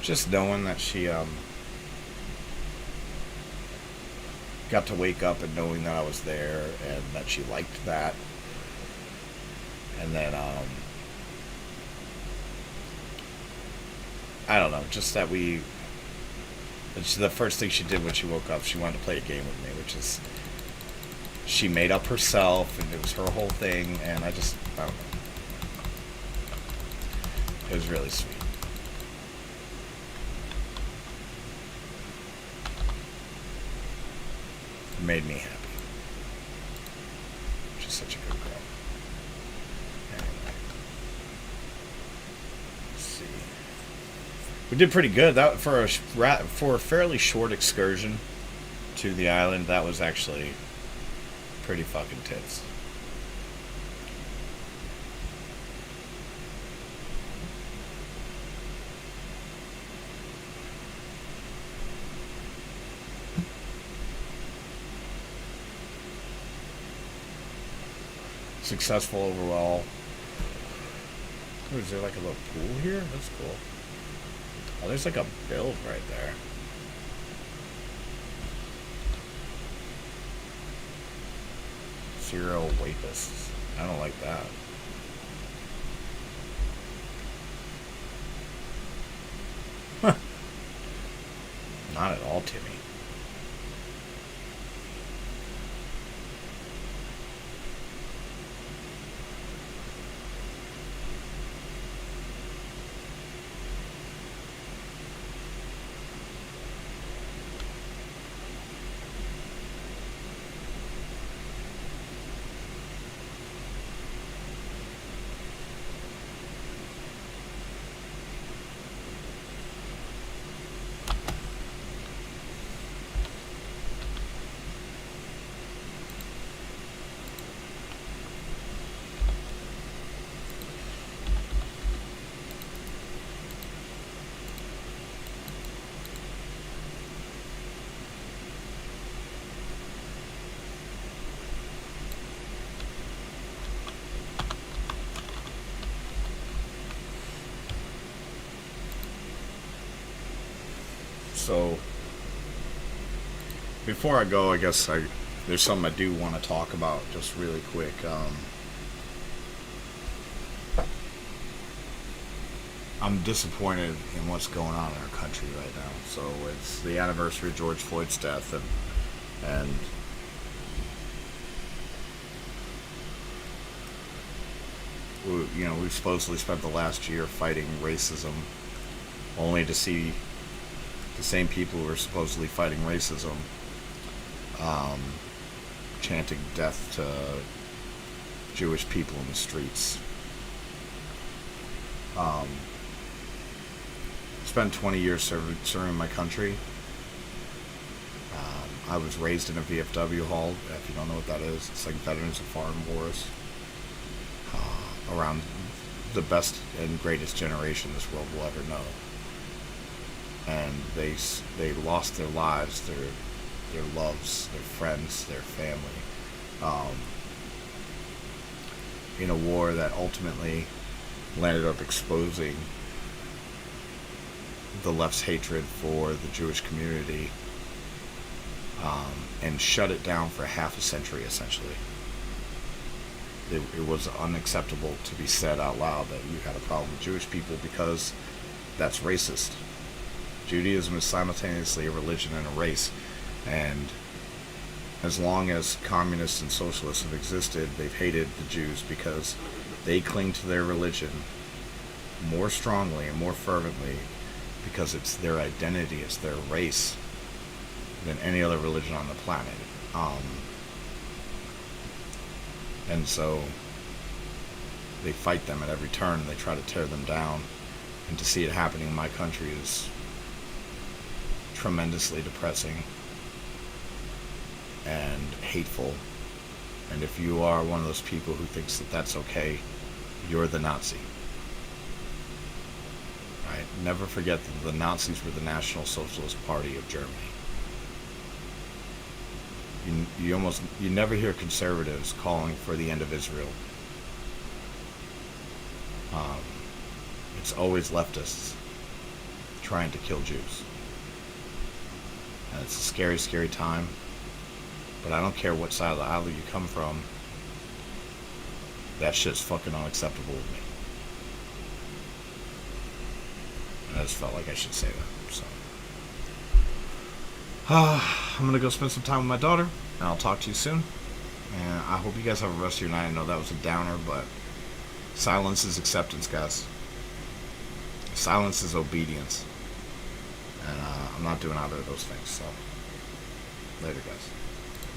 Speaker 1: just knowing that she, got to wake up and knowing that I was there and that she liked that. And then, I don't know, just that the first thing she did when she woke up, she wanted to play a game with me, which is, she made up herself, and it was her whole thing, and I don't know. It was really sweet. It made me happy. She's such a good girl. We did pretty good. That for a fairly short excursion to the island. That was actually pretty fucking tits. Successful overall. Oh, is there like a little pool here? That's cool. Oh, there's like a build right there. Zero wapists. I don't like that. Huh. Not at all, Timmy. So, before I go, I guess there's something I do want to talk about just really quick. I'm disappointed in what's going on in our country right now. So it's the anniversary of George Floyd's death, and we've supposedly spent the last year fighting racism, only to see the same people who are supposedly fighting racism um, chanting death to Jewish people in the streets. Um, spent 20 years serving my country. I was raised in a VFW hall. If you don't know what that is, it's like Veterans of Foreign Wars. Around the best and greatest generation this world will ever know. And they lost their lives, their loves, their friends, their family, in a war that ultimately landed up exposing the left's hatred for the Jewish community, and shut it down for half a century, essentially. It was unacceptable to be said out loud that you had a problem with Jewish people because that's racist. Judaism is simultaneously a religion and a race, and as long as communists and socialists have existed, they've hated the Jews because they cling to their religion more strongly and more fervently because it's their identity, it's their race, than any other religion on the planet. And so they fight them at every turn, and they try to tear them down. And to see it happening in my country is tremendously depressing and hateful. And if you are one of those people who thinks that that's okay, you're the Nazi. Right? Never forget that the Nazis were the National Socialist Party of Germany. You never hear conservatives calling for the end of Israel. It's always leftists trying to kill Jews. And it's a scary, scary time. But I don't care what side of the aisle you come from. That shit's fucking unacceptable with me. And I just felt like I should say that. So, I'm gonna go spend some time with my daughter, and I'll talk to you soon. And I hope you guys have a rest of your night. I know that was a downer, but silence is acceptance, guys. Silence is obedience. And I'm not doing either of those things. So, later, guys.